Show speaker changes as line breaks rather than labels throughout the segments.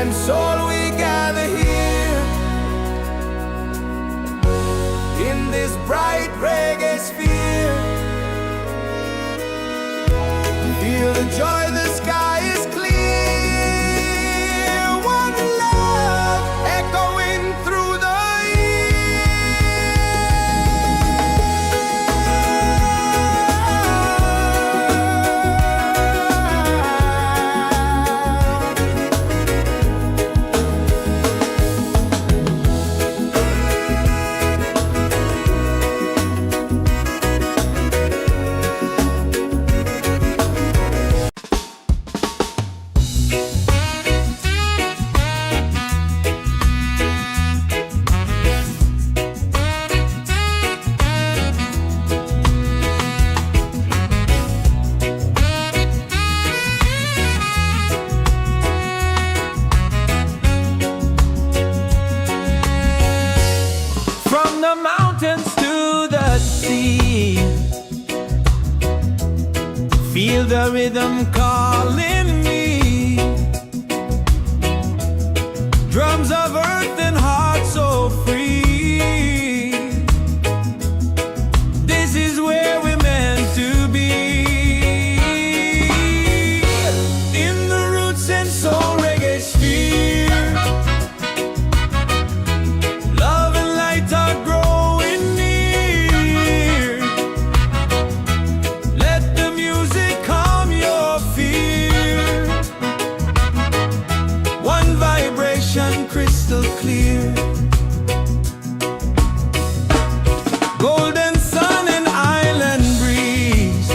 and soul we gather here in this bright reggae sphere. Feel the joy, the sky is clear. One love echoing through the
the mountains to the sea. Feel the rhythm calling me. Drums of earth and heart so free. This is where we're meant to be. In the roots and soul reggae sphere. Crystal clear, golden sun and island breeze,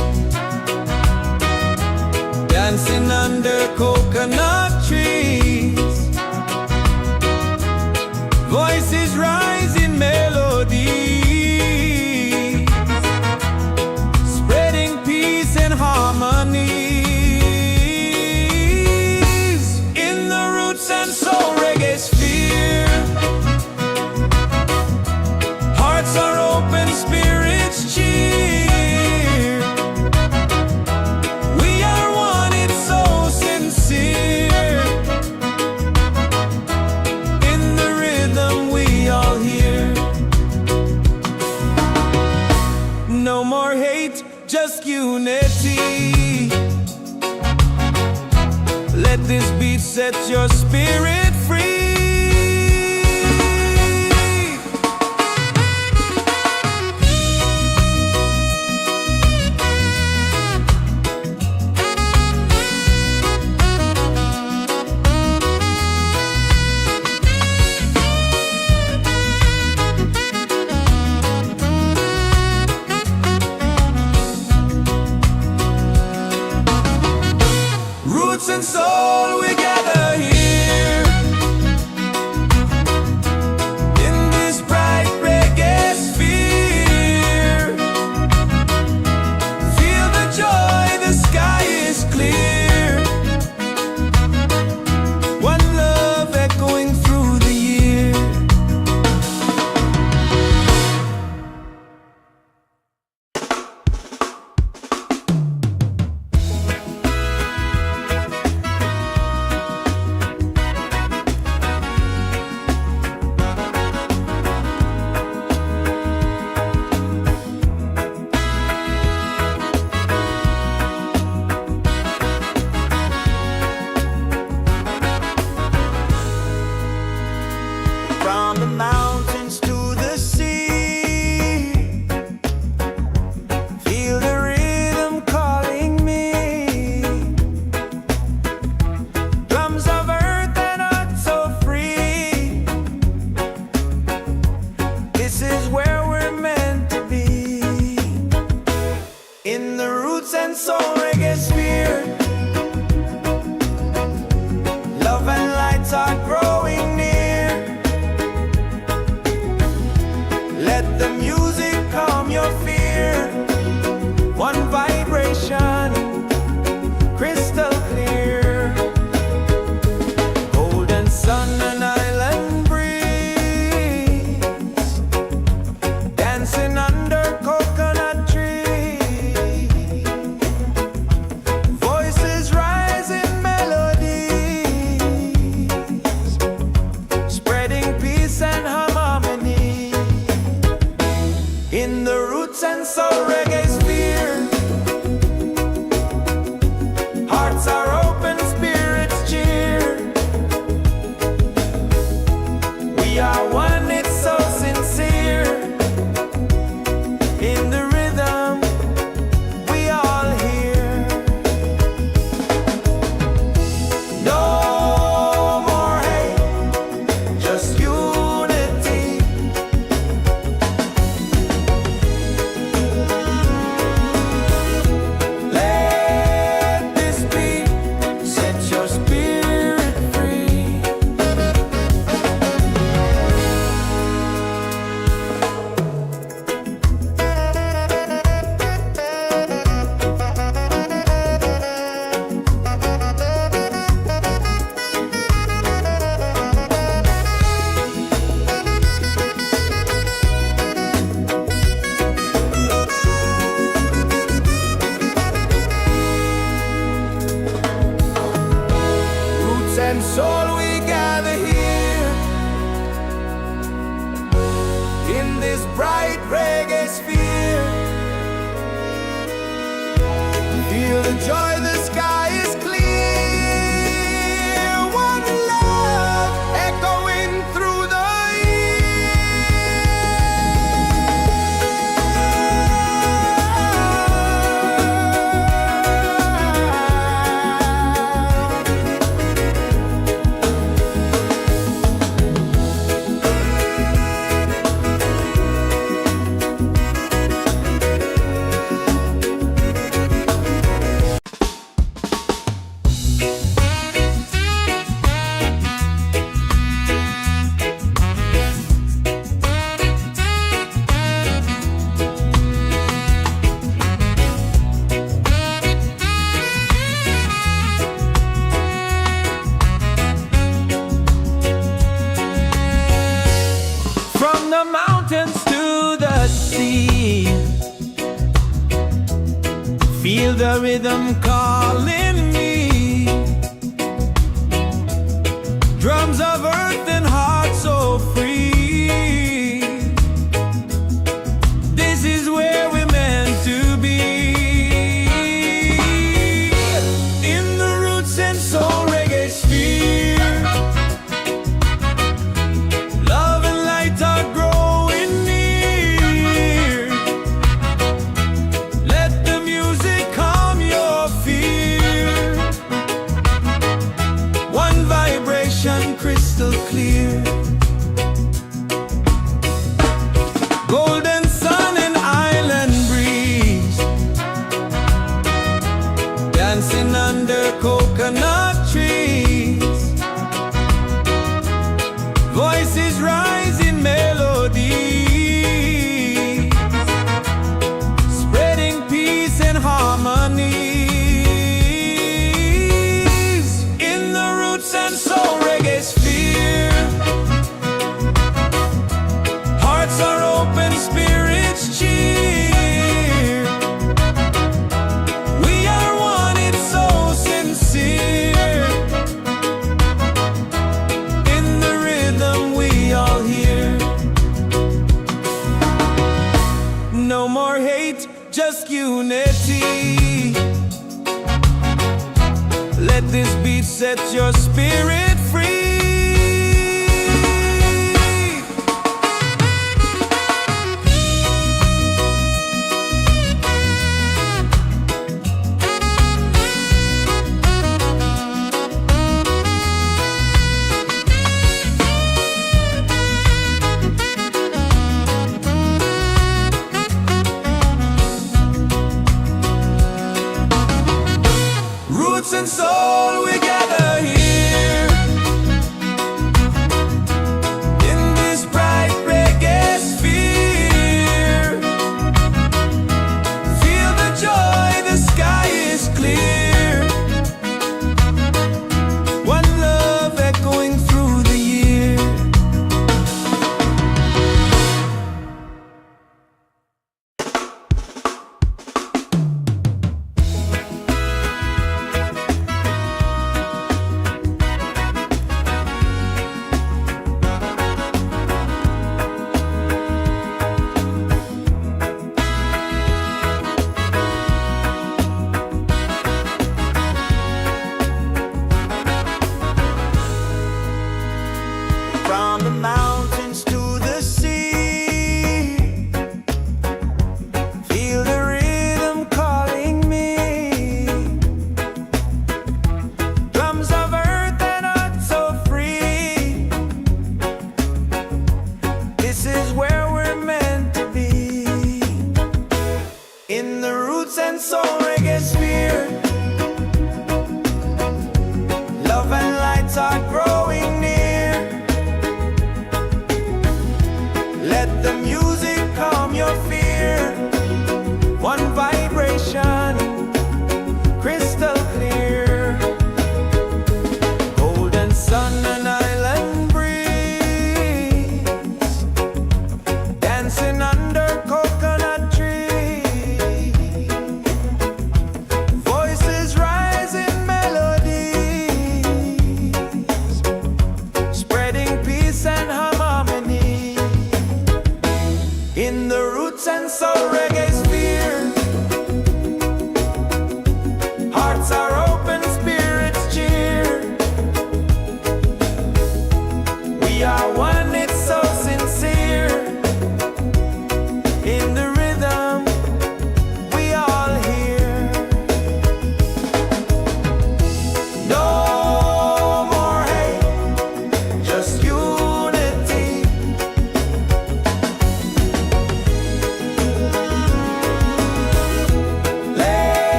dancing under coconut trees. Voices rise in melody, spreading peace and harmony. In the roots and soul reggae sphere, hearts are open, spirits cheer. We are one, it's so sincere. In the rhythm we all hear. No more hate, just unity. Let this beat set your spirit free. Roots and soul, we gather here in this bright reggae sphere. Feel the joy, the sky is clear. One love echoing through the year.
and soul we gather here in this bright reggae sphere. Feel the joy, the sky is clear. One love echoing through the
From the mountains to the sea, feel the rhythm calling me. Drums of earth and heart so free. This is where we're meant to be. In the roots and soul reggae sphere, love and light are growing near. Let the music calm your fear. One vibration crystal clear. Golden sun and island breeze, dancing under coconut trees. Voices rise in melody, spreading peace and harmony. In the roots and soul reggae sphere, hearts are open, spirits cheer. We are one, it's so sincere. In the rhythm we all hear. No more hate, just unity. Let this beat set your spirit free. Roots and soul we gather here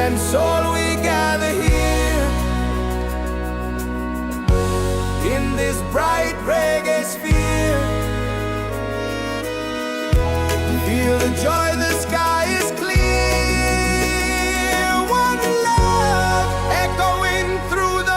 and soul we gather here in this bright reggae sphere. Feel the joy, the sky is clear. One love echoing through the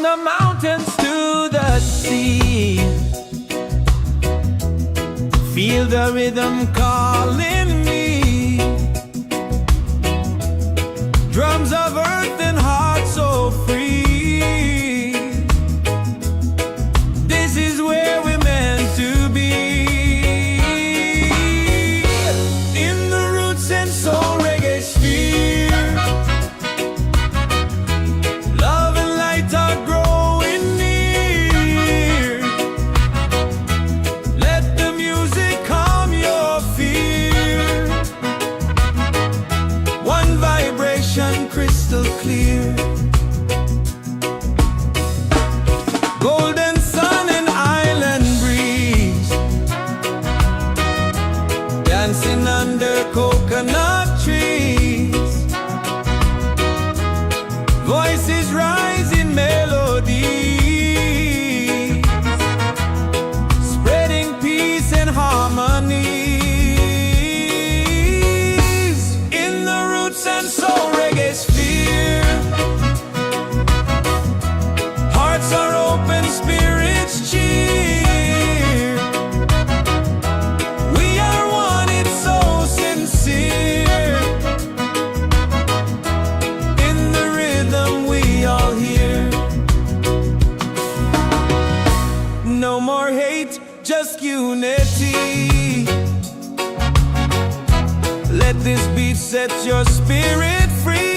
the mountains to the sea. Feel the rhythm calling me. Drums of earth and heart so free. This is where we're meant to be. In the roots and soul reggae sphere. Crystal clear, golden sun and island breeze, dancing under coconut trees. Voices rise in melody, spreading peace and harmony. In the roots and soul reggae sphere, hearts are open, spirits cheer. We are one, it's so sincere. In the rhythm we all hear. No more hate, just unity. Let this beat set your spirit free.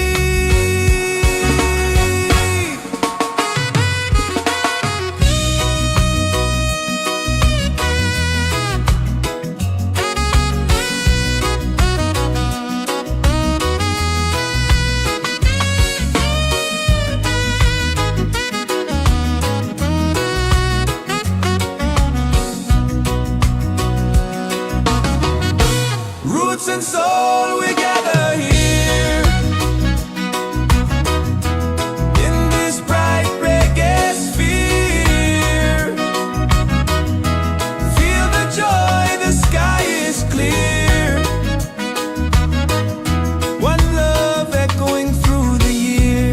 Roots and soul, we gather here in this bright reggae sphere. Feel the joy, the sky is clear. One love echoing through the year.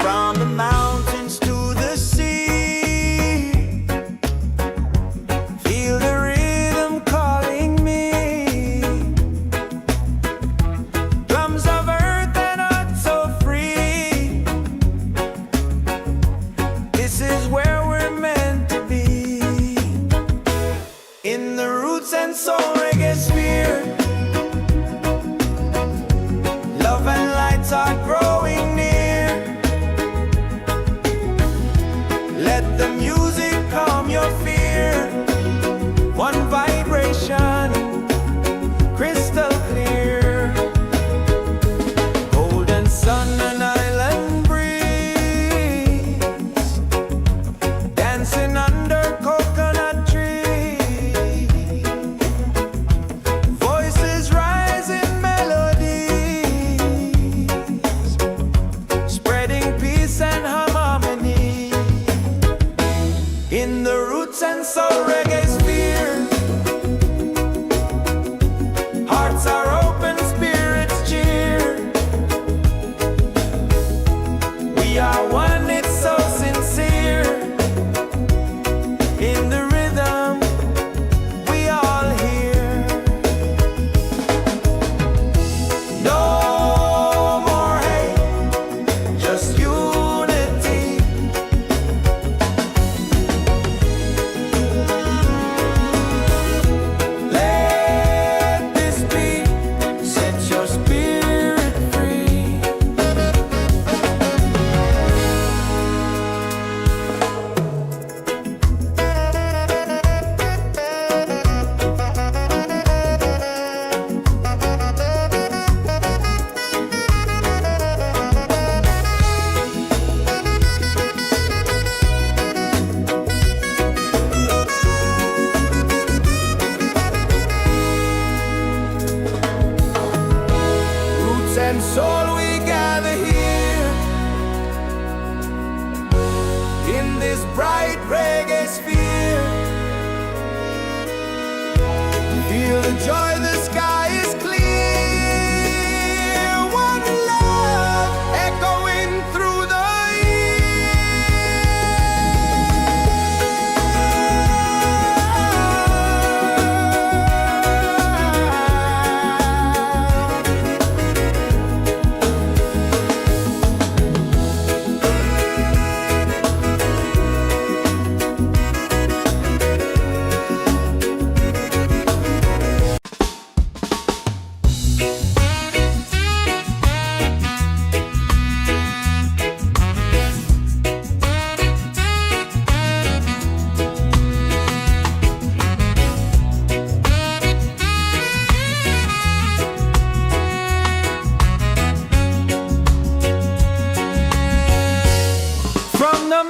From the mountains to the sea, feel the rhythm calling me. Drums of earth and heart so free. This is where we're meant to be. In the roots and soul reggae sphere, love and lights are growing near. Let the music calm your fear. One vibration, crystal clear. Golden sun and island breeze, dancing under coconut trees. Voices rise in melody,
gather here in this bright reggae sphere. Feel the joy, the sky is clear. One love echoing through the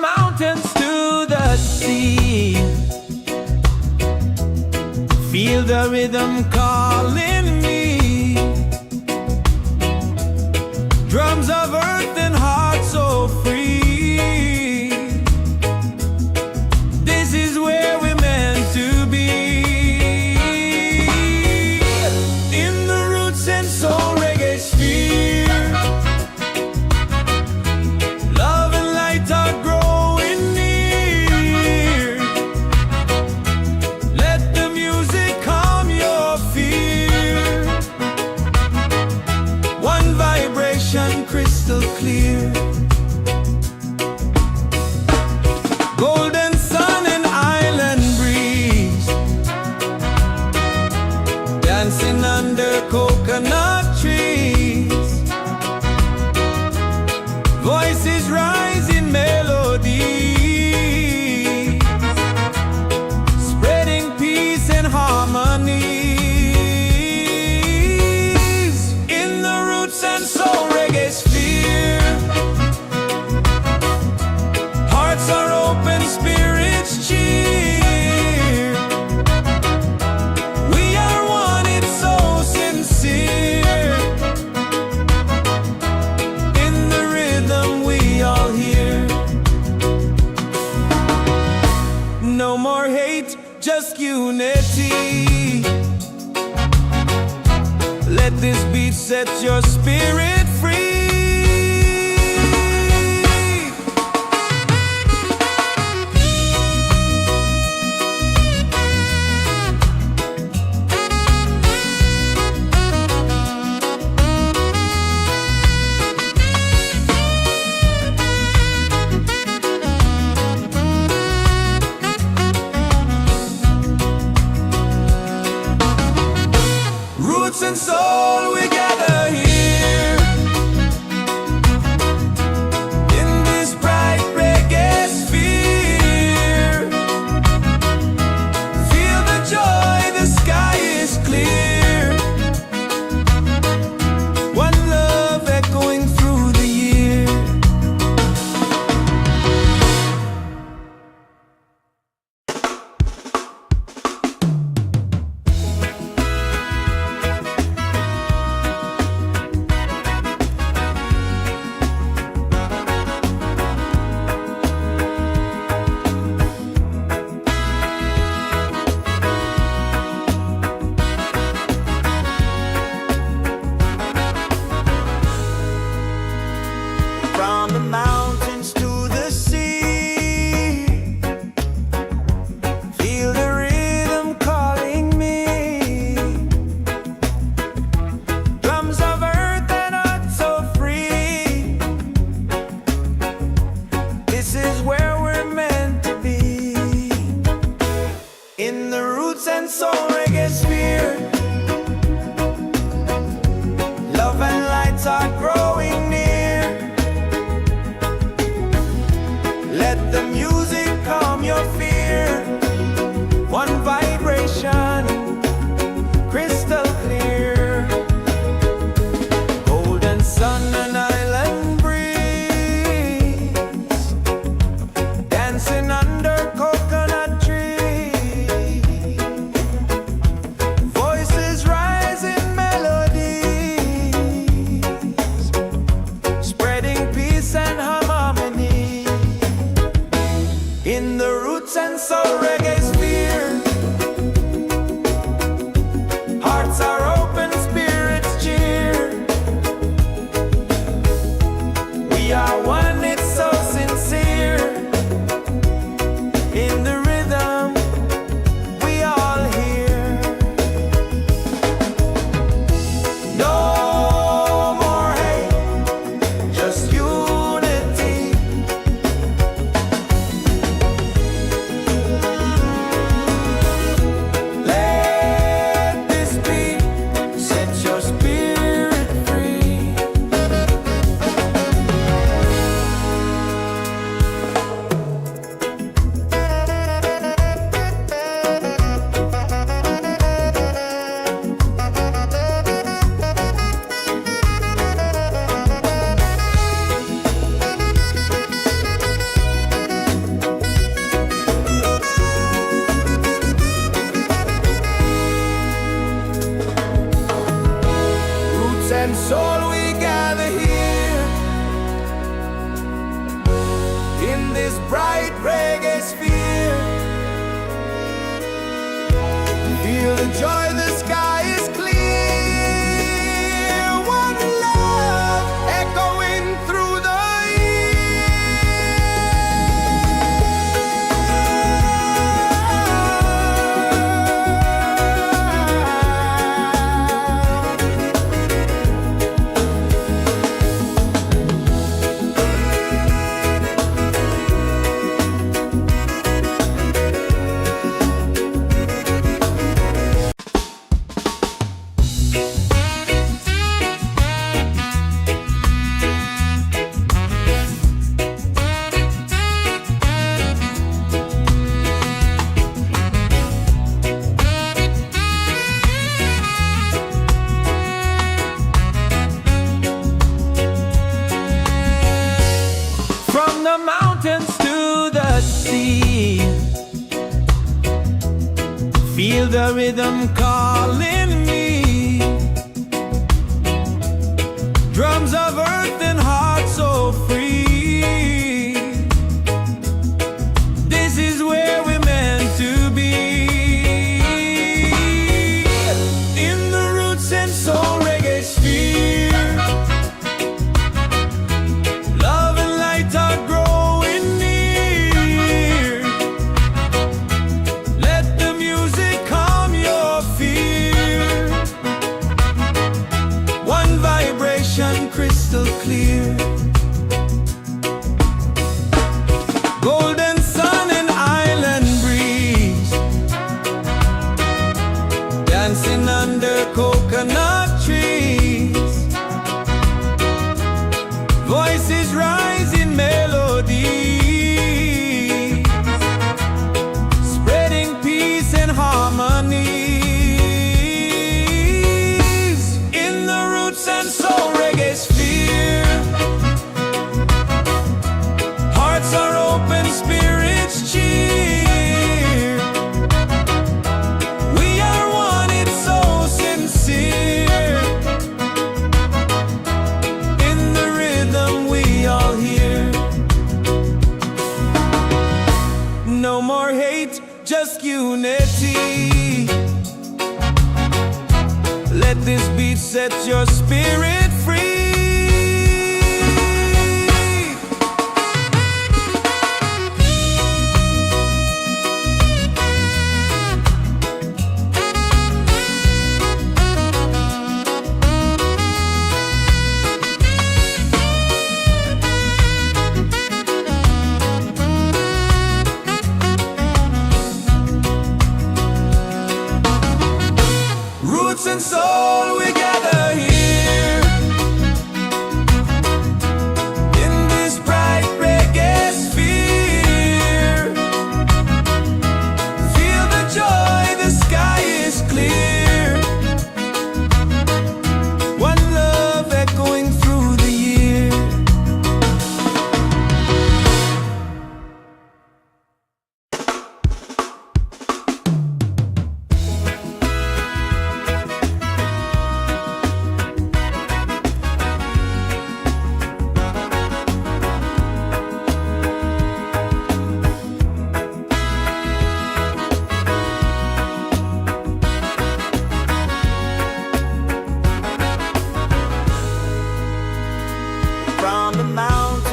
mountains to the sea. Feel the rhythm calling me. Drums of earth and heart so free. This is where we're meant to be. In the roots and soul reggae sphere, love and light are growing near. Let the music calm your fear. One vibration crystal clear. Golden sun and island breeze, dancing under coconut trees. Voices rise in melody, spreading peace and harmony. In the roots and soul reggae sphere, hearts are open, spirits cheer. We are one, it's so sincere. In the rhythm we all hear. No more hate, just unity. Let this beat set your spirit free. Roots and soul, we gather here in this bright reggae sphere. Feel the joy, the sky is clear. One love echoing through the year. From the mountains to the sea, feel the rhythm calling me. Drums of earth and heart so free. This is where we're meant to be. In the roots and soul reggae sphere, love and lights are growing near. We are one, it's so sincere. In the rhythm, we all hear. No more hate, just unity. Let this beat set your spirit free. Roots and soul, we gather here in this bright reggae sphere. Feel the joy, the sky is clear. One love echoing through the from the mountains to the sea. Feel the rhythm calling me. Drums of earth and heart so free. This is where we're meant to be. In the roots and soul reggae sphere. Love and light are growing near. Let the music calm your fear. One vibration crystal clear. Golden sun and island breeze. Dancing under coconut trees. Voices rise in melody, spreading peace and harmonies. In the roots and soul reggae sphere. Hearts are open, spirits cheer. We are one, it's so sincere. In the rhythm we all hear. No more hate, just unity. Let this beat set your spirit free. Roots and soul, we gather here in this bright reggae sphere. Feel the joy, the sky is clear. One love echoing through the year. From the mountains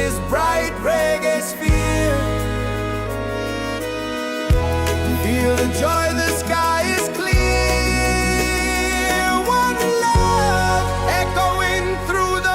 this bright reggae sphere. Feel the joy, the sky is clear. One love echoing through the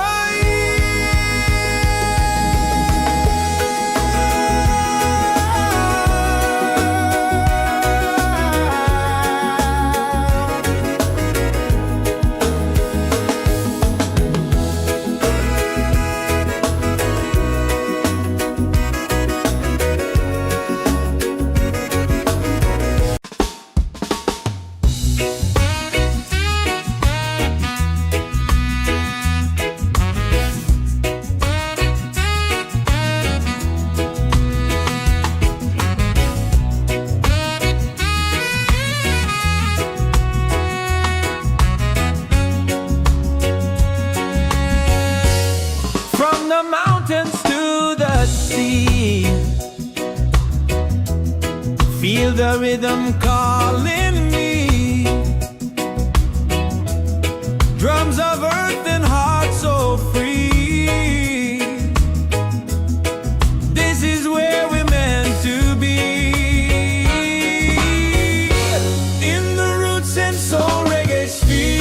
the mountains to the sea. Feel the rhythm calling me. Drums of earth and heart so free. This is where we're meant to be. In the roots and soul reggae sphere.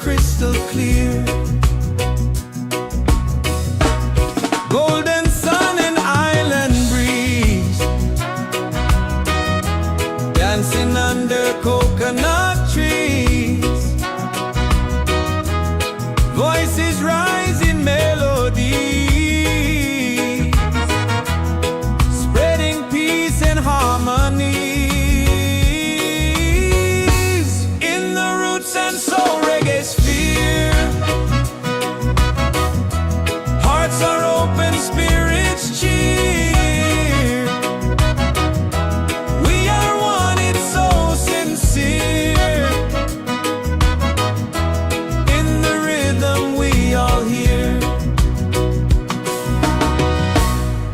Crystal clear. Golden sun and island breeze, dancing under coconut trees. Voices rise in melody, spreading peace and harmony. In the roots and soul reggae sphere, hearts are open, spirits cheer. We are one, it's so sincere. In the rhythm we all hear.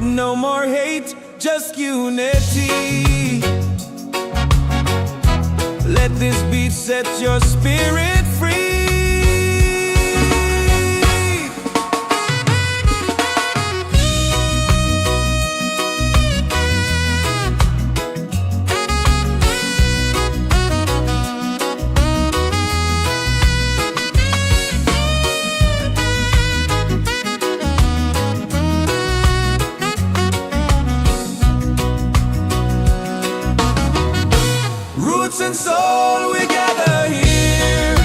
No more hate, just unity. Let this beat set your spirit free. Roots and soul, we gather here.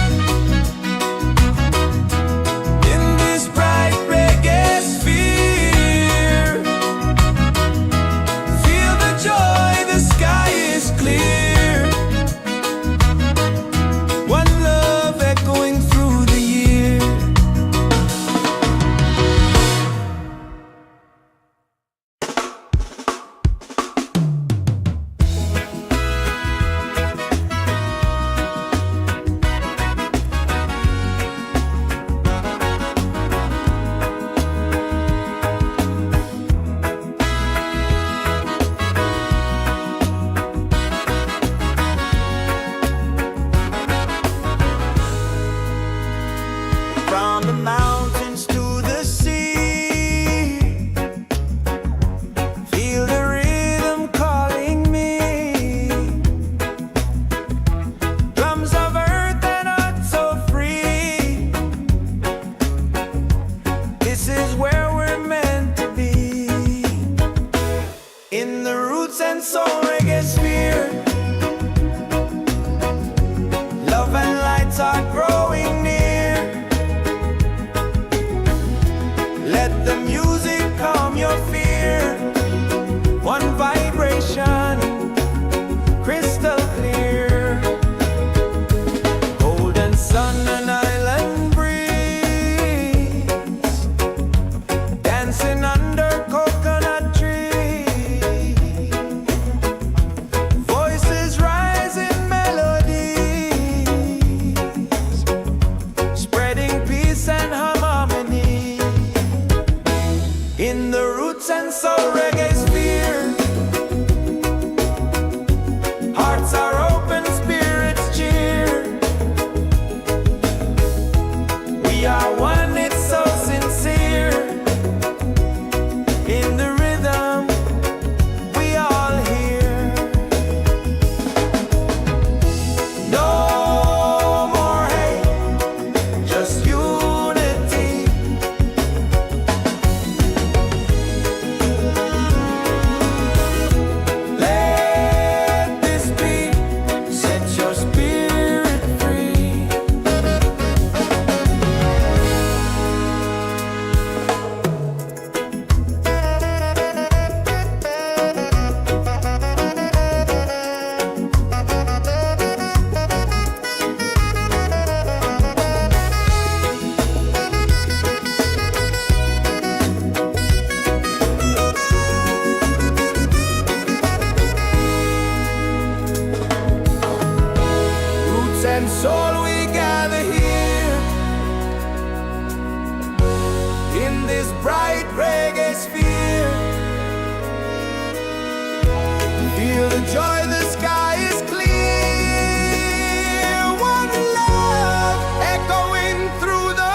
In this bright reggae sphere. Feel the joy, the sky is clear. One love echoing through the year. From the mountains to the sea, feel the rhythm calling me. Drums of earth and heart so free. This is where we're meant to be. In the roots and soul reggae sphere, love and lights are growing near. Let the music calm your fear. One vibration, crystal clear. Golden sun and island breeze, dancing under coconut trees. this bright reggae sphere. Feel the joy, the sky is clear. One love echoing through the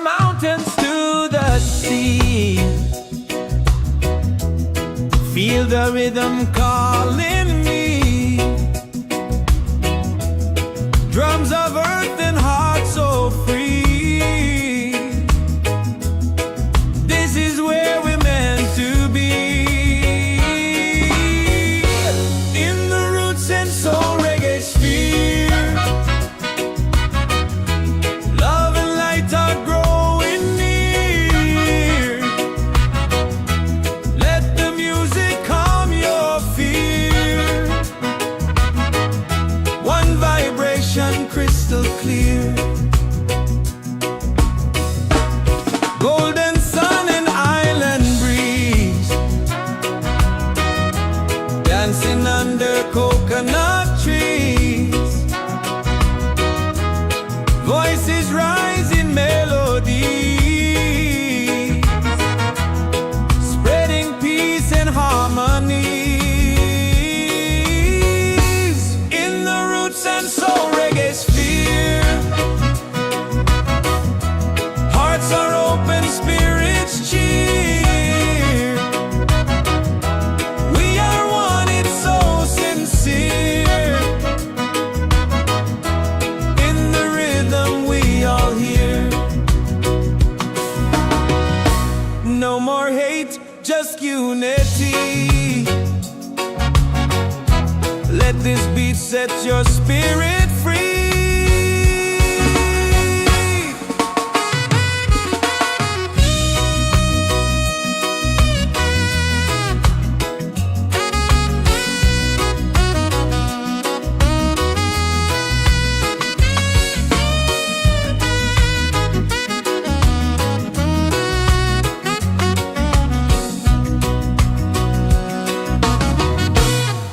mountains to the sea. Feel the rhythm calling me. Drums of earth and heart so free. This is where we're meant to be. In the roots and soul reggae sphere. Love and light are growing near. Let the music calm your fear. One vibration crystal clear. Golden sun and island breeze. Dancing under coconut trees. Voices rise in melody, spreading peace and harmony. In the roots and soul reggae sphere. Hearts are open, spirits cheer. We are one, it's so sincere. In the rhythm we all hear. No more hate, just unity. Let this beat set your spirit free.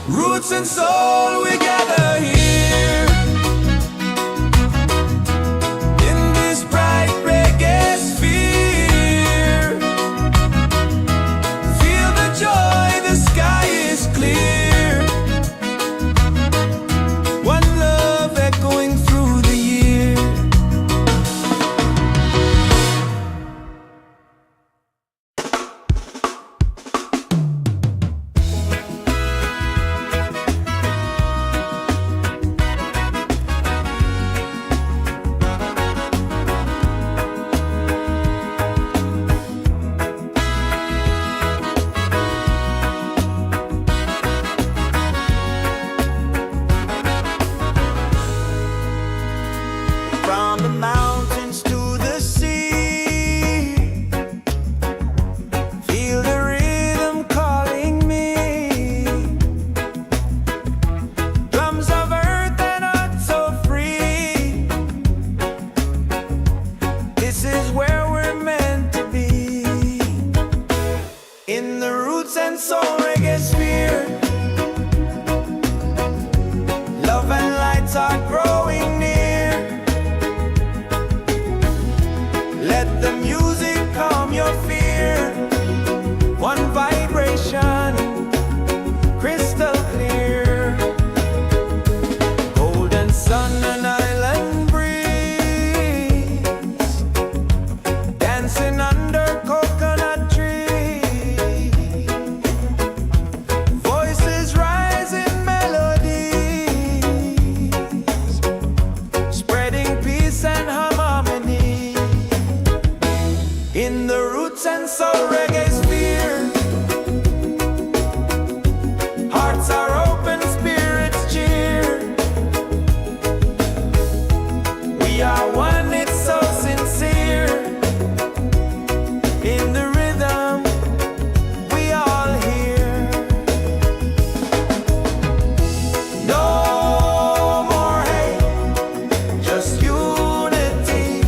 Roots and soul, we gather here. In this bright reggae sphere. Feel the joy, the sky is clear. One love echoing through the year. From the mountains to the sea. Feel the rhythm calling me. Drums of earth and heart so free. This is where we're meant to be. In the roots and soul reggae sphere. Love and lights are growing near. Let the music calm your fear. One vibration, crystal clear. Golden sun and island breeze. Dancing under coconut trees. Voices rise in melodies, spreading peace and harmony. soul, reggae's fear. Hearts are open, spirits cheer. We are one, it's so sincere. In the rhythm, we all hear. No more hate, just unity.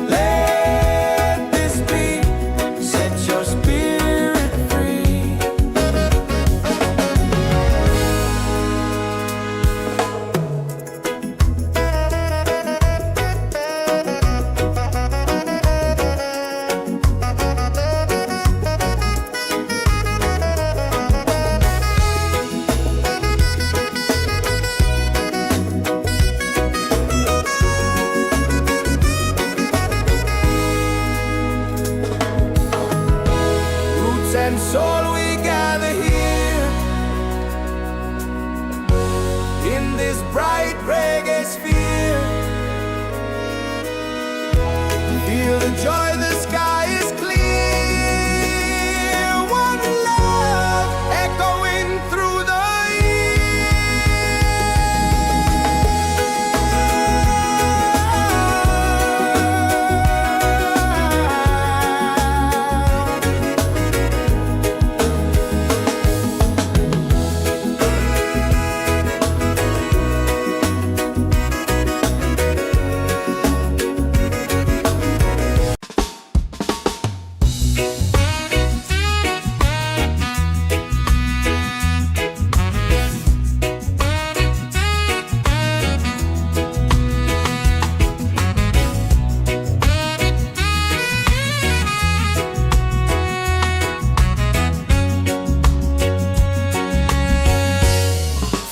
Let this be, set your spirit free. Roots and soul, we gather here in this bright reggae sphere. Feel the joy, the sky is clear. One love echoing through the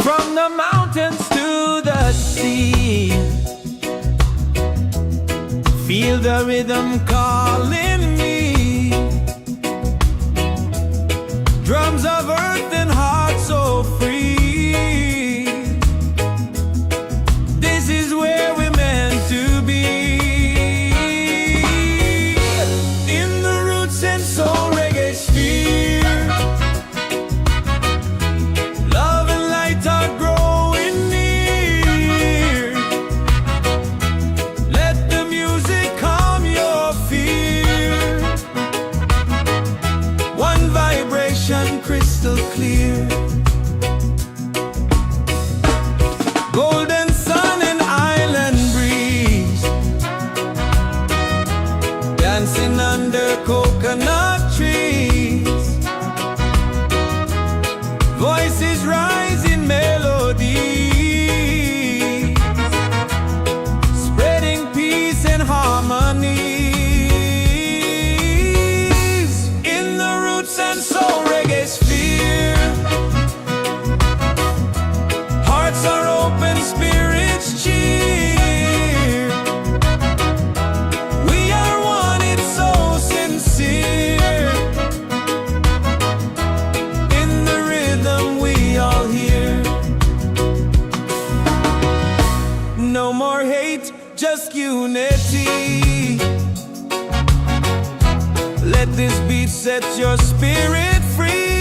from the mountains to the sea. Feel the rhythm calling me. Drums of earth and heart so free. This is where we're meant to be. In the roots and soul reggae sphere. Love and light are growing near. Let the music calm your fear. One vibration crystal clear. Golden sun and island breeze. Dancing under coconut trees. Voices rise in melody, spreading peace and harmony. In the roots and soul reggae sphere. Hearts are open, spirits cheer. We are one, it's so sincere. In the rhythm we all hear. No more hate, just unity. Let this beat set your spirit free.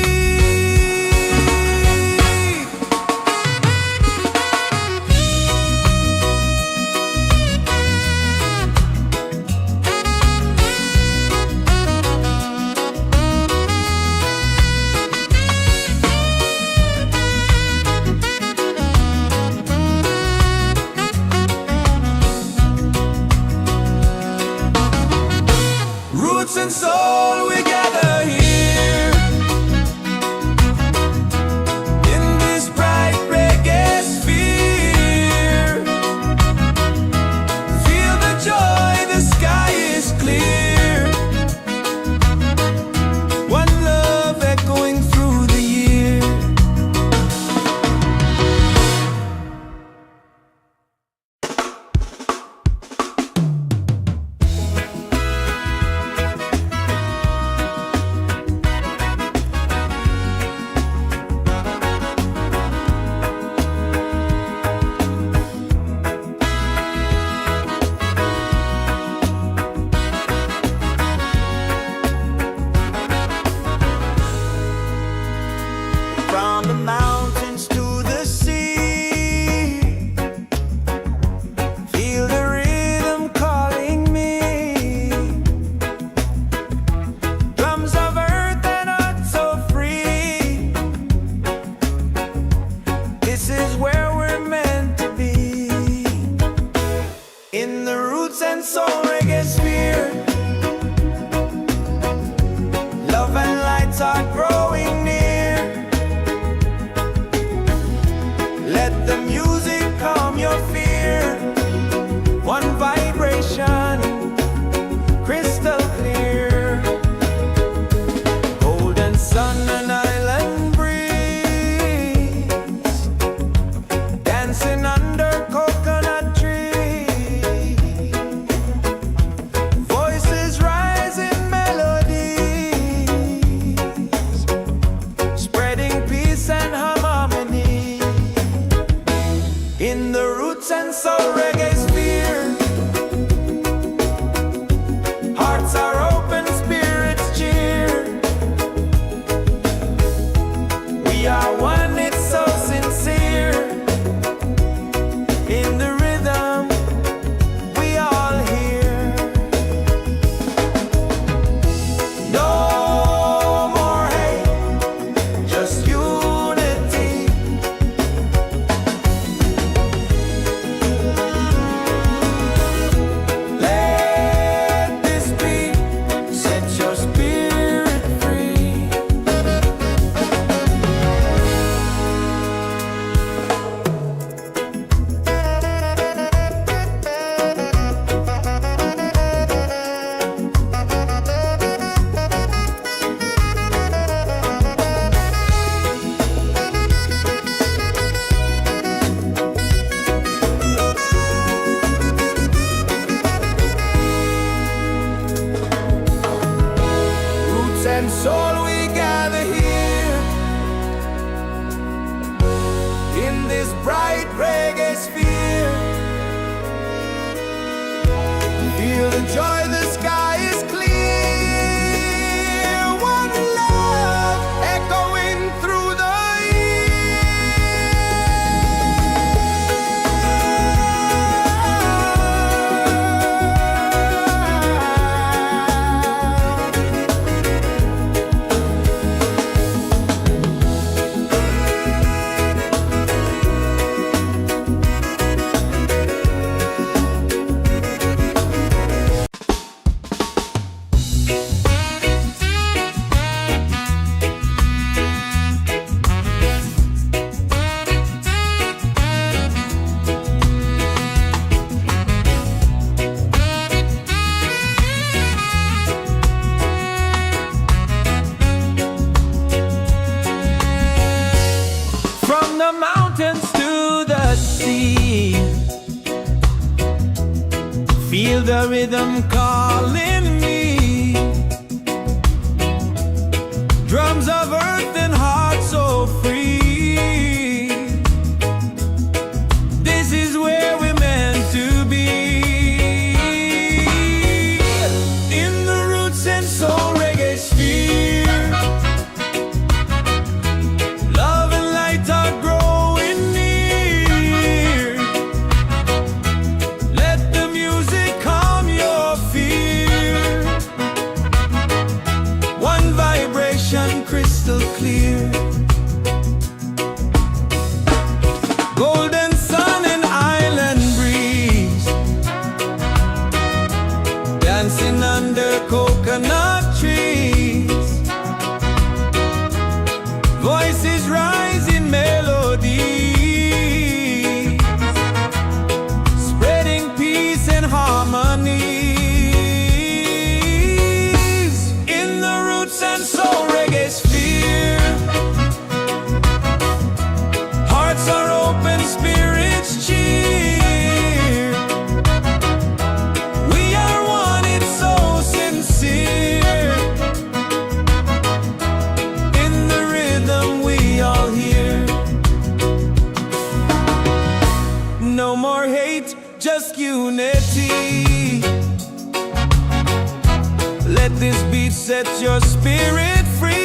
Roots and soul, we gather here soul reggae sphere. Love and lights are growing near. Let the music calm your fear. One vibration, crystal clear. Golden sun and island breeze, dancing under coconut tree. Voices rise in melodies, spreading peace and harmony. In the roots and soul reggae sphere, hearts are open, spirits cheer. We are one, it's so sincere. In the rhythm, we all hear. No more hate, just unity. Let this beat set your spirit free. Roots and soul, we gather here in this bright reggae sphere. Feel the joy, the sky is clear. One love echoing through the from the mountains to the sea. Feel the rhythm calling me. Drums of earth and heart so free. This is where we're meant to be. In the roots and soul reggae sphere, love and light are growing near. Let the music calm your fear. One vibration, crystal clear. Golden sun and island breeze, dancing under coconut trees. Voices rise in melodies, spreading peace and harmony. In the roots and soul reggae sphere, hearts are open, spirits cheer. We are one, it's so sincere. In the rhythm, we all hear. No more hate, just unity. Let this beat set your spirit free.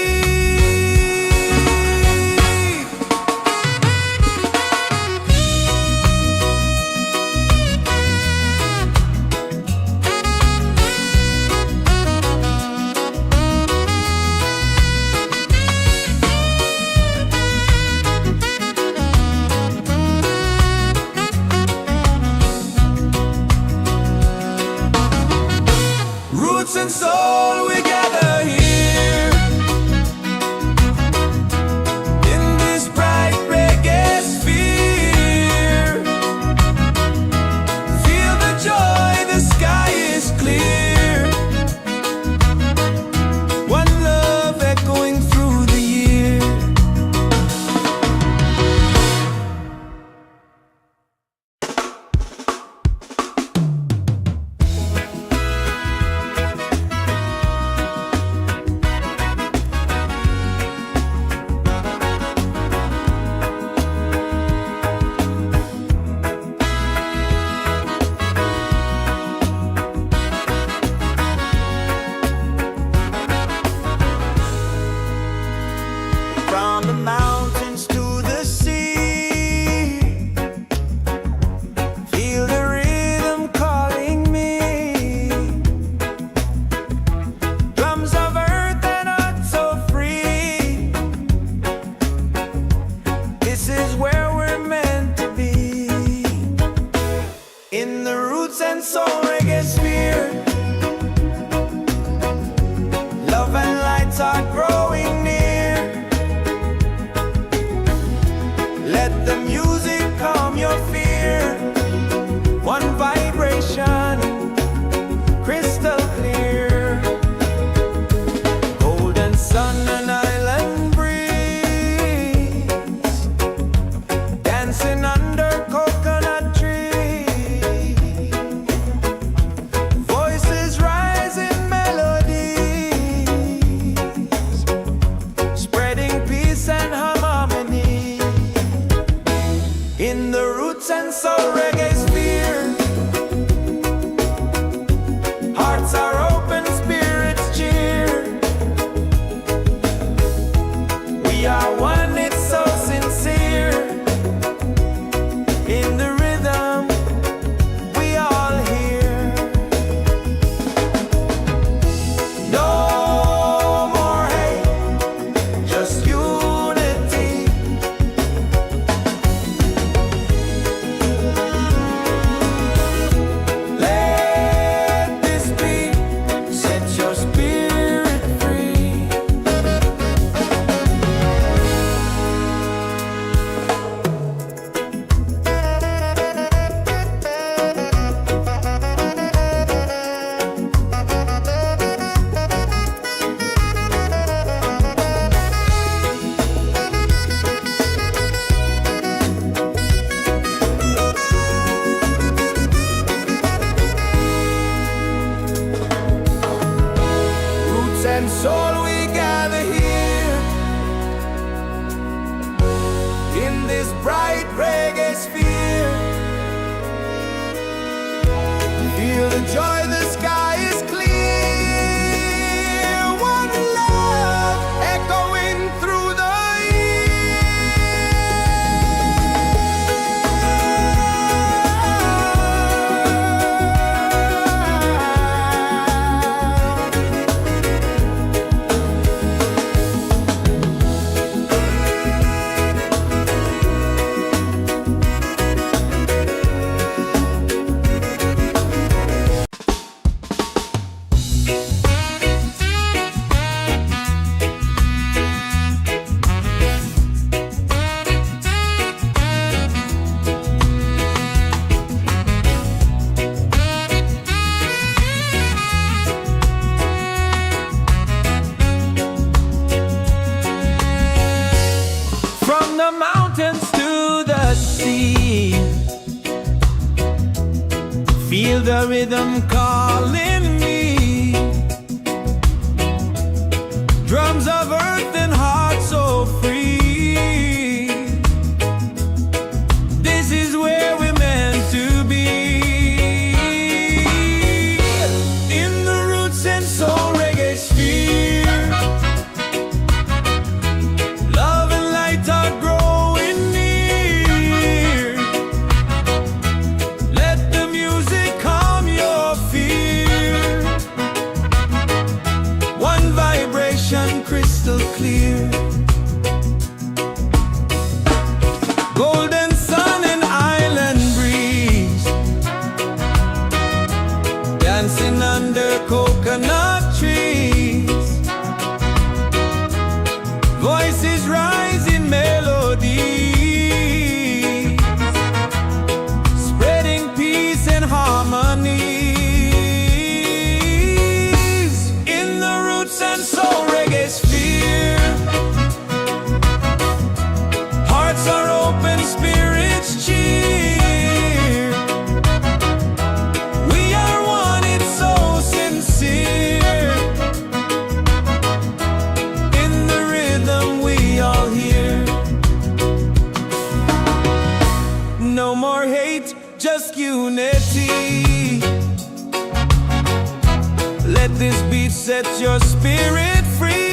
soul reggae sphere. Love and light are growing near. Let the music calm your fear. One vibration, crystal clear. Golden sun and island breeze, dancing under coconut trees. Voices rise in melodies, spreading peace and harmony. In the roots and soul reggae sphere, hearts are open, spirits cheer. We are one, it's so sincere. In the rhythm, we all hear. No more hate, just unity. Let this be, set your spirit free. Roots and soul, we gather here in this bright reggae sphere. Feel the joy, the sky is clear. One love echoing through the from the mountains to the sea. Feel the rhythm calling me. Drums of earth and heart so free. This is where we're meant to be. In the roots and soul reggae sphere, love and light are growing near. Let the music calm your fear. One vibration, crystal clear. Golden sun and island breeze, dancing under coconut trees. Voices rise in melodies, spreading peace and harmony. In the roots and soul reggae sphere, hearts are open, spirits cheer. We are one, it's so sincere. In the rhythm, we all hear. No more hate, just unity. Let this beat set your spirit free.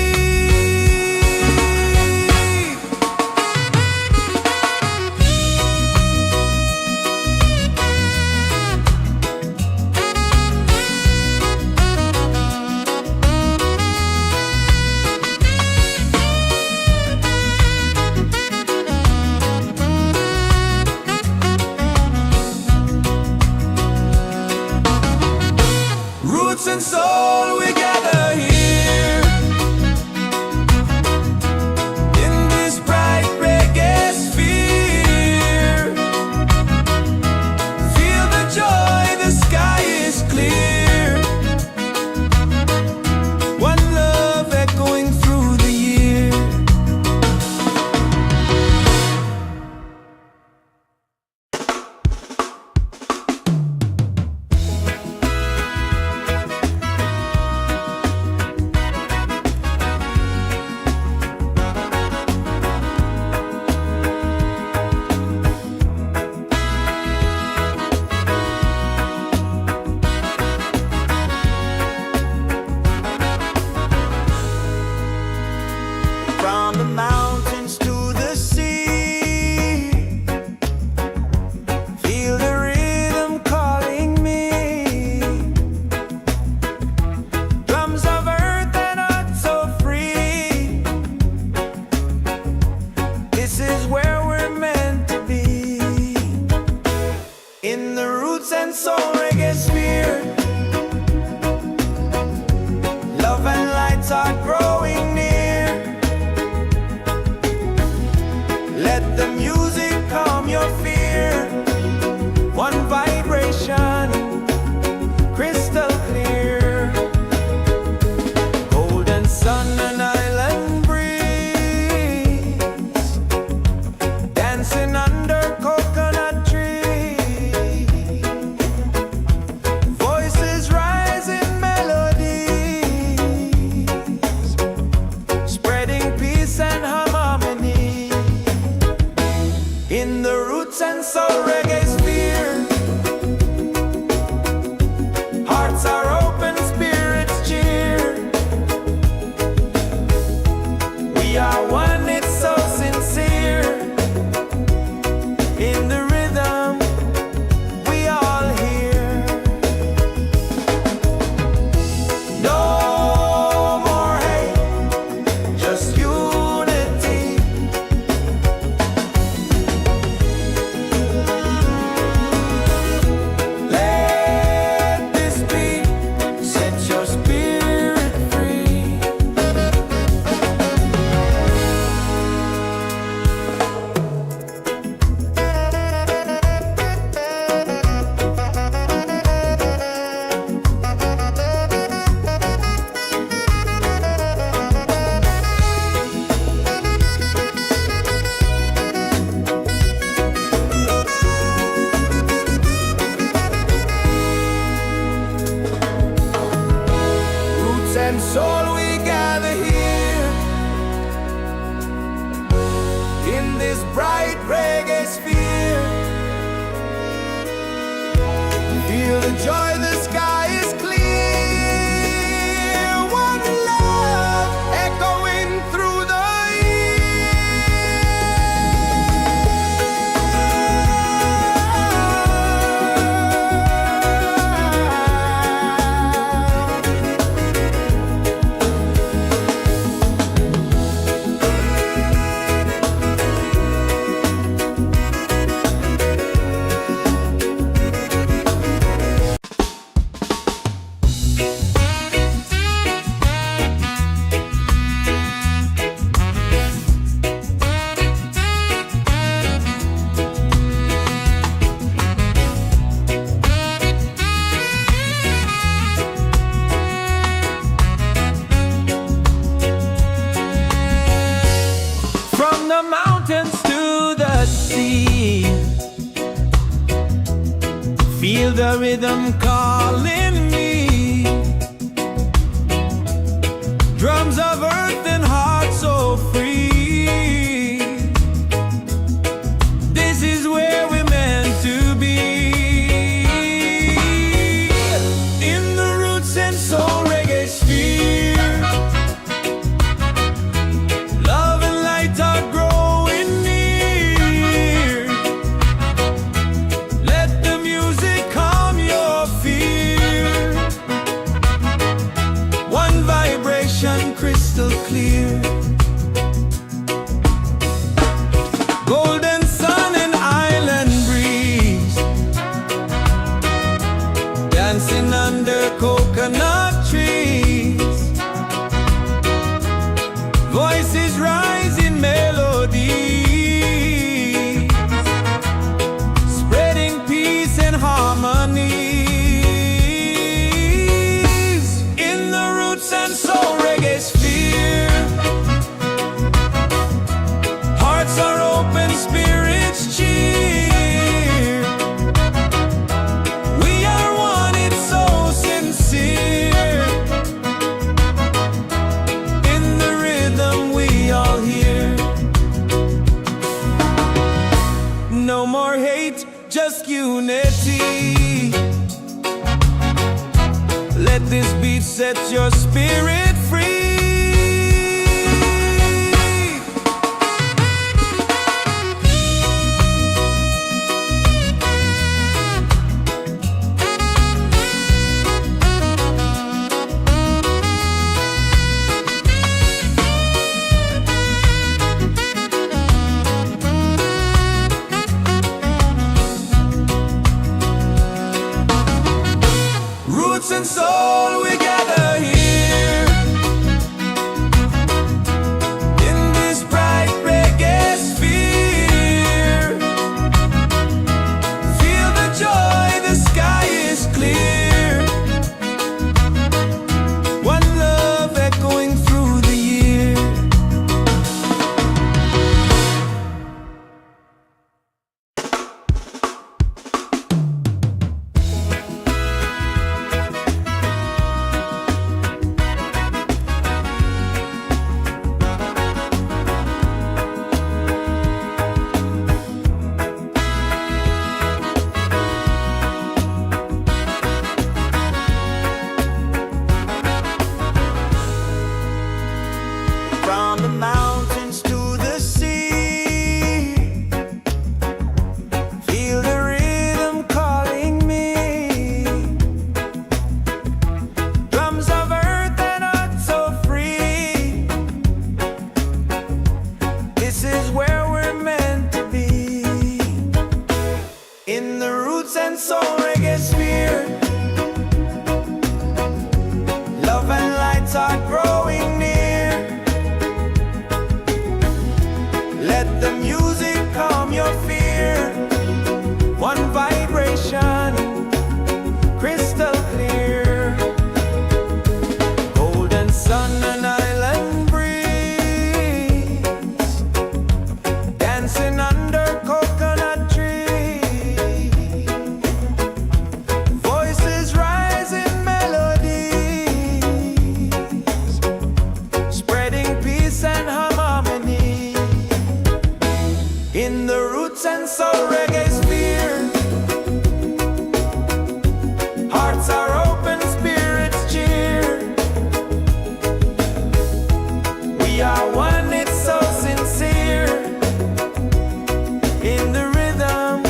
roots and soul reggae sphere. Love and lights are growing near. Let the music calm your fear. One vibration, crystal clear. Golden sun and island breeze, dancing under coconut trees. Voices rise in melodies, spreading peace and harmony. In the roots and soul reggae sphere, hearts are open, spirits cheer. We are one, it's so sincere. In the rhythm, we all hear. No more hate, just unity. Let this beat set your spirit free. Roots and soul, we gather here in this bright reggae sphere. Feel the joy, the sky is clear. One love echoing through the from the mountains to the sea. Feel the rhythm calling me. Drums of earth and heart so free. This is where we're meant to be. In the roots and soul reggae sphere, love and light are growing near. Let the music calm your fear. One vibration, crystal clear. Golden sun and island breeze, dancing under coconut trees. Voices rise in melodies, spreading peace and harmonies. In the roots and soul reggae sphere, hearts are open, spirits cheer. We are one, it's so sincere. In the rhythm, we all hear. No more hate, just unity. Let this beat set your spirit free. roots and soul reggae sphere. Love and lights are growing near. Let the music calm your fear. One vibration, crystal clear. Golden sun and island breeze, dancing under coconut trees. Voices rise in melodies, spreading peace and harmony. In the roots and soul reggae sphere, hearts are open, spirits cheer. We are one, it's so sincere. In the rhythm,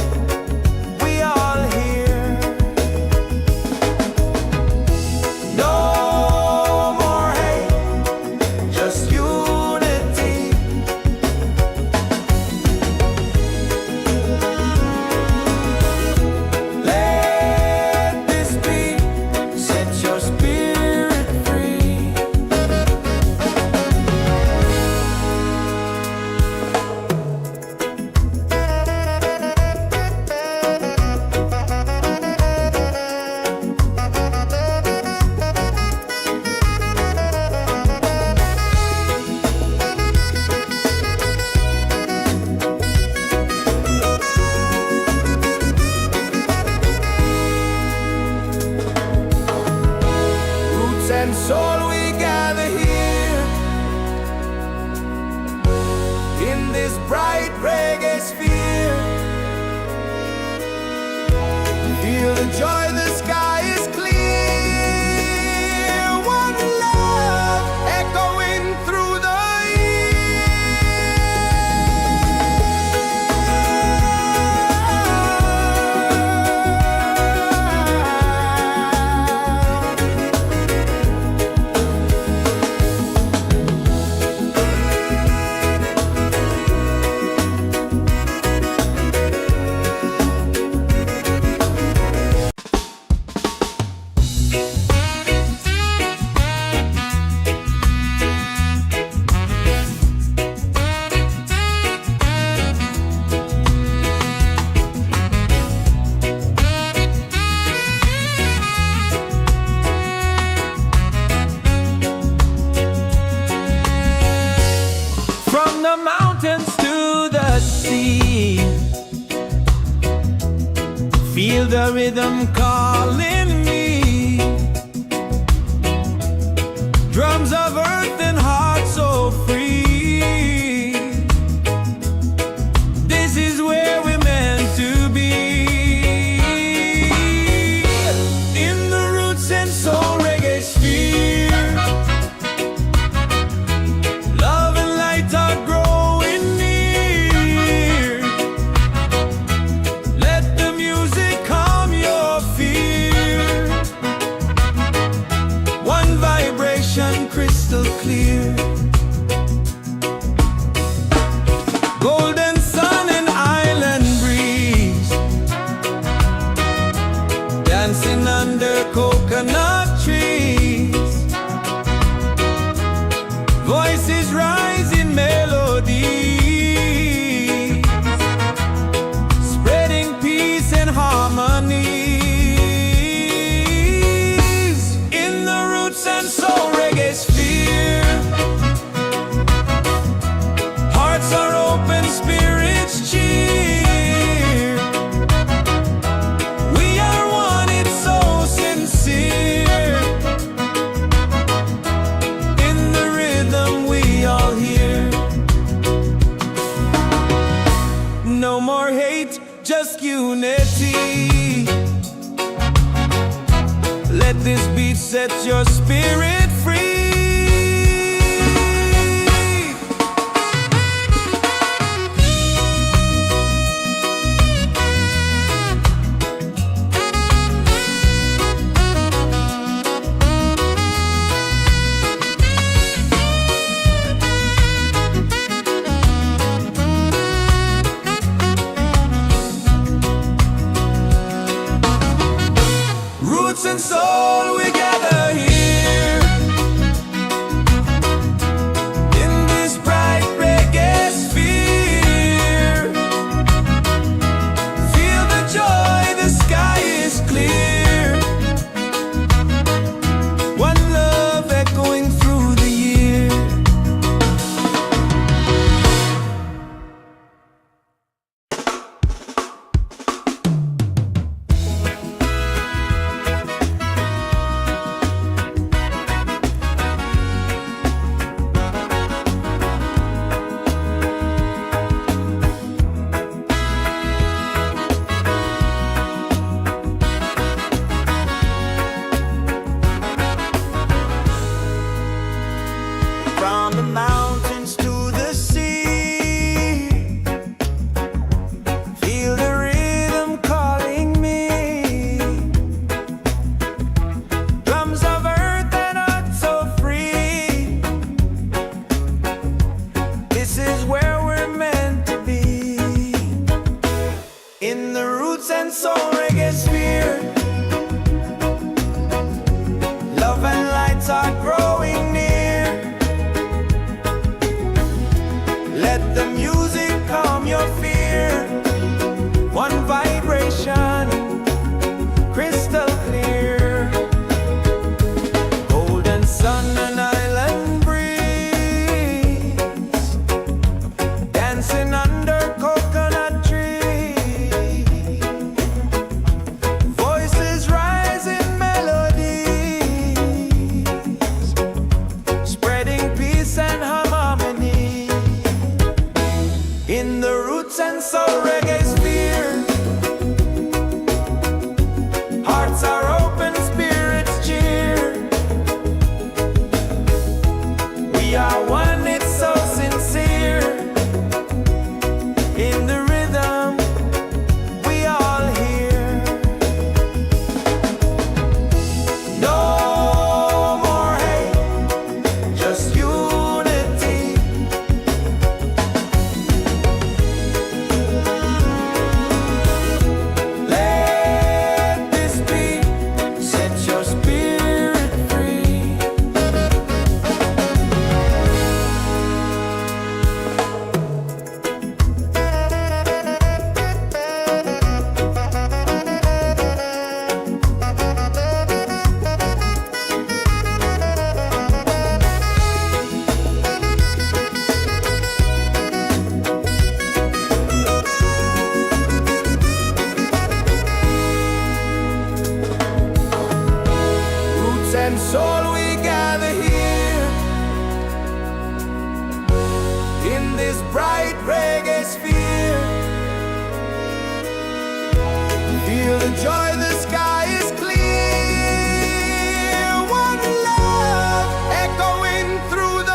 we all hear. No more hate, just unity. Let this be, set your spirit free. Roots and soul, we gather here in this bright reggae sphere. Feel the joy, the sky is clear. One love echoing through the from the mountains to the sea. Feel the rhythm calling me. Drums of earth and heart so free. This is where we're meant to be. In the roots and soul reggae sphere, love and light are growing near. Let the music calm your fear. One vibration, crystal clear. Golden sun and island breeze, dancing under coconut trees. Voices rise in melodies, spreading peace and harmonies. In the roots and soul reggae sphere, hearts are open, spirits cheer. We are one, it's so sincere. In the rhythm, we all hear. No more hate, just unity. Let this beat set your spirit free. roots and soul we gather here. In this bright reggae sphere, feel the joy, the sky is clear. One love echoing through the year.
From the mountains to the sea, feel the rhythm calling me. Drums of earth and heart so free. This is where we're meant to be. In the roots and soul reggae sphere, love and lights are growing near. Let the music calm your fear. One vibration, crystal clear. Golden sun and island breeze, dancing under coconut trees. Voices rise in melodies, spreading peace and harmony. In the roots and soul reggae sphere, hearts are open, spirits cheer. We are one, it's so sincere. In the rhythm, we all hear. No more hate, just unity. Let this beat set your spirit free. Roots and soul we gather here. In this bright reggae sphere, feel the joy, the sky is clear. One love echoing through the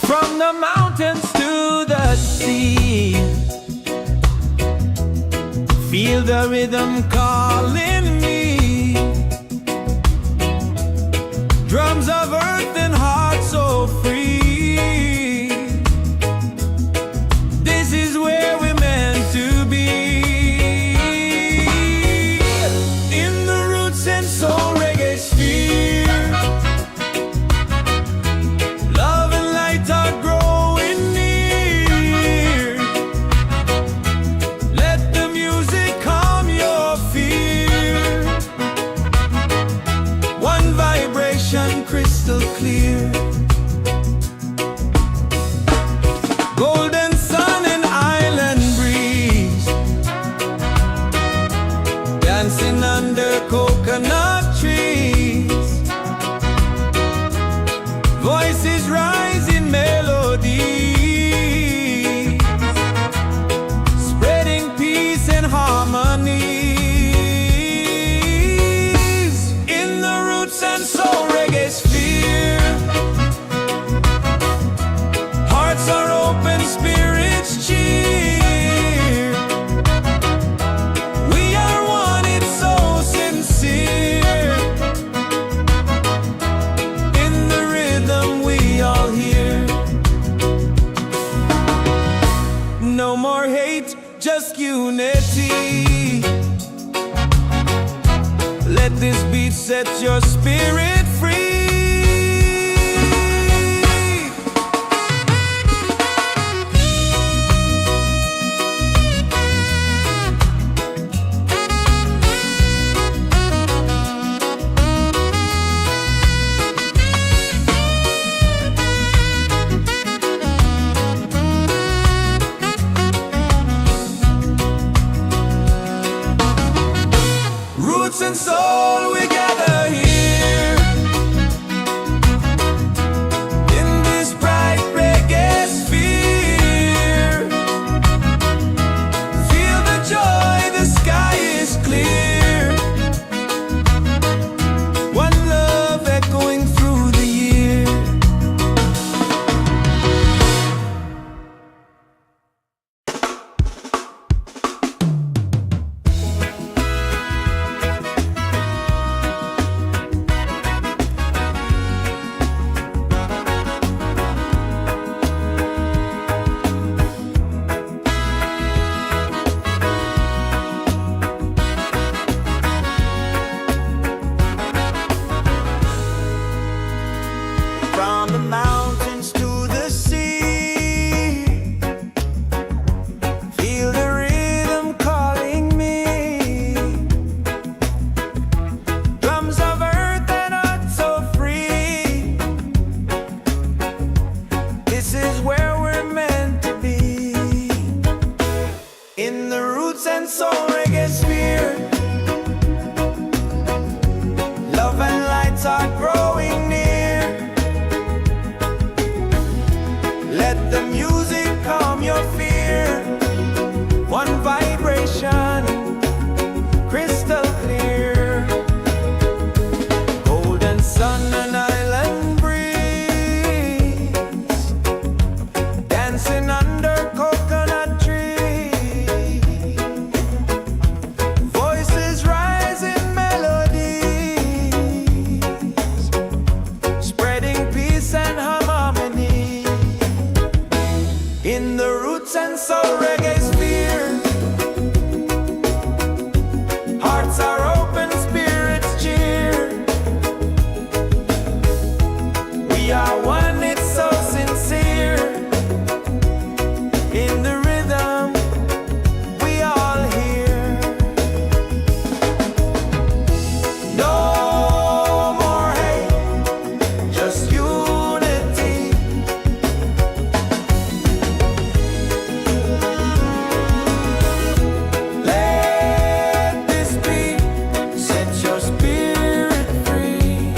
from the mountains to the sea. Feel the rhythm calling me. Drums of earth and heart so free. This is where we're meant to be. In the roots and soul reggae sphere, love and light are growing near. Let the music calm your fear. One vibration, crystal
dancing under coconut trees. Voices rise in melody, spreading peace and harmony. In the roots and soul reggae sphere, hearts are open, spirits cheer. We are one, it's so sincere. In the rhythm we all hear. No more hate, just unity. Let this beat set your spirit free. Roots and soul, we gather here in this bright reggae sphere. Feel the joy, the sky is clear. One love echoing through the year. From the mountains to the sea, feel the rhythm calling me. Drums of earth and heart so free. This is where we're meant to be. In the roots and soul reggae sphere, love and lights are growing near. Let the music calm your fear. One vibration, crystal clear. Golden sun and island breeze, dancing under coconut trees. Voices rise in melodies, spreading peace and harmony. In the roots and soul reggae sphere, hearts are open, spirits cheer. We are one, it's so sincere. In the rhythm we all hear. No more hate, just unity. Let this beat set your spirit free.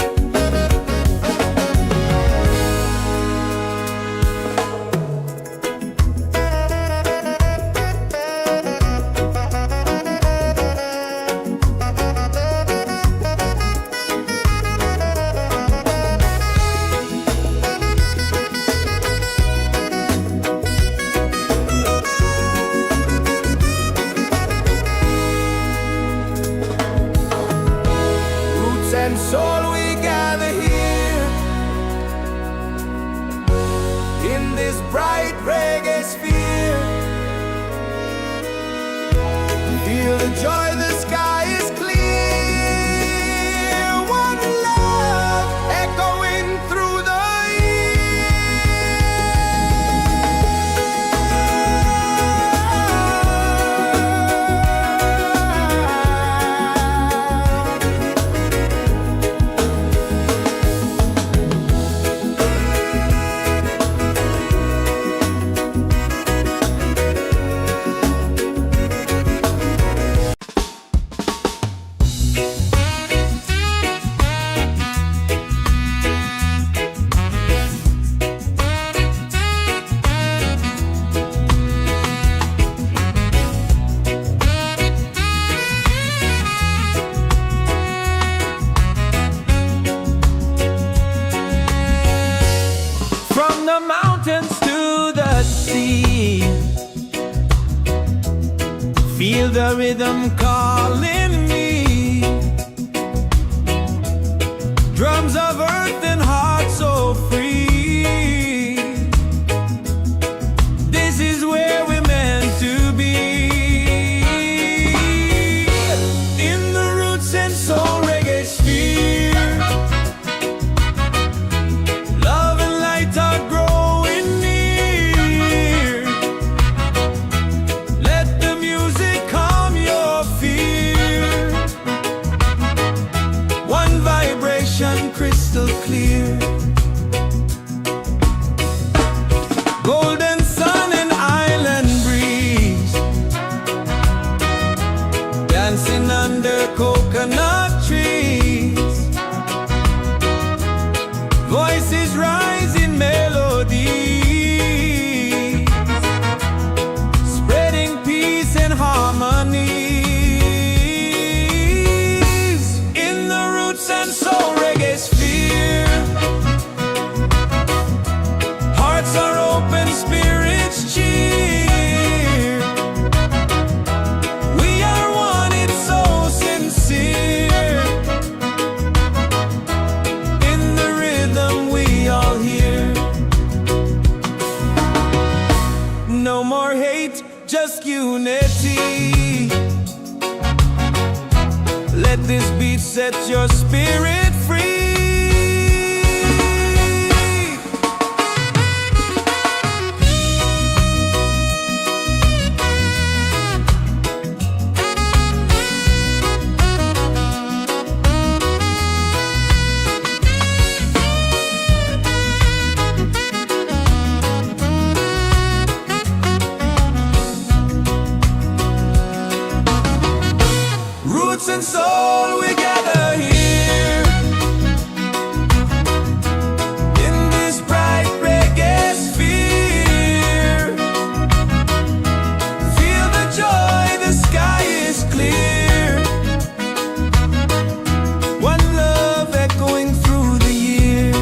Roots and soul, we gather here in this bright reggae sphere. Feel the joy, the sky is clear. One love echoing through the year. feel the rhythm calling me. Drums of earth and heart so free. This is where we're meant to be. In the roots and soul reggae sphere, love and light are growing near. Let the music calm your fear. One vibration crystal clear. Golden sun and island breeze, dancing under coconut trees. Voices rise in melody, spreading peace and harmony. In the roots and soul reggae sphere, hearts are open, spirits cheer. We are one, it's so sincere. In the rhythm we all hear. No more hate, just unity. Let this beat set your spirit free. Roots and soul, we gather here in this bright reggae sphere. Feel the joy, the sky is clear. One love echoing through the year.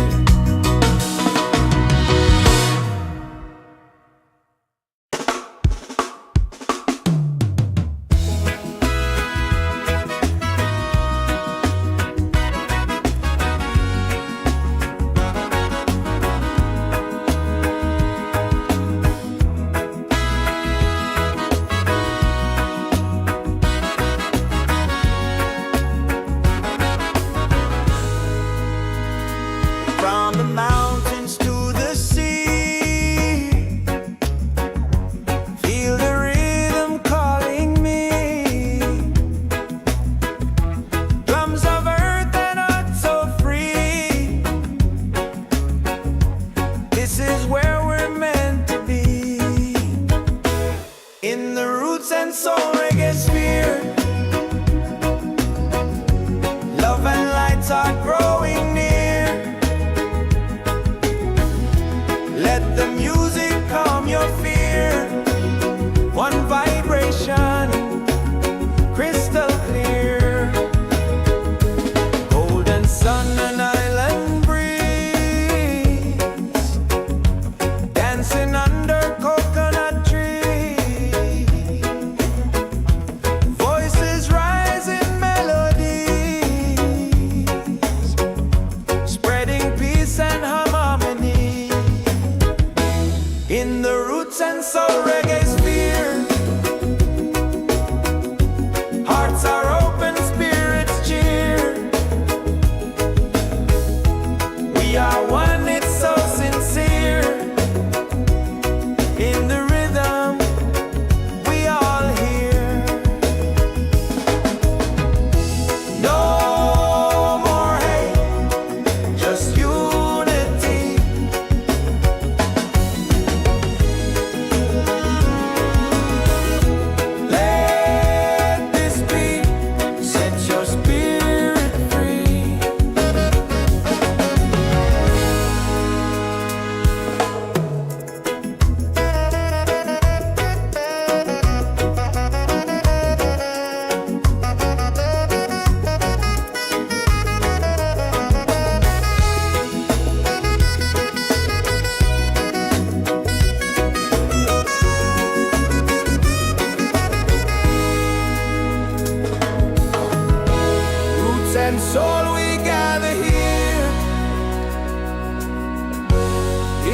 and soul we gather here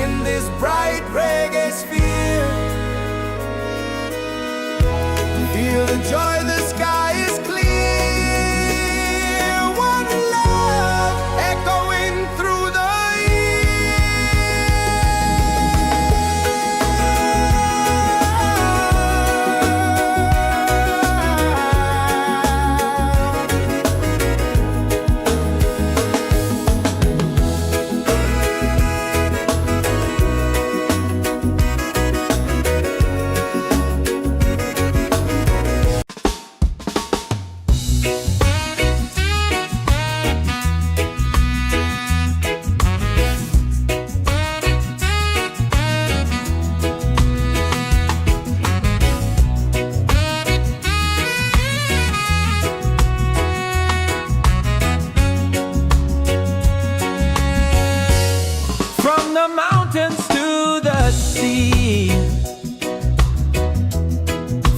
in this bright reggae sphere. Feel the joy, the sky is clear. One love echoing through the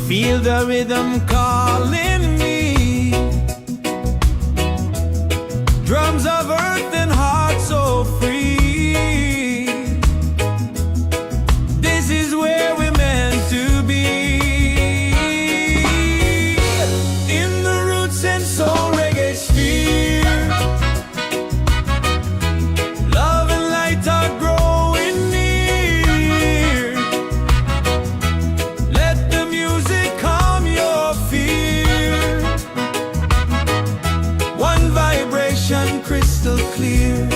feel the rhythm calling me. Drums of earth and heart so free. This is where we're meant to be. In the roots and soul reggae sphere, love and light are growing near. Let the music calm your fear. One vibration crystal clear.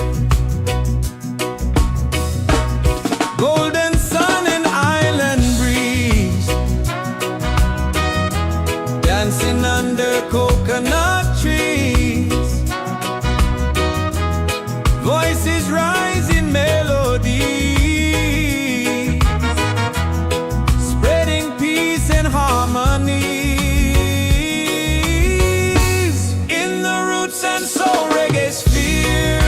Golden sun and island breeze, dancing under coconut trees. Voices rise in melody, spreading peace and harmony. In the roots and soul reggae sphere,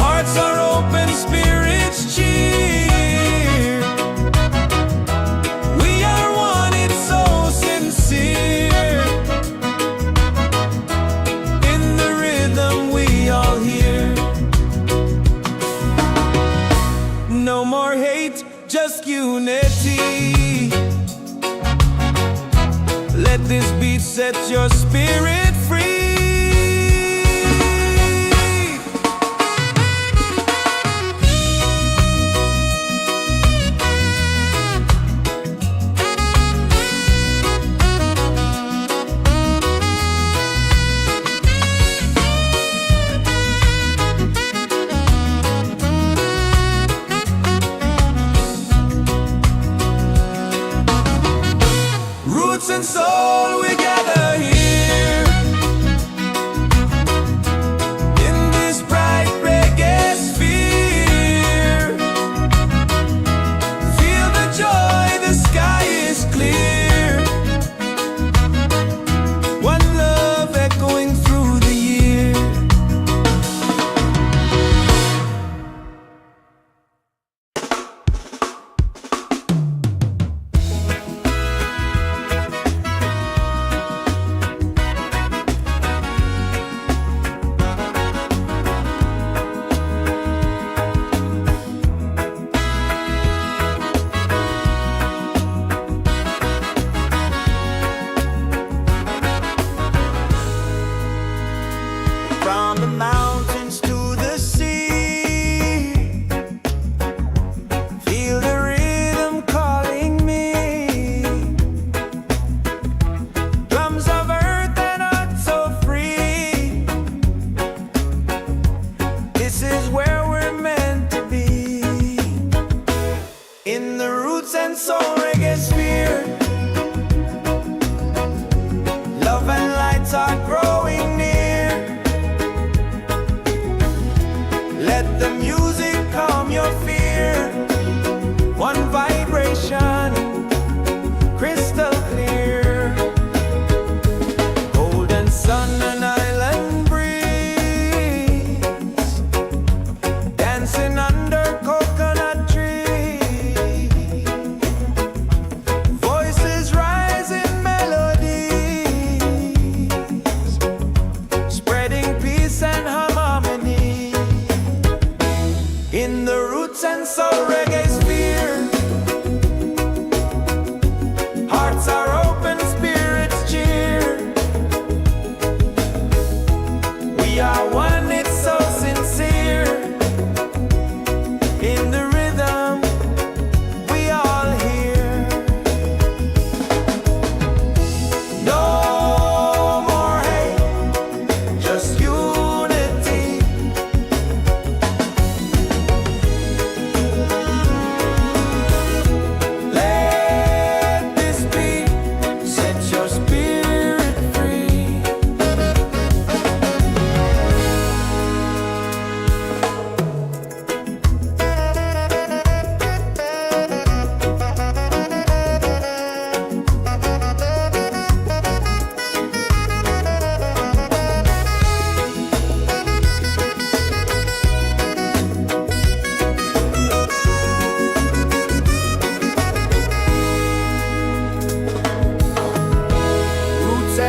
hearts are open, spirits cheer. We are one, it's so sincere. In the rhythm we all hear. No more hate, just unity. Let this beat set your spirit free. Roots and soul we gather here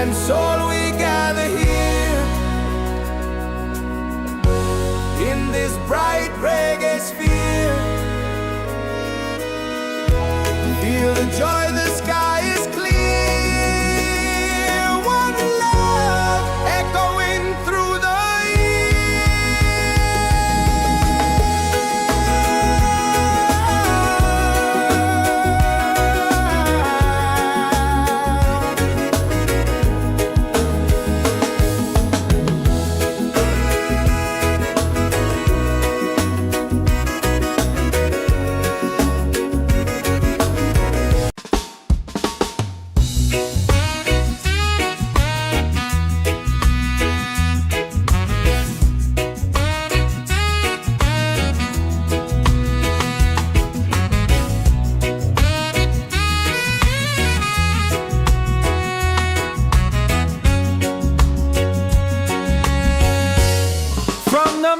and soul we gather here in this bright reggae sphere. Feel the joy, the sky is clear. One love echoing through the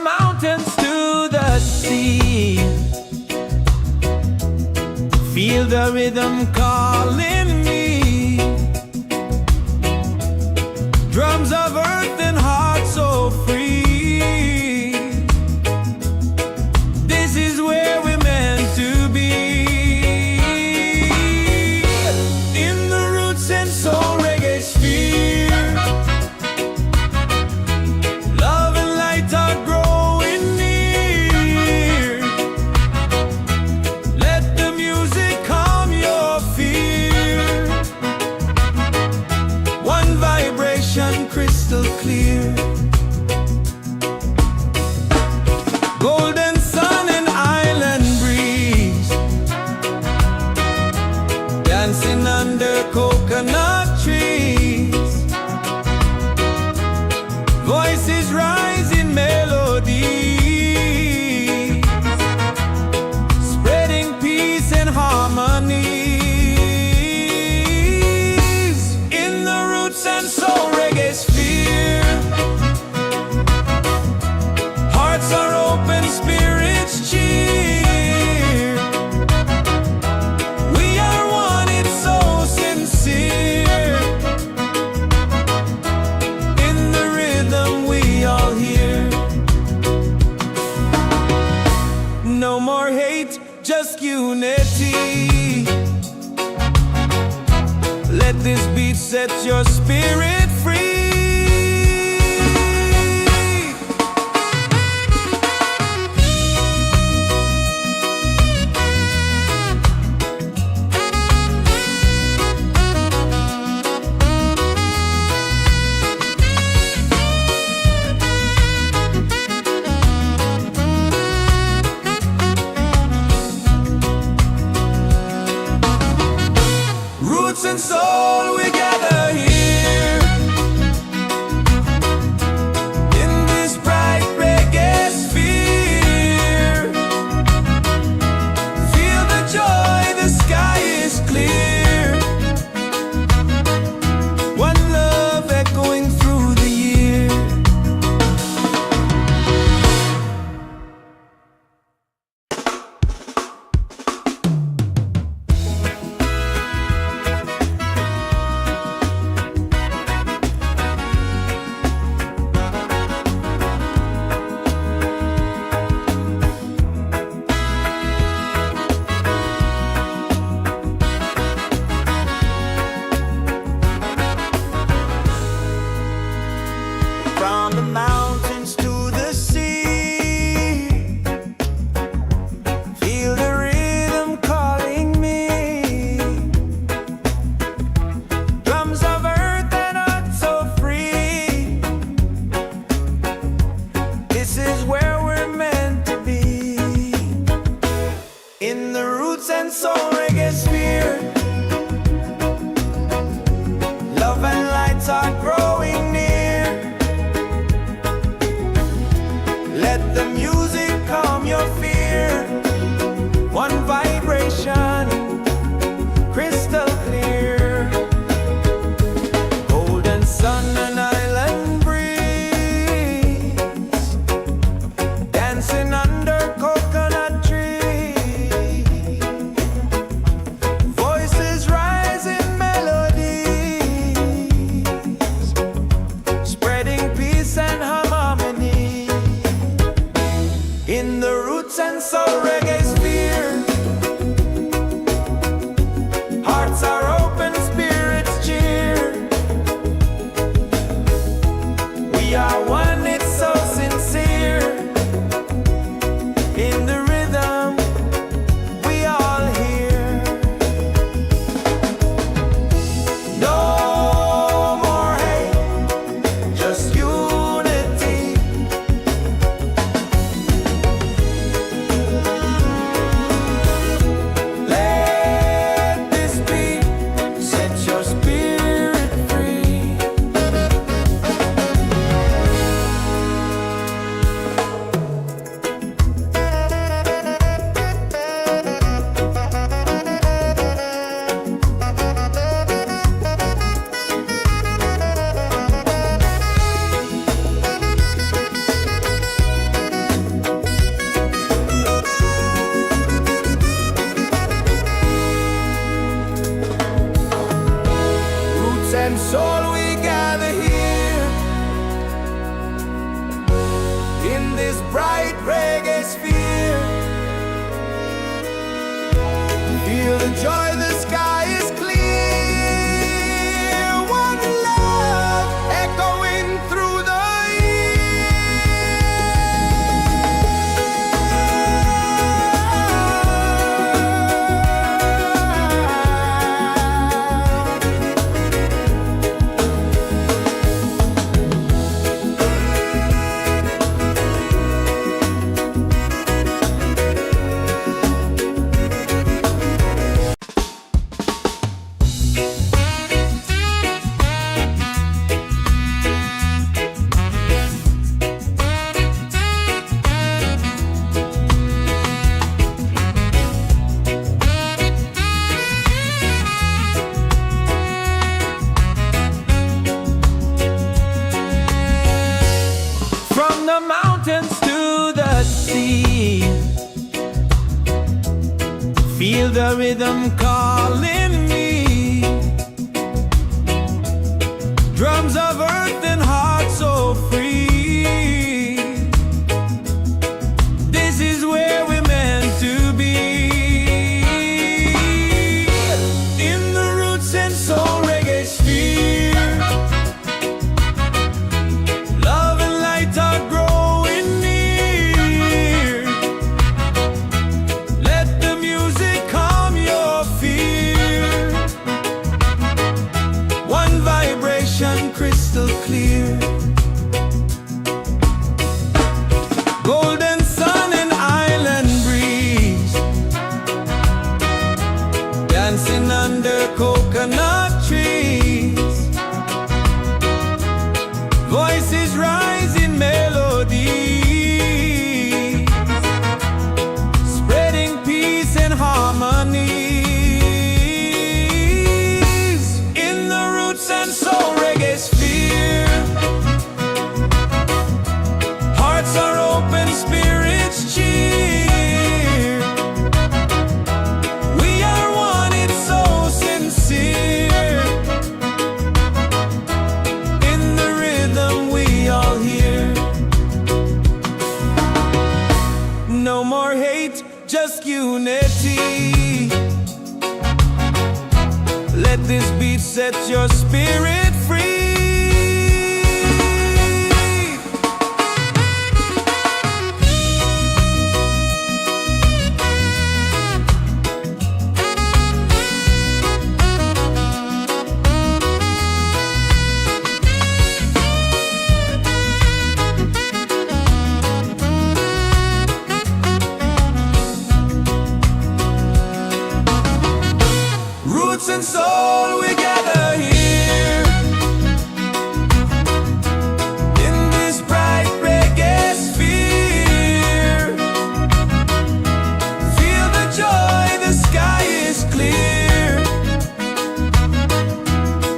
mountains to the sea. Feel the rhythm calling me. Drums of earth and heart so free. This is where we're meant to be. In the roots and soul reggae sphere, love and light are growing near. Let the music calm your fear. One vibration crystal clear. Golden sun and island breeze, dancing under coconut trees. Voices rise in melody, spreading peace and harmony. In the roots and soul reggae sphere, hearts are open, spirits cheer. We are one, it's so sincere. In the rhythm we all hear. No more hate, just unity. Let this beat set your spirit free. Roots and soul, we gather here. the joy, the sky is clear. One love echoing through the
From the mountains to the sea, feel the rhythm calling me. Drums of earth and heart so free. This is where we're meant to be. In the roots and soul reggae sphere, love and light are growing near. Let the music calm your fear. One vibration crystal clear. Golden sun and island breeze, dancing under coconut trees. Voices rise in melody, spreading peace and harmony. In the roots and soul reggae sphere, hearts are open, spirits cheer. We are one, it's so sincere. In the rhythm we all hear. No more hate, just unity. Let this beat set your spirit free. Roots and soul, we gather here. In this bright reggae sphere, feel the joy, the sky is clear.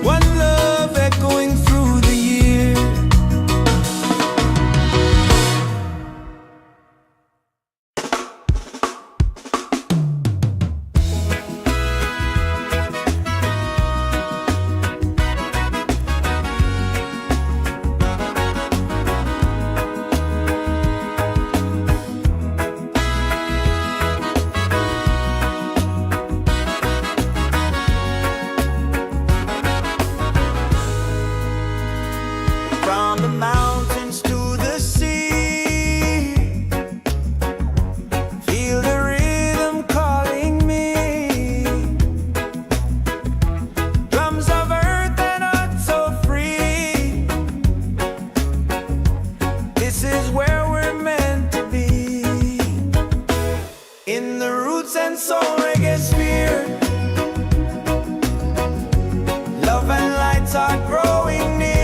One love echoing through the year. From the mountains to the sea, feel the rhythm calling me. Drums of earth and heart so free. This is where we're meant to be. In the roots and soul reggae sphere, love and lights are growing near.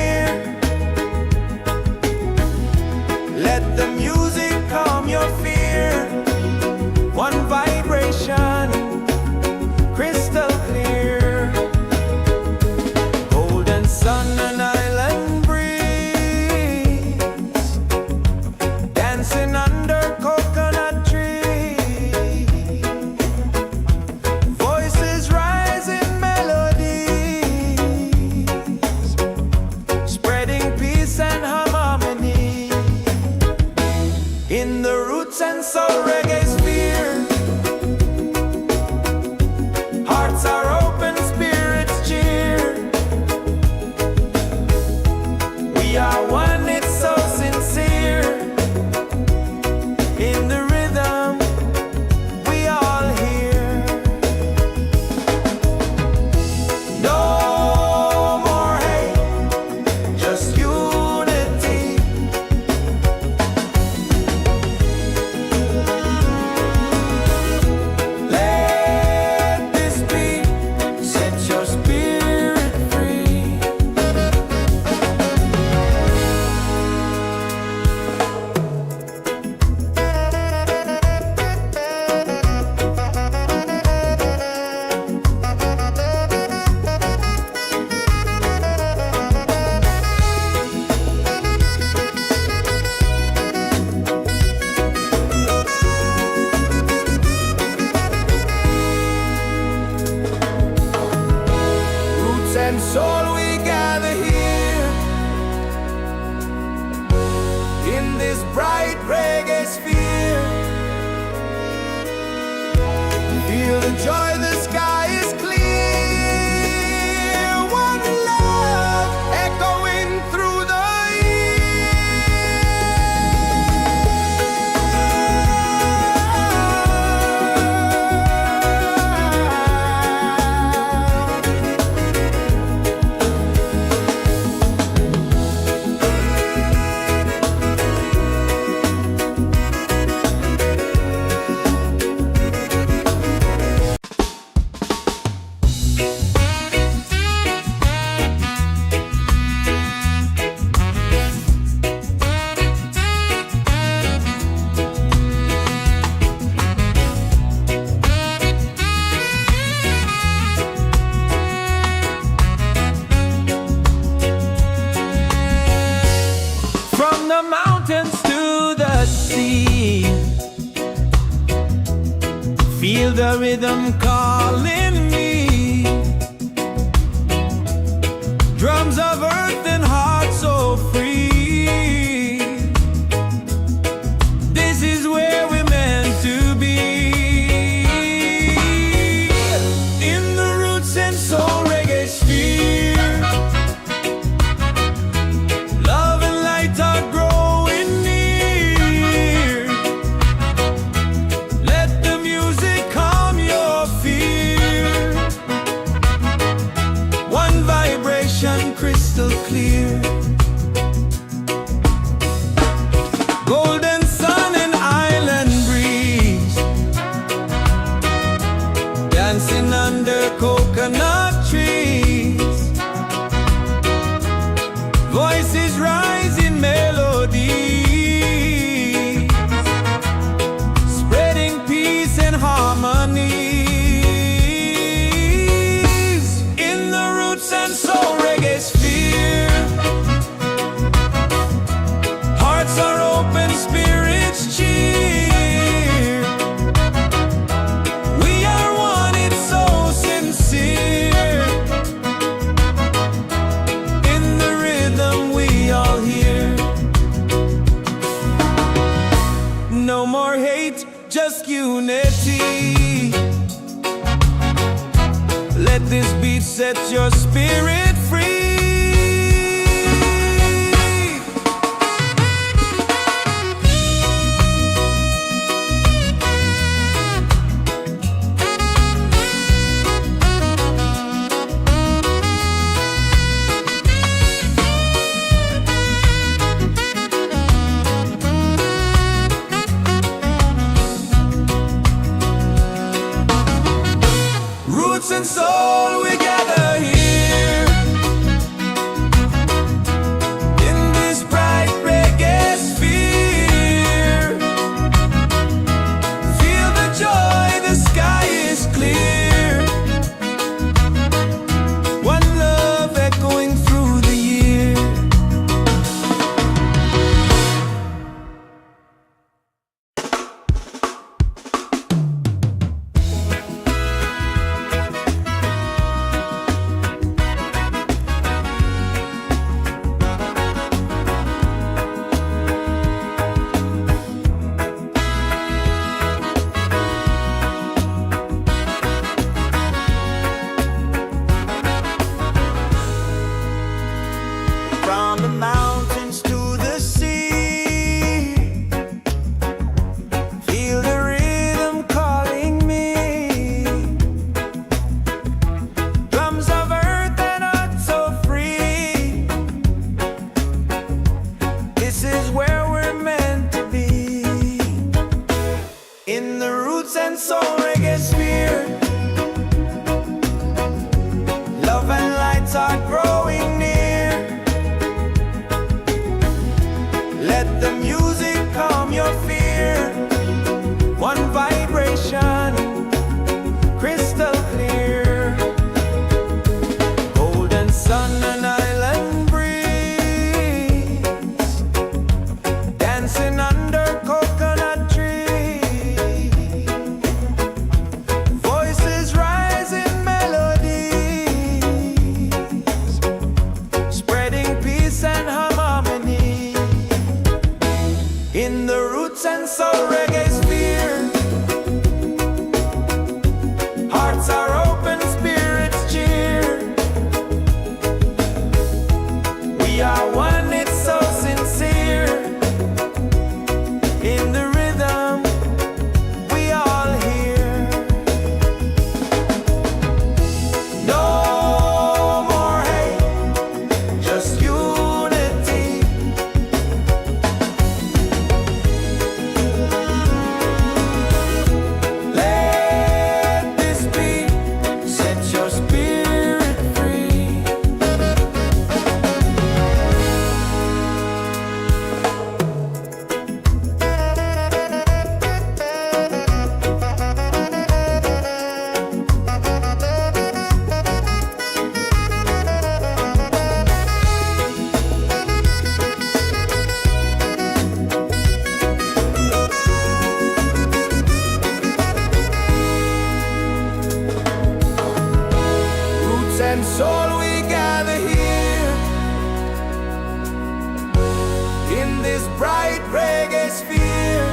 the rhythm calling me. Drums of earth and heart so free. This is where we're meant to be. In the roots and soul reggae sphere, love and light are growing near. Let the music calm your fear. One vibration crystal clear. Golden sun and island breeze, dancing under coconut trees. Voices rise in melody, spreading peace and harmony. In the roots and soul reggae sphere, hearts are open, spirits cheer. We are one, it's so sincere. In the rhythm we all hear. No more hate, just unity. Let this beat set your spirit free. Roots and soul, we gather here in this bright reggae sphere. Feel the joy, the sky is clear. One love echoing through the year. From the mountains to the sea, feel the rhythm calling me. Drums of earth and heart so free. This is where we're meant to be. In the roots and soul reggae sphere, love and lights are growing near. Let the music calm your fear. One vibration, crystal clear. Golden sun and island breeze, dancing under coconut trees. Voices rise in melodies, spreading peace and harmony. In the roots and soul reggae sphere, hearts are open, spirits cheer. We are one, it's so sincere. In the rhythm we all hear. No more hate, just unity. this bright reggae sphere.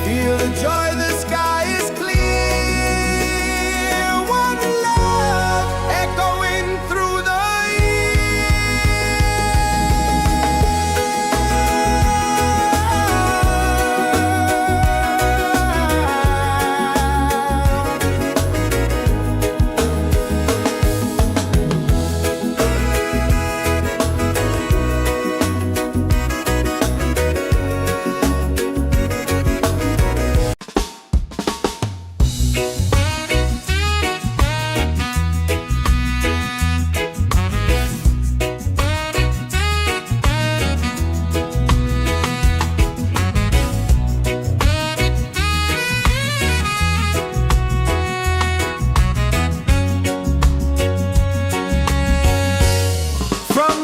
Feel the joy, the sky is clear. One love echoing through the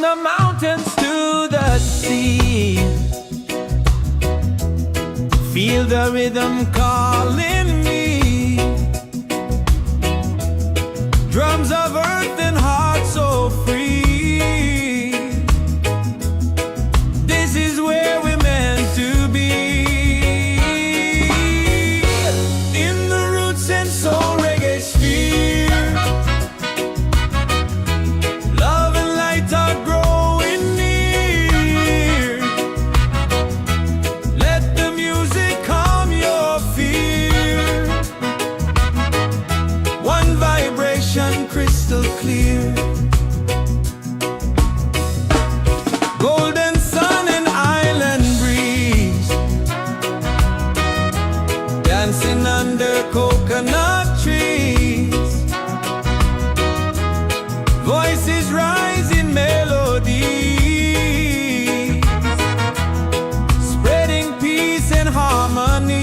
the mountains to the sea. Feel the rhythm calling me. Drums of earth and heart so free. This is where we're meant to be. In the roots and soul reggae sphere. Love and light are growing near. Let the music calm your fear. One vibration crystal clear. Golden sun and island breeze. Dancing under coconut trees. Voices rise in melody, spreading peace and harmony.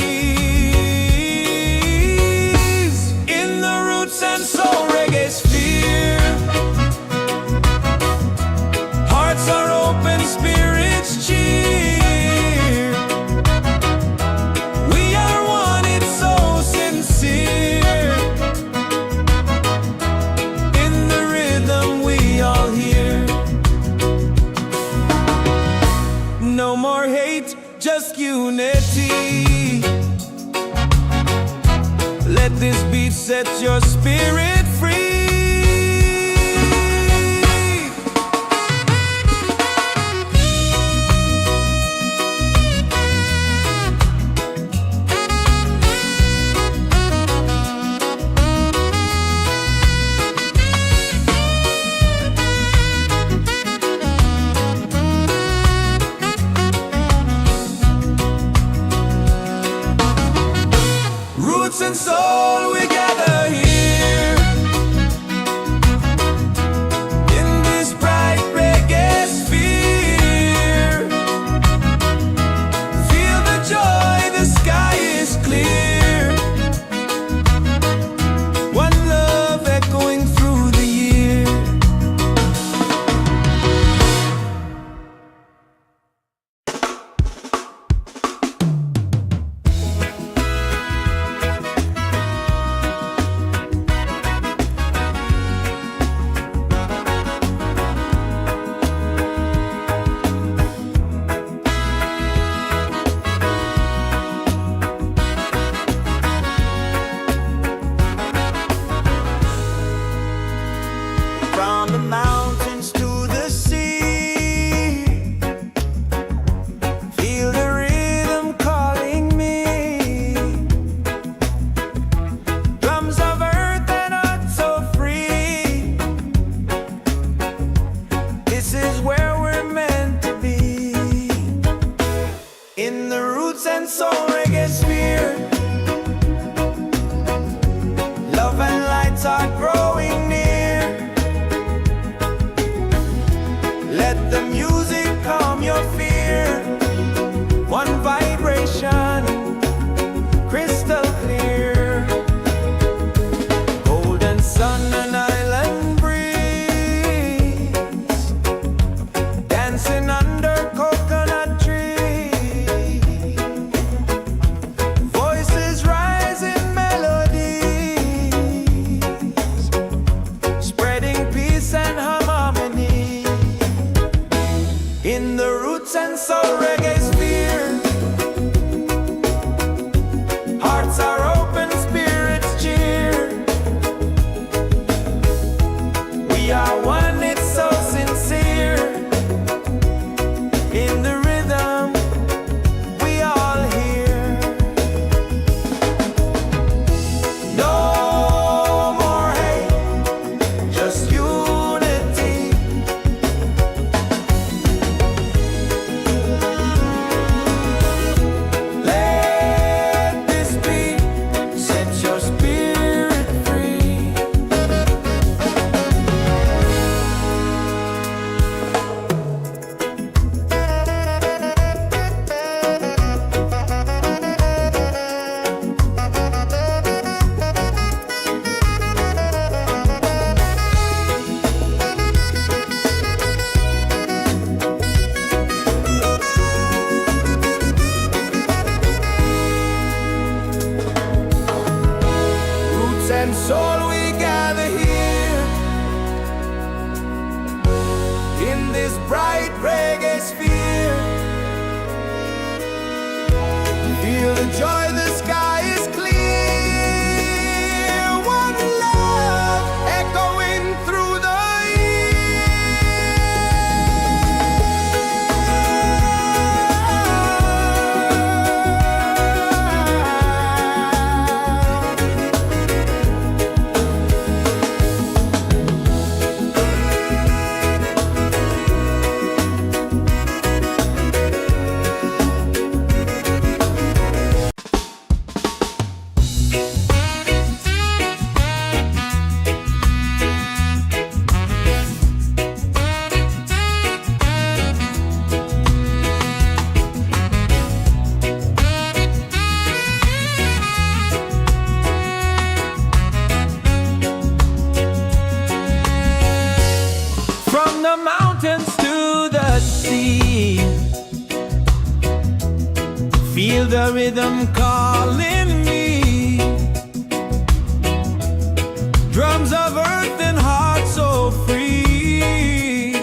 In the roots and soul reggae sphere. Hearts are open, spirits cheer. We are one, it's so sincere. In the rhythm we all hear. No more hate, just unity. Let this beat set your spirit free. Roots and soul, we gather here. In this bright reggae sphere. Feel the joy, the sky is clear. One love echoing through the year. From the mountains to the sea. Feel the rhythm calling me. Drums of earth and heart so free. This is where we're meant to be. In the roots and soul reggae sphere. Love and lights are growing near. Let the music calm your fear. One vibration, crystal clear. Golden sun and island breeze. Dancing under coconut trees.
this bright reggae sphere. Feel the joy, the sky is clear. One love echoing through the
the mountains to the sea. Feel the rhythm calling me. Drums of earth and heart so free.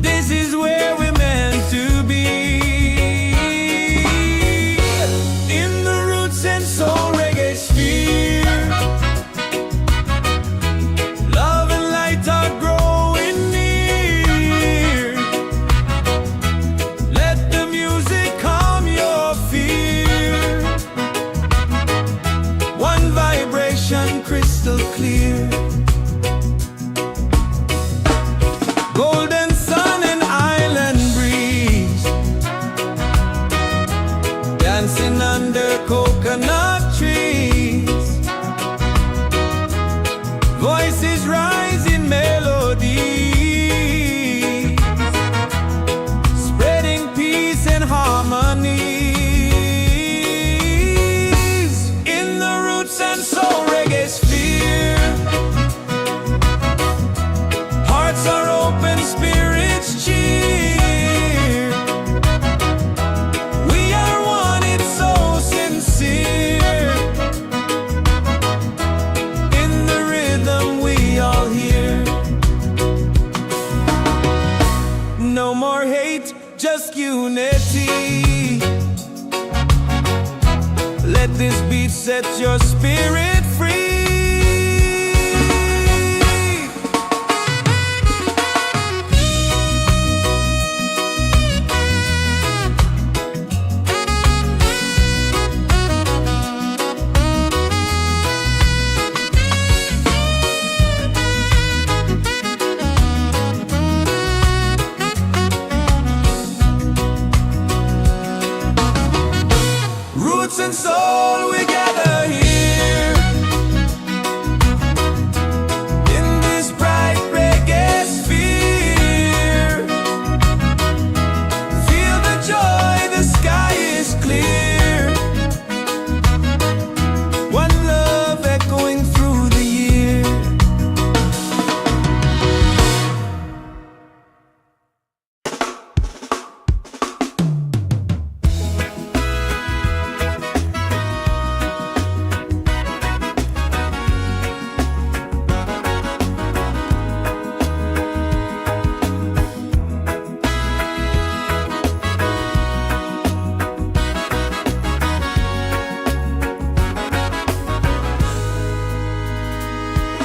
This is where we're meant to be. In the roots and soul reggae sphere. Crystal clear, golden sun and island breeze, dancing under coconut trees. Voices rise in melody, spreading peace and harmony. In the roots and soul reggae sphere, hearts are open, spirits cheer. We are one, it's so sincere. In the rhythm we all hear. No more hate, just unity. Let this beat set your spirit free. Roots and soul, we gather here. In this bright reggae sphere. Feel the joy, the sky is clear. One love echoing through the year.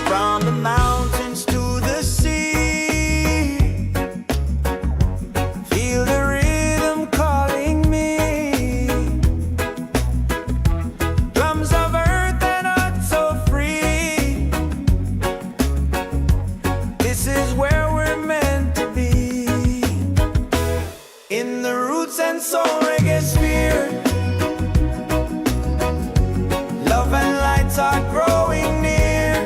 From the mountains to the sea, feel the rhythm calling me. Drums of earth and heart so free. This is where we're meant to be. In the roots and soul reggae sphere, love and lights are growing near.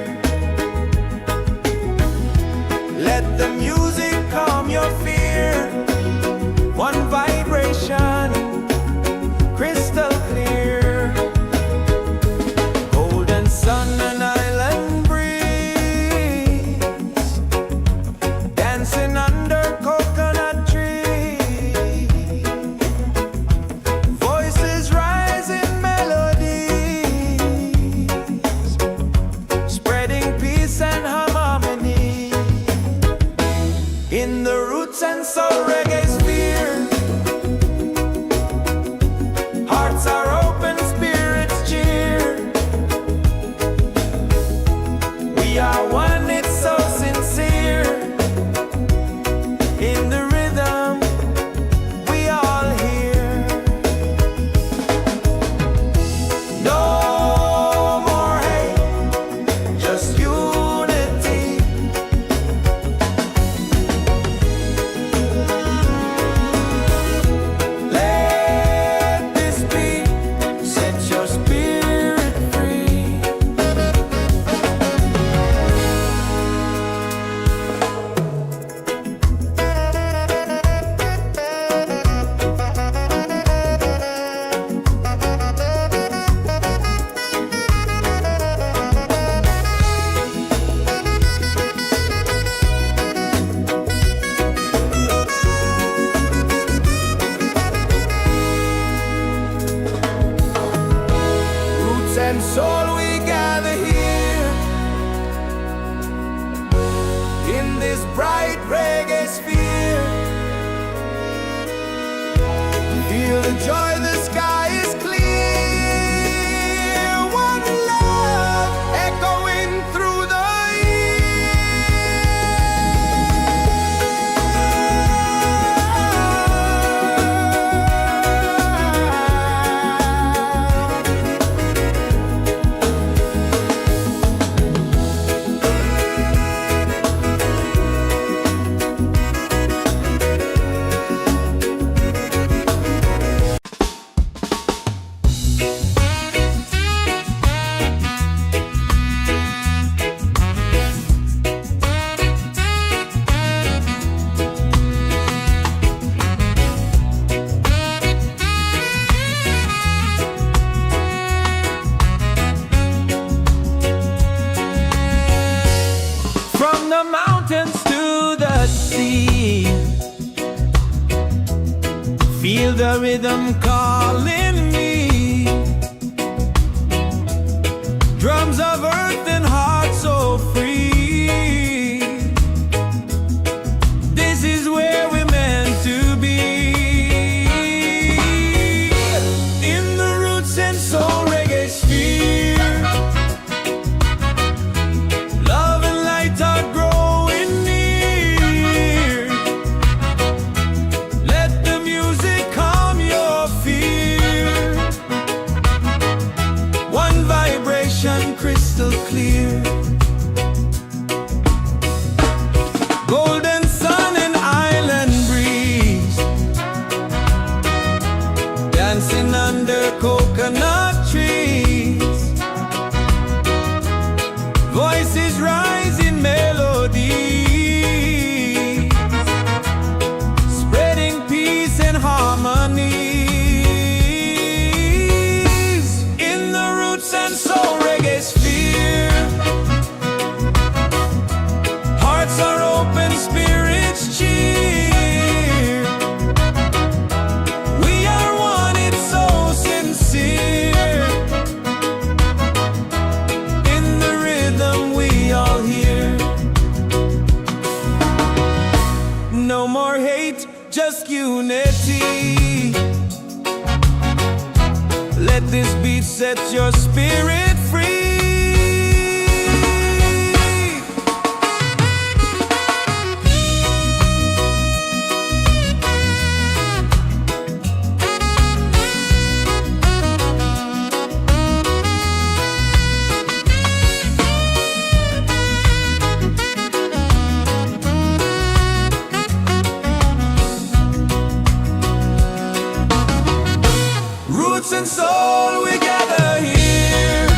Let the music calm your fear. One vibration, crystal clear. Golden sun and island breeze, dancing under coconut trees. Voices rise in melodies, spreading peace and harmony.
and soul reggae sphere. Hearts are open, spirits cheer. We are one, it's so sincere. In the rhythm, we all hear. No more hate, just unity. Let this beat set your spirit free. Roots and soul, we gather here in this bright reggae sphere. Feel the joy, the sky is clear. One love echoing through the from the mountains to the sea. Feel the rhythm calling me. Drums of earth and heart so free. This is where we're meant to be. In the roots and soul reggae sphere. Love and light are growing near. Let the music calm your fear. One vibration crystal clear. Golden sun and island breeze. Dancing under coconut trees. Voices rise in melody, spreading peace and harmony. In the roots and soul reggae sphere. Hearts are open, spirits cheer. We are one, it's so sincere. In the rhythm we all hear. No more hate, just unity. Let this beat set your spirit free. Roots and soul, we gather here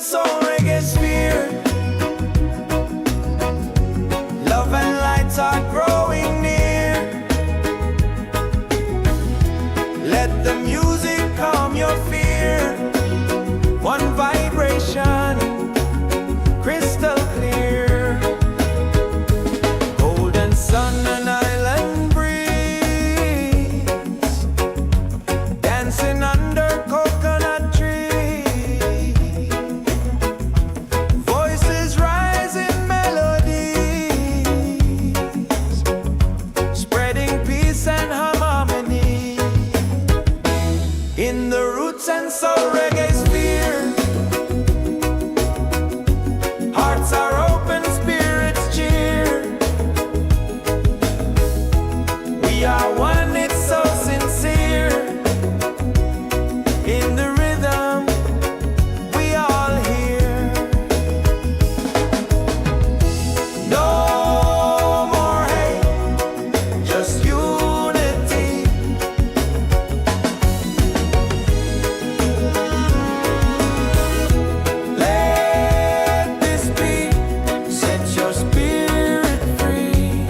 soul reggae sphere. Love and light are growing near. Let the music calm your fear. One vibration, crystal clear. Golden sun and island breeze, dancing under coconut tree. Voices rise in melodies, spreading peace and harmony. In the roots and soul reggae sphere, hearts are open, spirits cheer. We are one, it's so sincere. In the rhythm, we all hear. No more hate, just unity. Let this beat set your spirit free.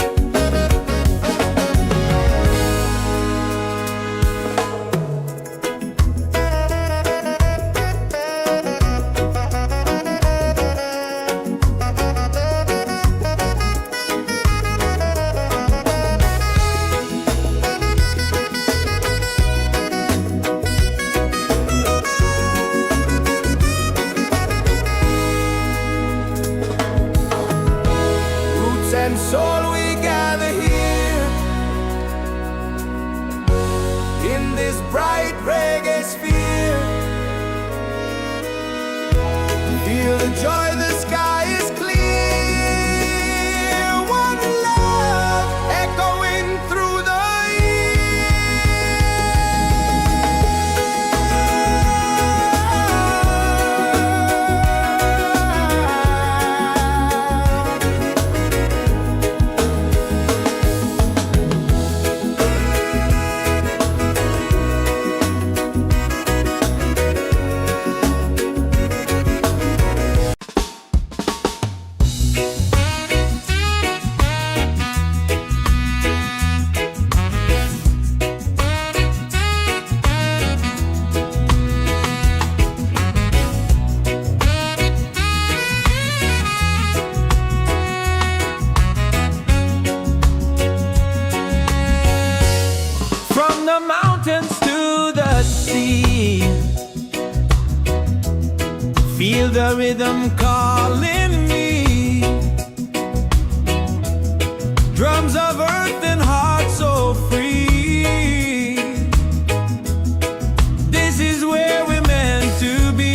Roots and soul, we gather here in this bright reggae sphere. Feel the joy, the sky is clear. One love echoing through the from the mountains to the sea. Feel the rhythm calling me. Drums of earth and heart so free. This is where we're meant to be.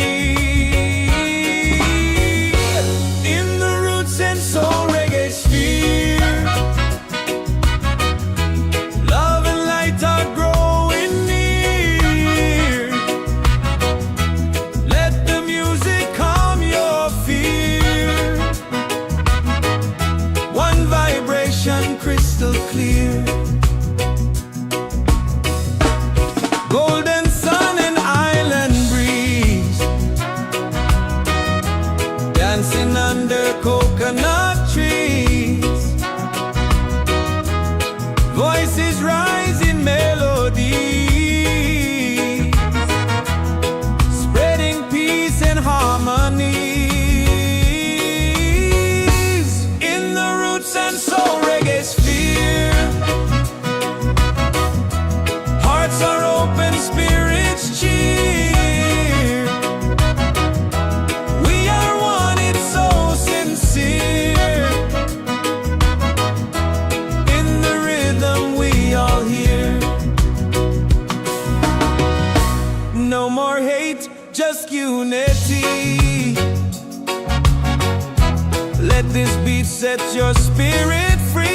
In the roots and soul reggae sphere, love and light are growing near. Let the music calm your fear. One vibration, crystal clear. Golden sun and island breeze, dancing under coconut trees. Voices rise in melody, spreading peace and harmony. In the roots and soul reggae sphere, hearts are open, spirits cheer. We are one, it's so sincere. In the rhythm, we all hear. No more hate, just unity. Let this beat set your spirit free.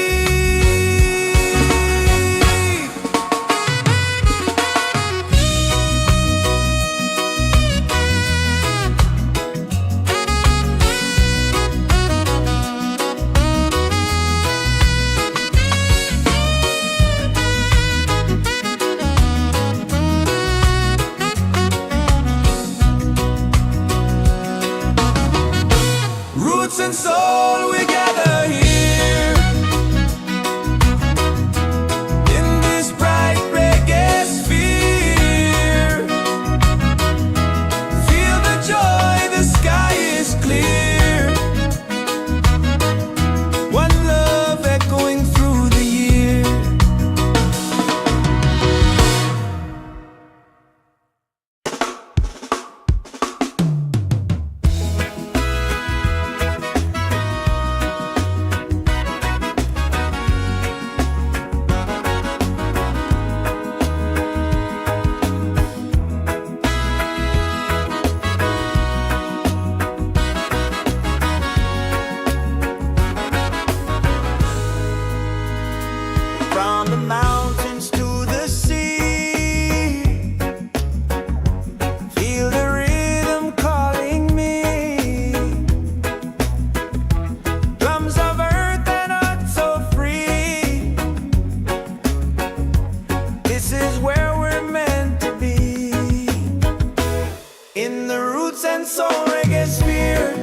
soul reggae sphere.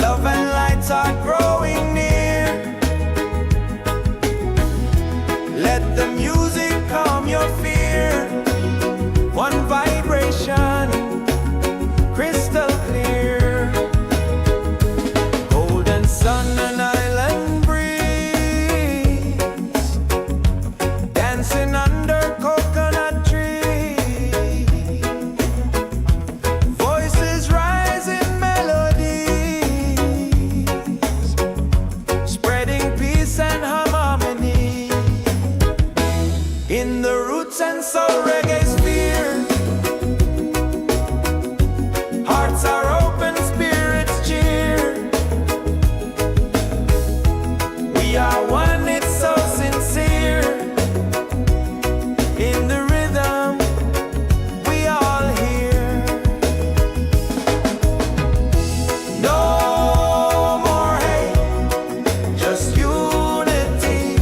Love and light are growing near. Let the music calm your fear. One vibration, crystal clear. Golden sun and island breeze, dancing under coconut trees. Voices rise in melodies, spreading peace and harmony. In the roots and soul reggae sphere, hearts are open, spirits cheer. We are one, it's so sincere. In the rhythm, we all hear. No more hate, just unity.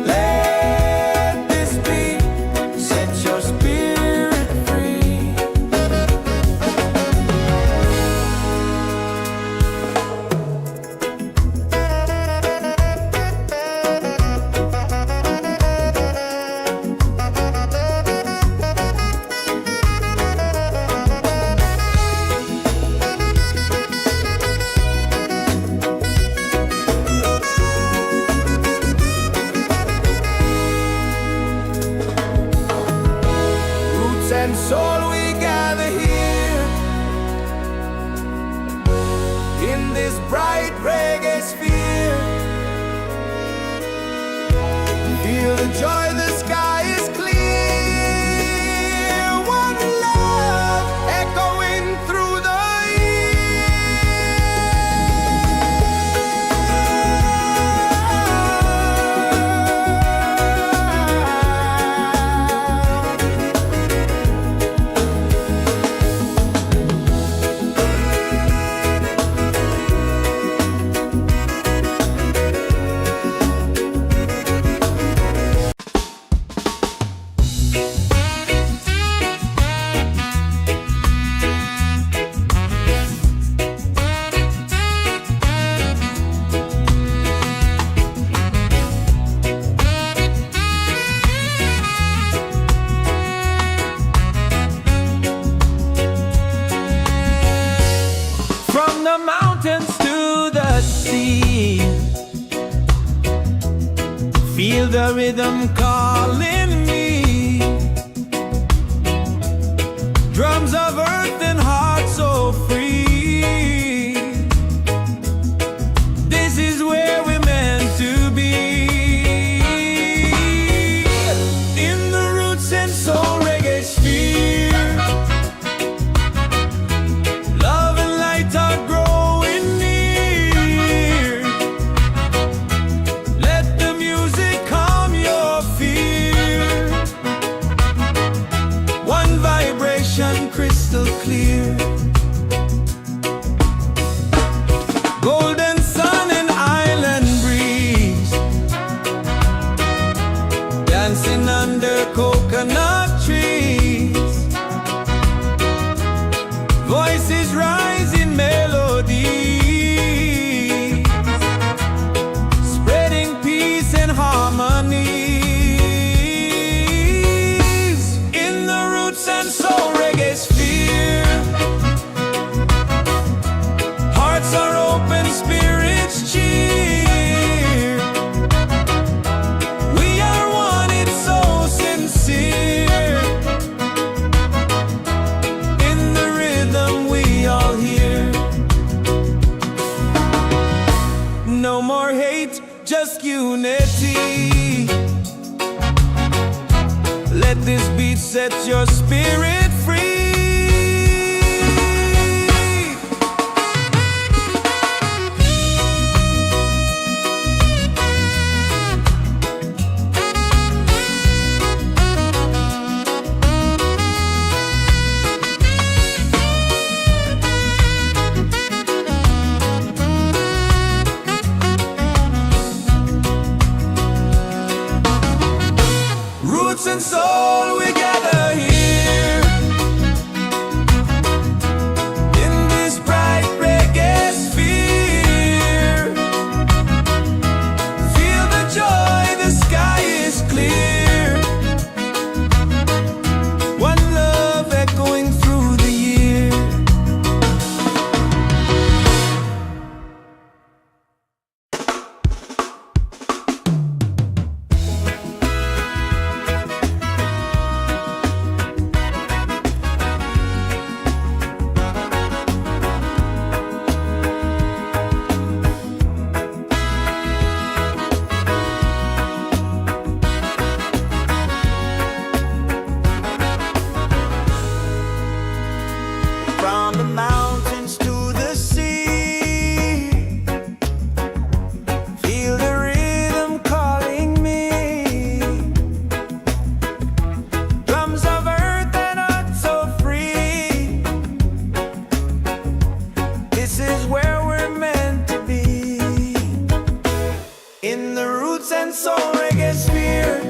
Let this beat set your spirit free. Roots and soul, we gather here in this bright reggae sphere. Feel the joy, the sky is clear. One love echoing through the from the mountains to the sea. Feel the rhythm calling me. Drums of earth and heart so free. This is where we're meant to be. In the roots and soul reggae sphere, love and light are growing near. Let the music calm your fear. One vibration, crystal clear. Golden sun and island breeze, dancing under coconut trees. Voices rise in melody, spreading peace and harmony. In the roots and soul reggae sphere, hearts are open, spirits cheer. We are one, it's so sincere. In the rhythm, we all hear. No more hate, just unity. Let this beat set your spirit free.
In the roots and soul reggae sphere,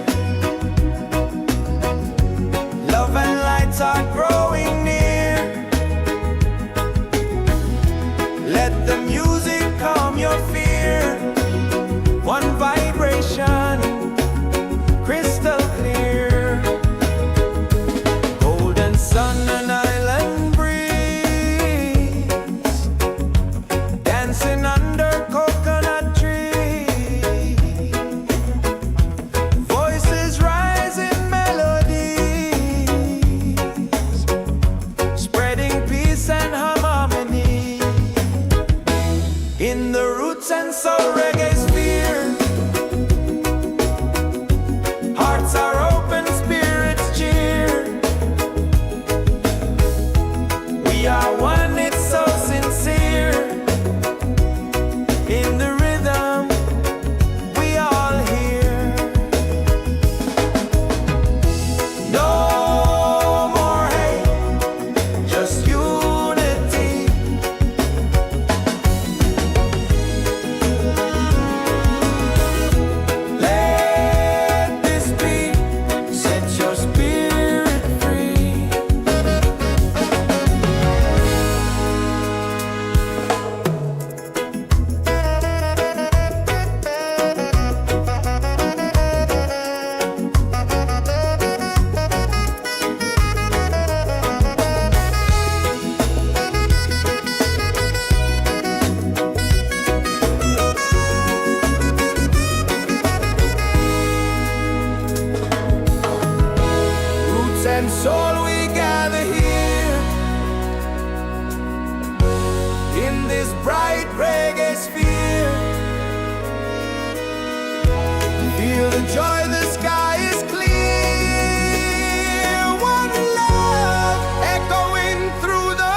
love and lights are growing near. Let the music calm your fear. One vibration, crystal clear. Golden sun and island breeze, dancing under coconut tree. Voices rise in melodies, spreading peace and harmony. In the roots and soul reggae sphere, hearts are open, spirits cheer. We are one, it's so sincere. In the rhythm, we all hear. No more hate, just unity. Let this beat set your spirit free. Roots and soul, we gather here in this bright reggae sphere. Feel the joy, the sky is clear. One love echoing through the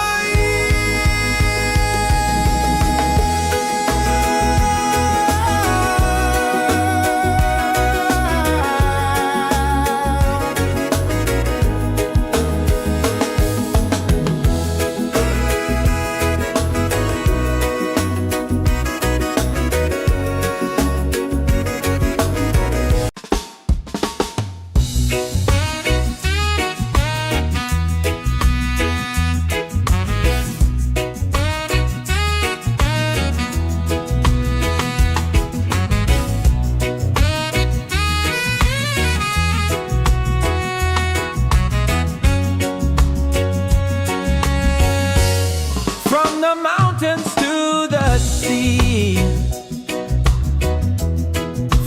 from the mountains to the sea.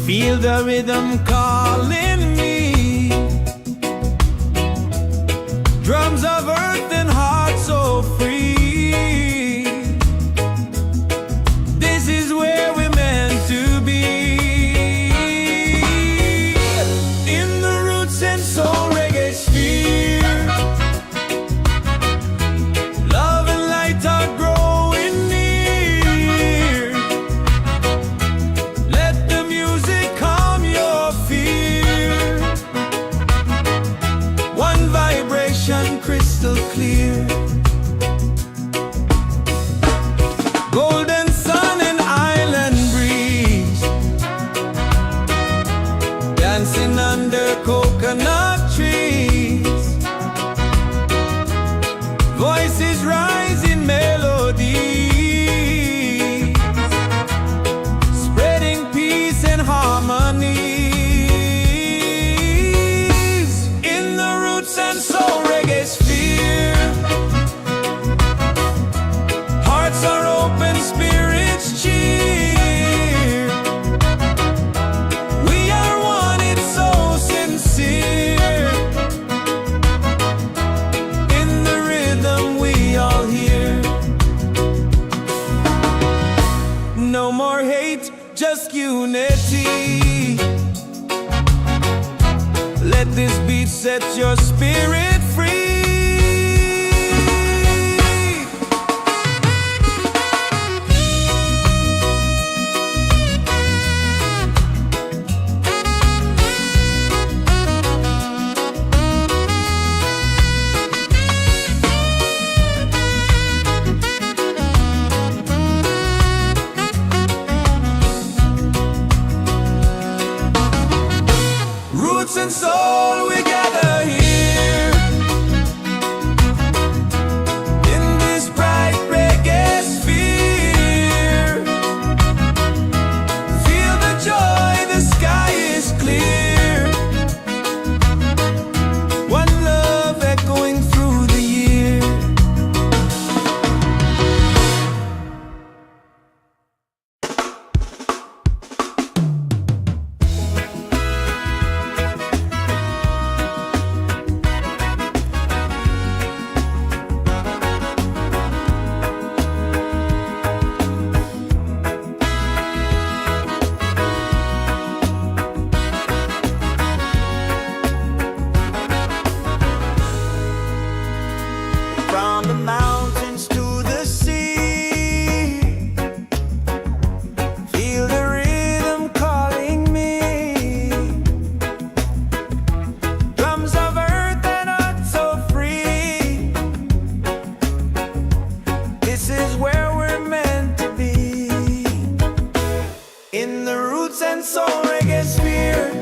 Feel the rhythm calling me. Drums of earth and heart so free. This is where we're meant to be. In the roots and soul reggae sphere, love and light are growing near. Let the music calm your fear. One vibration, crystal clear. Golden sun and island breeze, dancing under coconut trees. Voices rise in melodies, spreading peace and harmony. In the roots and soul reggae sphere, hearts are open, spirits cheer. We are one, it's so sincere. In the rhythm, we all hear. No more hate, just unity. Let this beat set your spirit free.
and soul, we gather here in this bright reggae sphere. Feel the joy, the sky is clear. One love echoing through the year.
From the mountains to the sea, feel the rhythm calling me. Drums of earth and heart so free. This is where we're meant to be. In the roots and soul reggae sphere,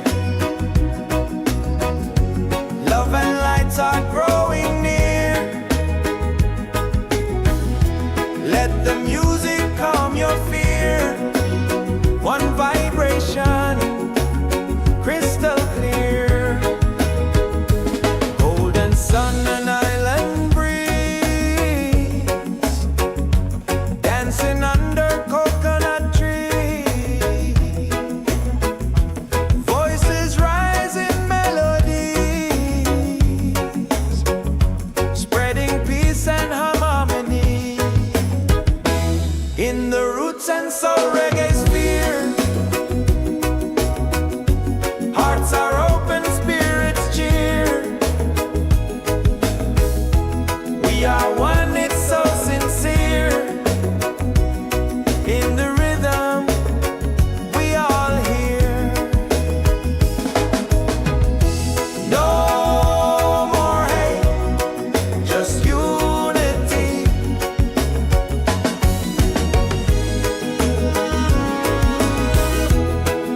love and lights are growing near. Let the music calm your fear. One vibration, crystal clear. Golden sun and island breeze, dancing under coconut trees. Voices rise in melodies, spreading peace and harmony. In the roots and soul reggae sphere, hearts are open, spirits cheer. We are one, it's so sincere. In the rhythm, we all hear. No more hate, just unity.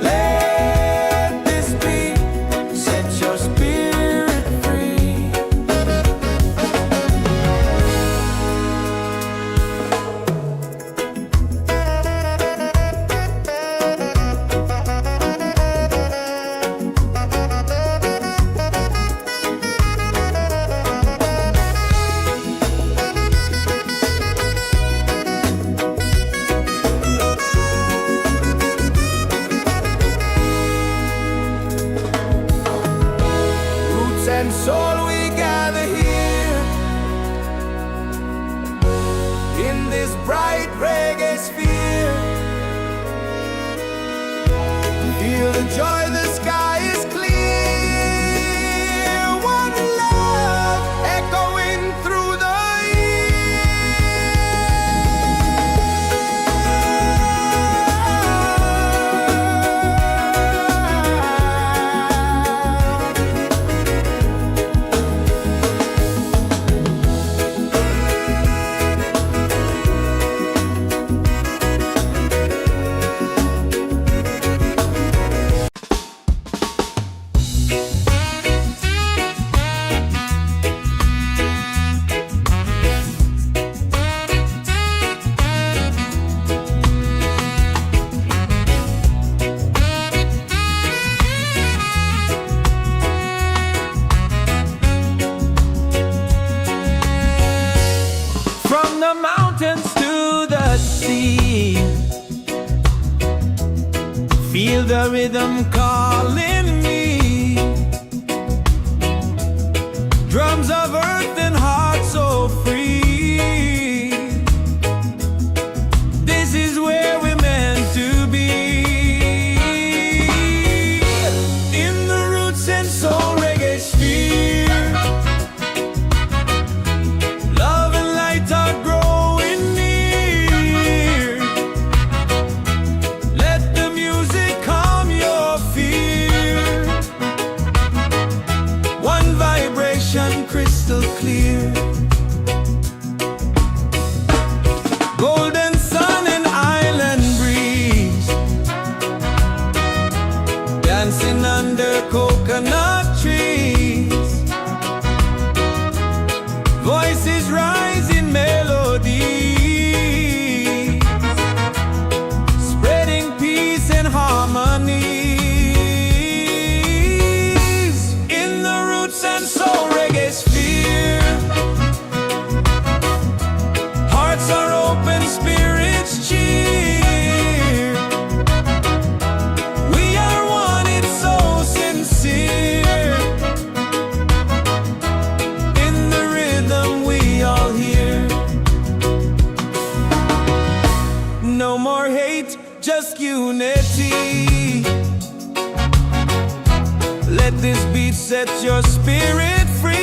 Let this beat set your spirit free. Roots and soul, we gather here in this bright reggae sphere. Feel the joy, the sky is clear. One love echoing through the from the mountains to the sea. Feel the rhythm calling me. Drums of earth and heart so free. This is where we're meant to be. In the roots and soul reggae sphere, love and light are growing near. Let the music calm your fear. One vibration, crystal clear. Golden sun and island breeze, dancing under coconut
set your spirit free.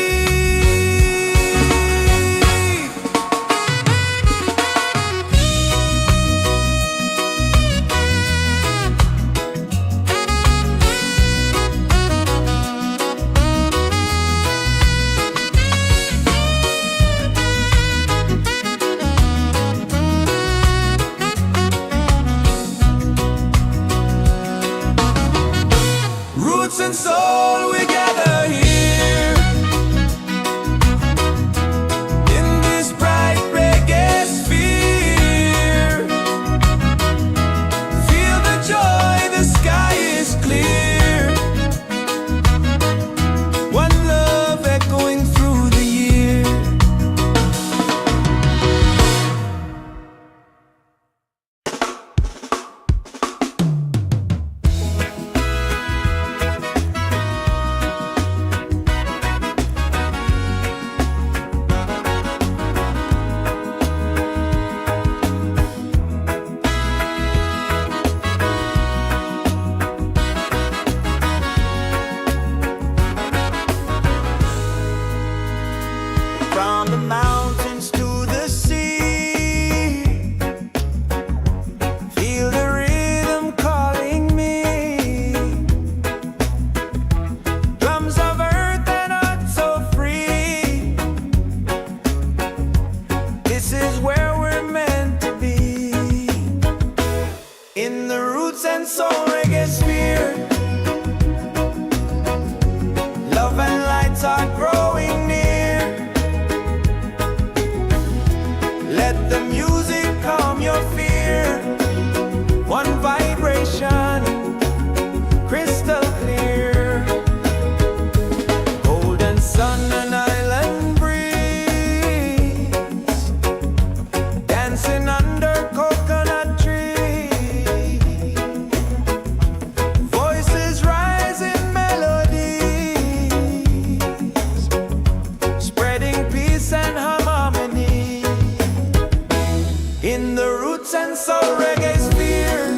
Roots and soul, we gather here in this bright reggae sphere. Feel the joy, the sky is clear. One love echoing through the year. From the mountains to the sea, feel the rhythm calling me. Drums of earth and heart so free. This is where we're meant to be. In the roots and soul reggae sphere, love and lights are growing near. Let the music calm your fear. One vibration, crystal clear. Golden sun and island breeze, dancing under coconut trees. Voices rise in melodies, spreading peace and harmony. In the roots and soul reggae sphere,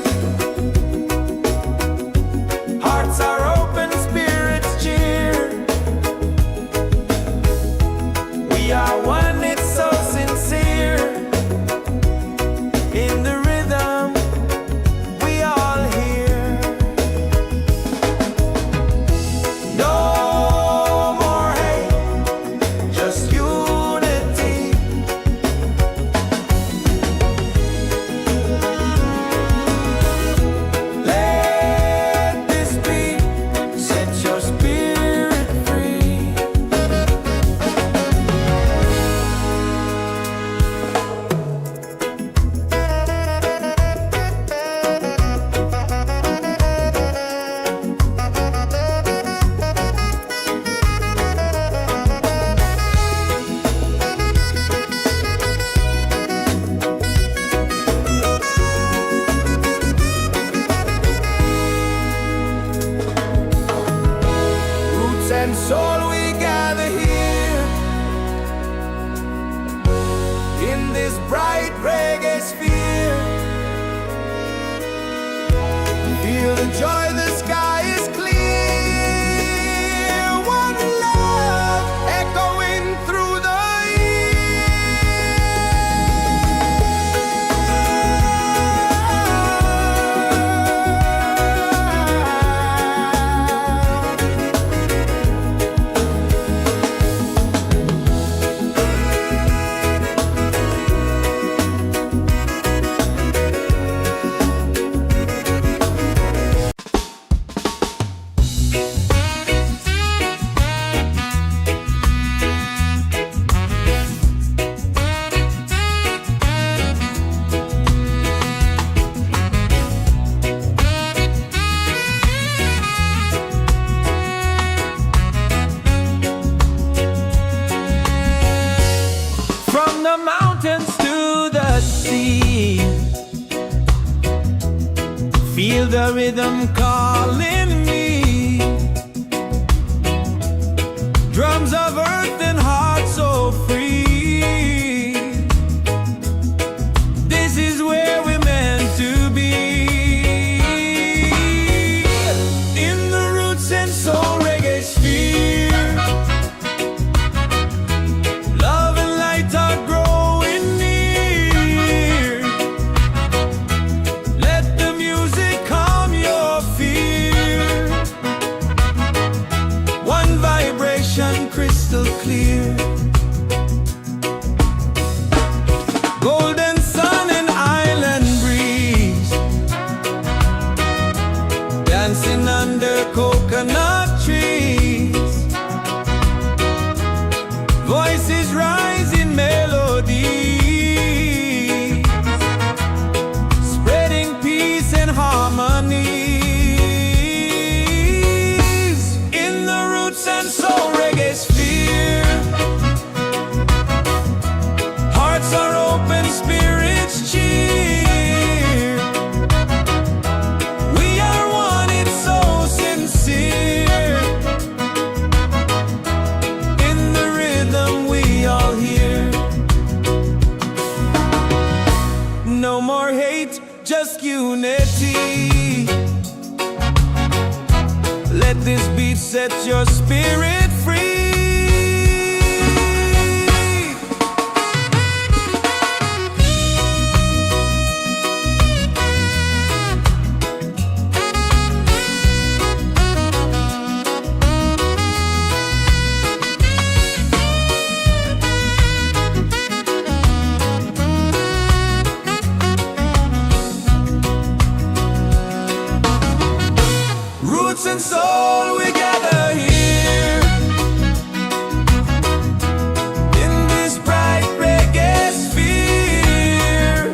hearts are open, spirits cheer. We are one, it's so sincere. In the rhythm, we all hear. No more hate, just unity. Let this beat set your spirit free. Roots and soul, we gather here in this bright reggae sphere. Feel the joy, the sky is clear. One love echoing through the Feel the rhythm calling me. Drums of earth and heart so free. This is where we're meant to be. In the roots and soul reggae sphere. dancing under coconut trees. Voices rise in melody, spreading peace and harmony. In the roots and soul reggae sphere, hearts are open, spirits cheer. We are one, it's so sincere. In the rhythm we all hear. No more hate, just unity. Let this beat set your spirit free. Roots and soul, we gather here in this bright reggae sphere.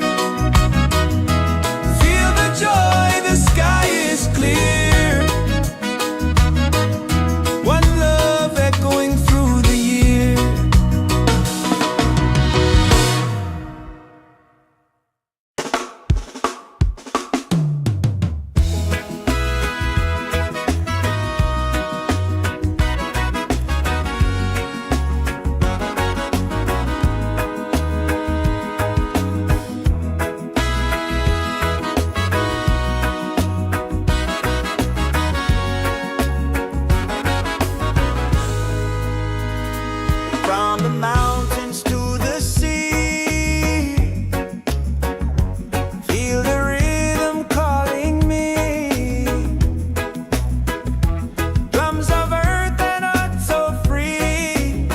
Feel the joy, the sky is clear. One love echoing through the year. From the mountains to the sea, feel the rhythm calling me. Drums of earth and art so free.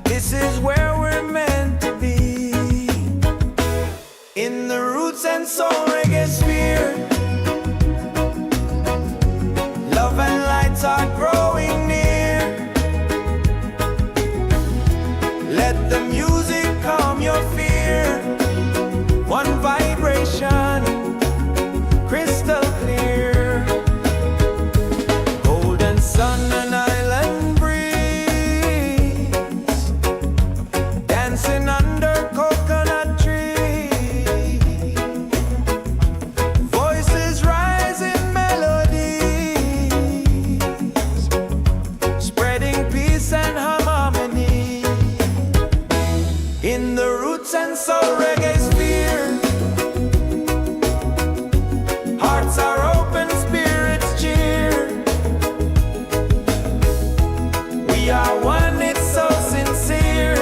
This is where we're meant to be. In the roots and soul reggae sphere, love and lights are growing near. Let the music calm your fear. One vibration, crystal clear. Golden sun and island breeze, dancing under coconut trees. Voices rise in melodies, spreading peace and harmony. In the roots and soul reggae sphere, hearts are open, spirits cheer. We are one, it's so sincere.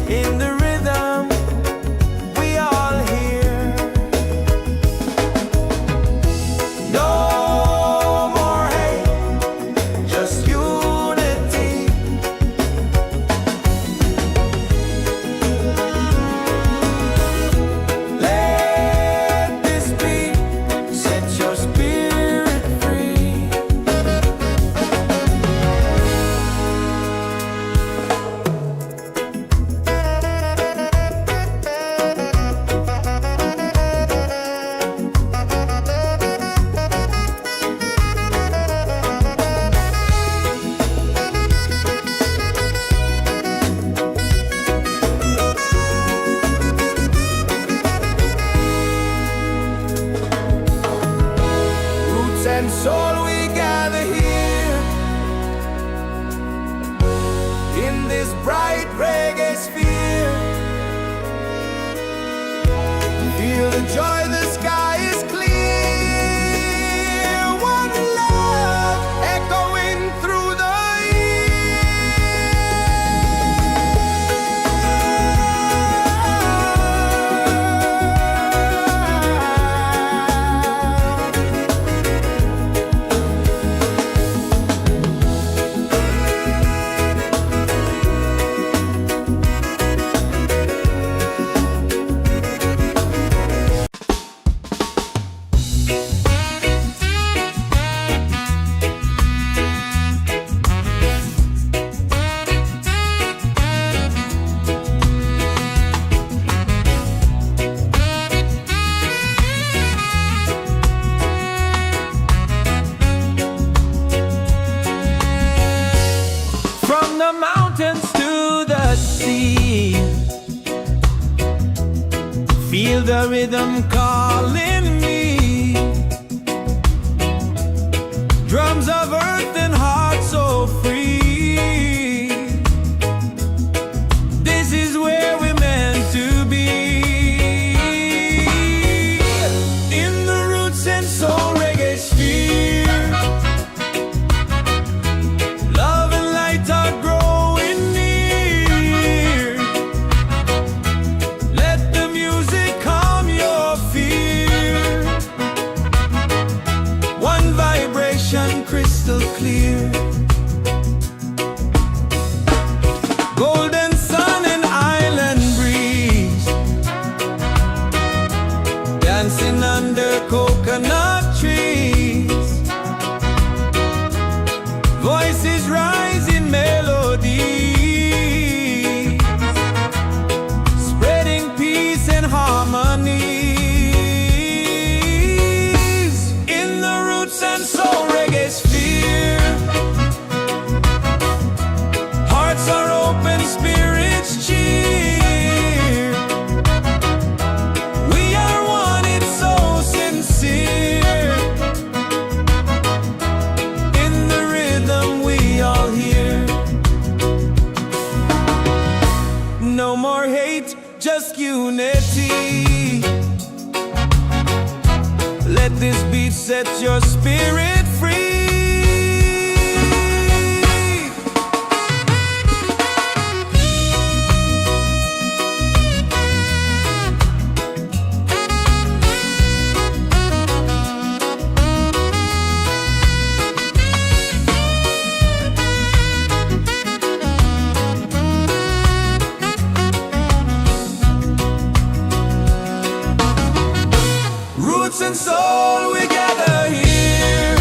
In the rhythm we all hear. No more hate, just unity. Let this beat set your spirit free. Roots and soul, we gather here in this bright reggae sphere. Feel the joy, the sky is clear. One love echoing through the year. the rhythm calling me. Drums of earth and heart so free. This is where we're meant to be. In the roots and soul reggae sphere. Love and light are growing near. Let the music calm your fear. One vibration crystal clear. Golden sun and island breeze, dancing under coconut trees. Voices rise in melody, spreading peace and harmony. In the roots and soul reggae sphere. Hearts are open, spirits cheer. We are one, it's so sincere. In the rhythm we all hear. No more hate, just unity. Let this beat set your spirit free. Roots and soul, we gather here.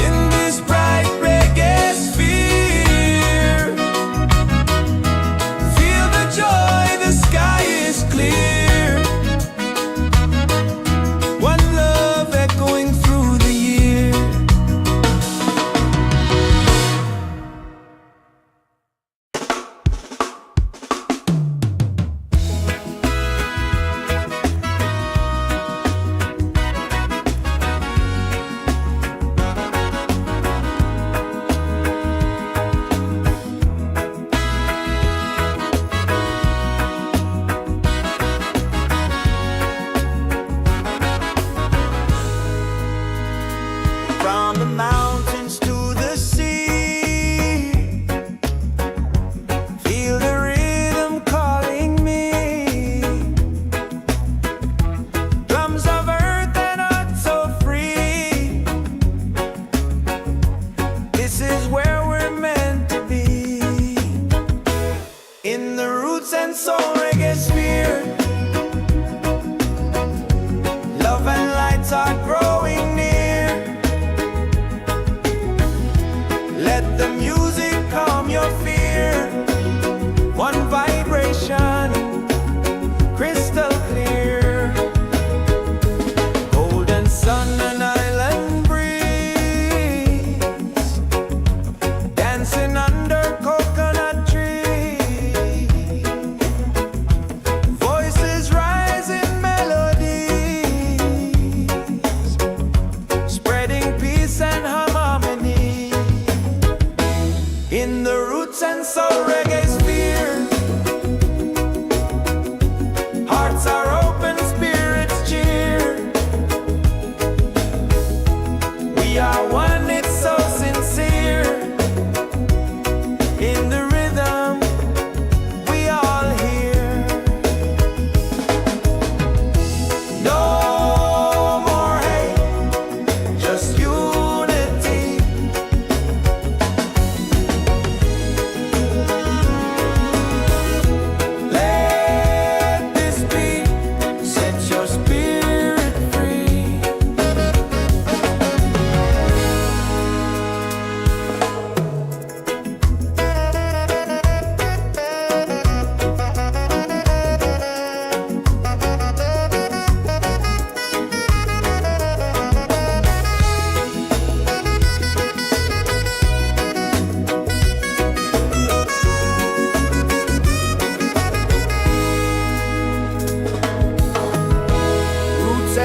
In this bright reggae sphere. Feel the joy, the sky is clear. One love echoing through the year.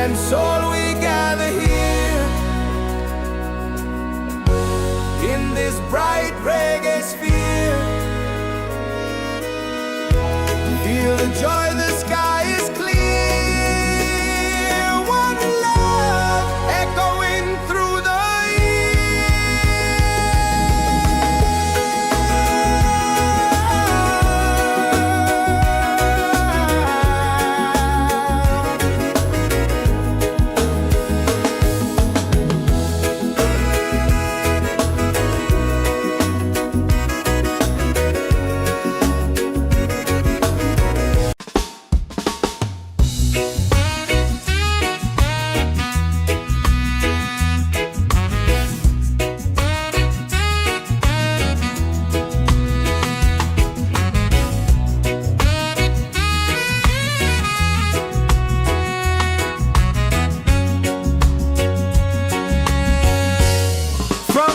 and soul we gather here in this bright reggae sphere. Feel the joy, the sky is clear. One love echoing through the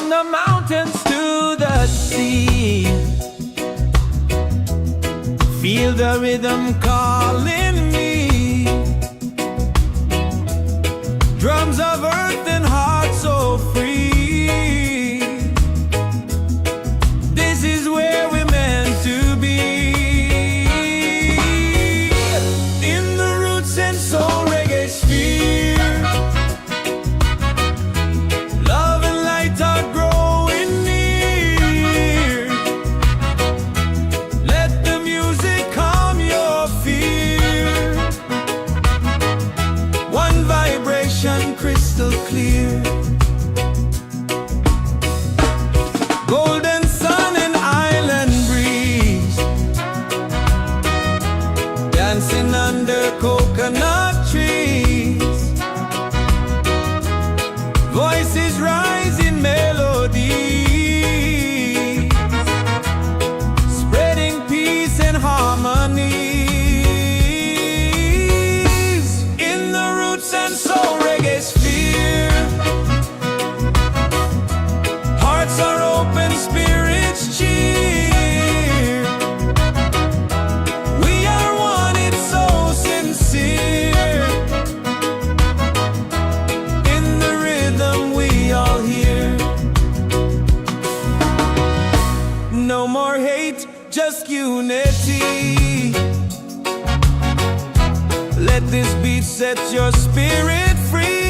the mountains to the sea. Feel the rhythm calling me. Drums of earth and heart so free. This is where we're meant to be. In the roots and soul reggae sphere. Love and light are growing near. Let the music calm your fear. One vibration crystal clear. Golden sun and island breeze, dancing under coconut trees. Voices rise in melody, spreading peace and harmony. In the roots and soul reggae sphere, hearts are open, spirits cheer. We are one, it's so sincere. In the rhythm we all hear. No more hate, just unity. Let this beat set your spirit free.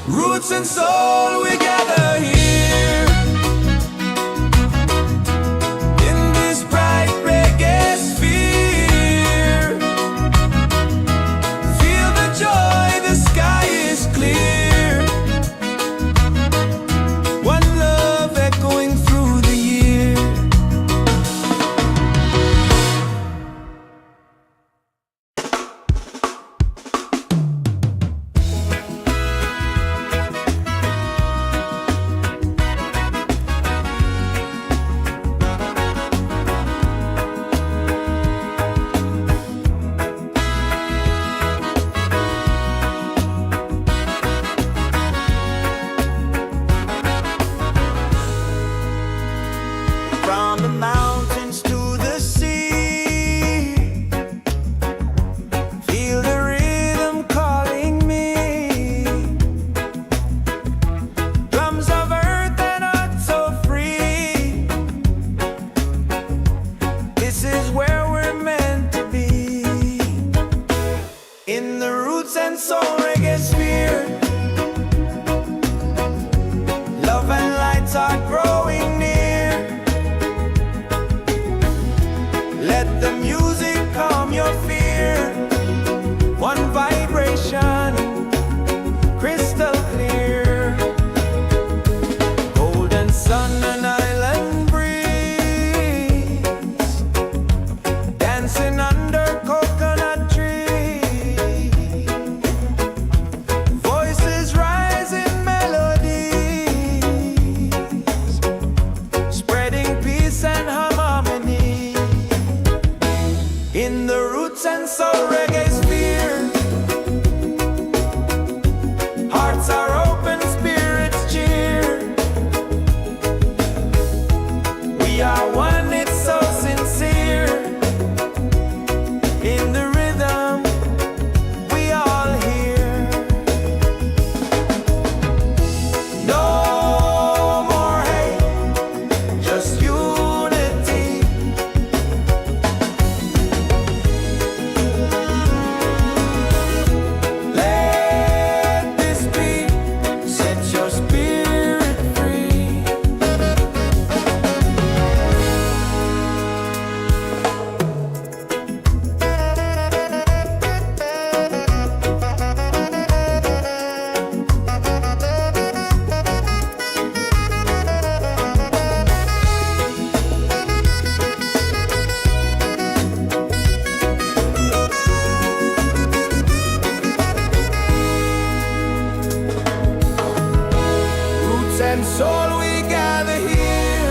Roots and soul, we gather here
and soul we gather here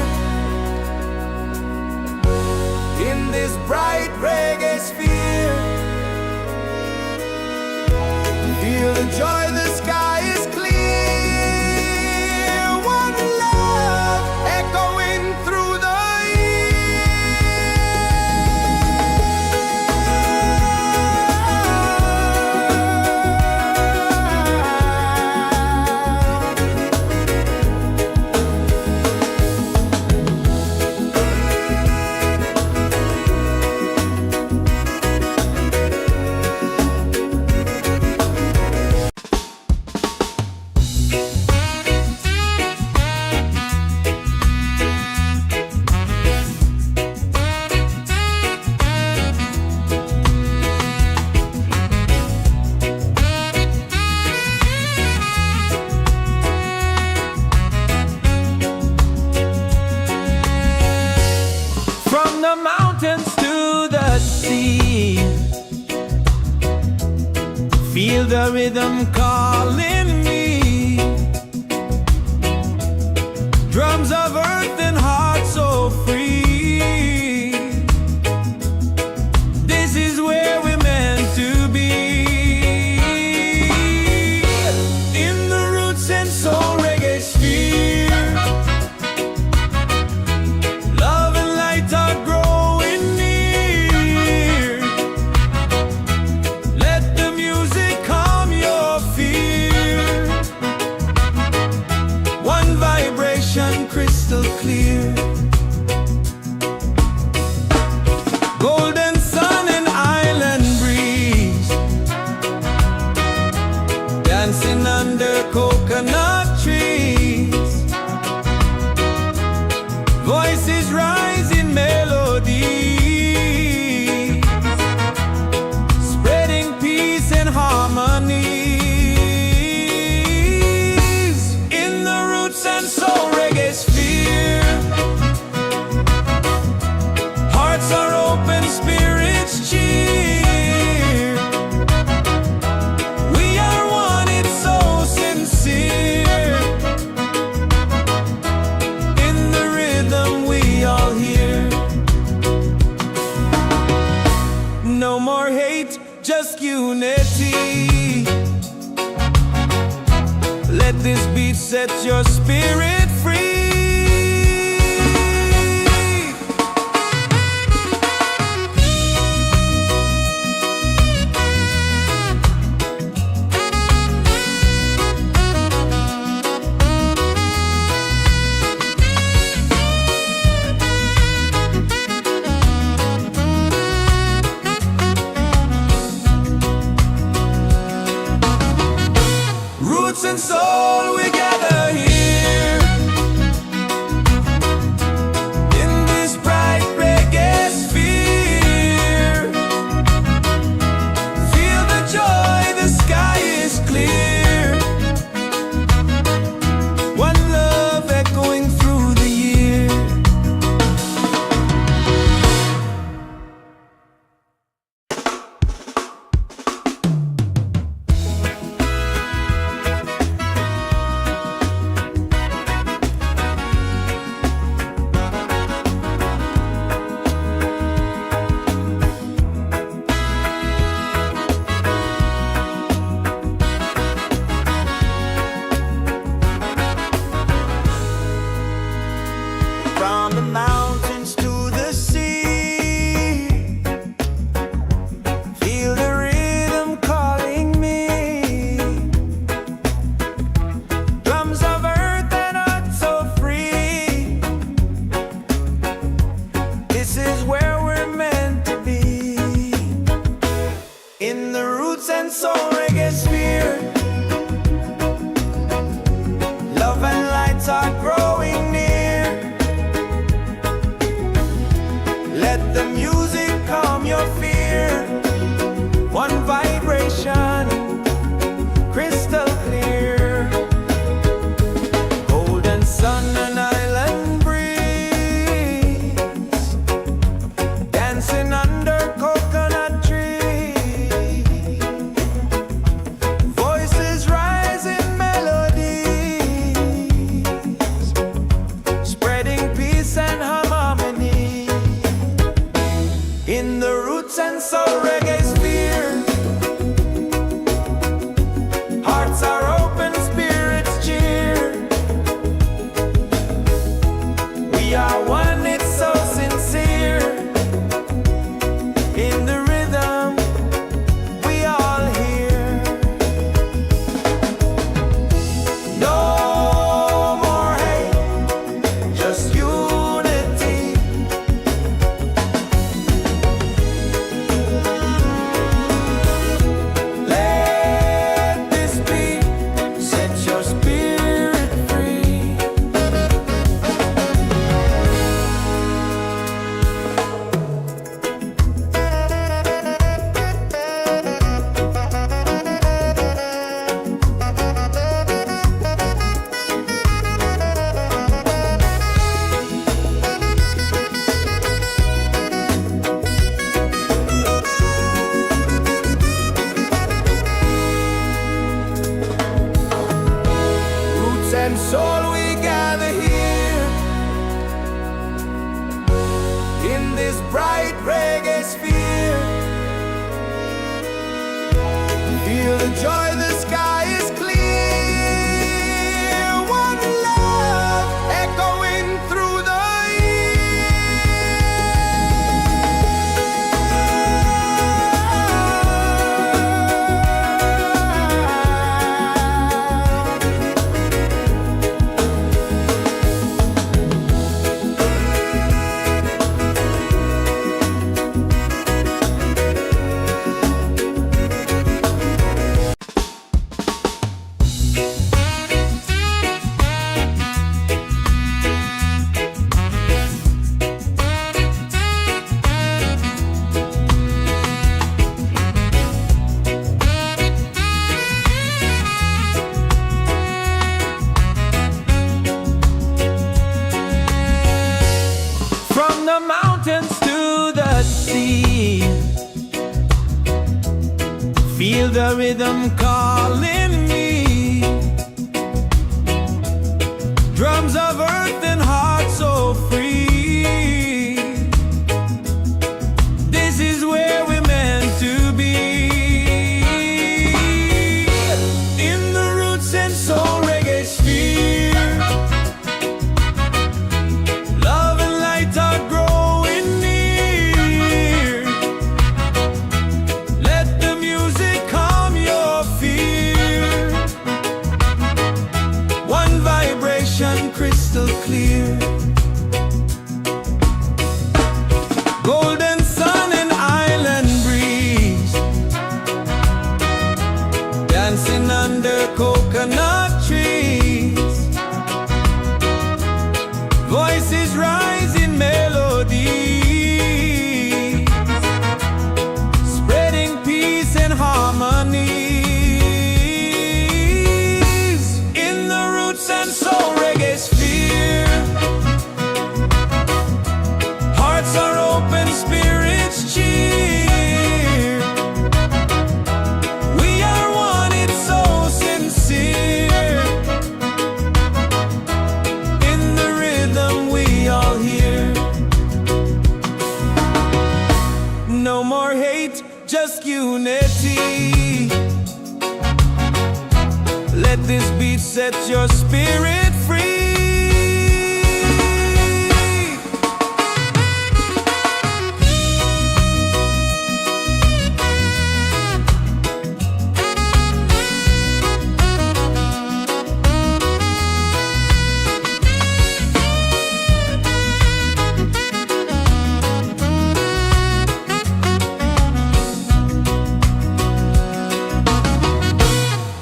in this bright reggae sphere. Feel the joy, the sky is clear. One love echoing through the
From the mountains to the sea, feel the rhythm calling me. Drums of earth and heart so free. This is where we're meant to be. In the roots and soul reggae sphere, love and light are growing near. Let the music calm your fear. One vibration crystal clear. Golden sun and island breeze, dancing under coconut trees. Voices rise in melody, spreading peace and harmony. In the roots and soul reggae sphere, hearts are open, spirits cheer. We are one, it's so sincere. In the rhythm we all hear. No more hate, just unity. Let this beat set your spirit free. Roots and soul, we gather here
the rhythm calling me. Drums of earth and heart so free. This is where we're meant to be. In the roots and soul reggae sphere, love and light are growing near. Let the music calm your fear. One vibration crystal clear. Golden sun and island breeze, dancing under coconut trees. Voices rise in melody, spreading peace and harmony. In the roots and soul reggae sphere, hearts are open, spirits cheer. We are one, it's so sincere. In the rhythm we all hear. No more hate, just unity. Let this beat set your spirit free.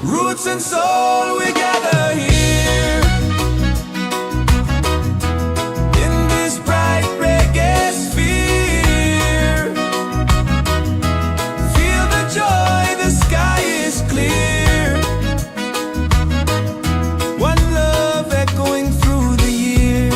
Roots and soul, we gather here in this bright reggae sphere. Feel the joy, the sky is clear. One love echoing through the year.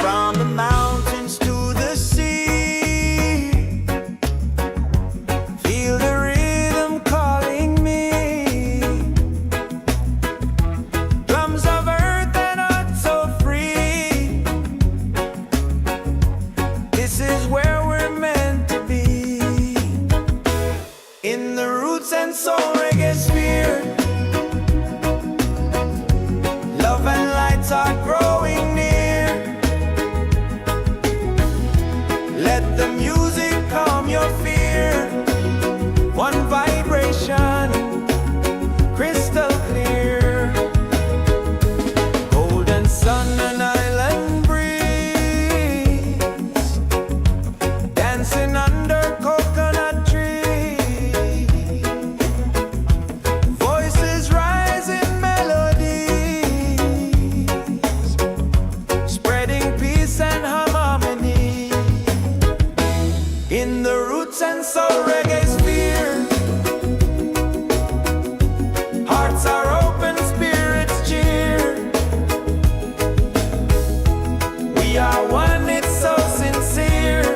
From the mountains to the sea, feel the rhythm calling me. Drums of earth and heart so free. This is where we're meant to be. In the roots and soul reggae sphere, love and lights are growing near. Let the music calm your fear. One vibration, crystal clear. Golden sun and island breeze, dancing under coconut trees. Voices rise in melodies, spreading peace and harmony. In the roots and soul reggae sphere, hearts are open, spirits cheer. We are one, it's so sincere.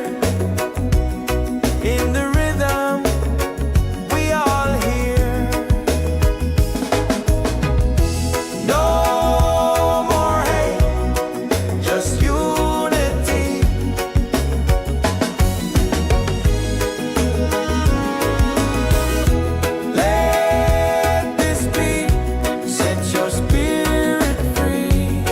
In the rhythm we all hear. No more hate, just unity. Let this beat set your spirit free.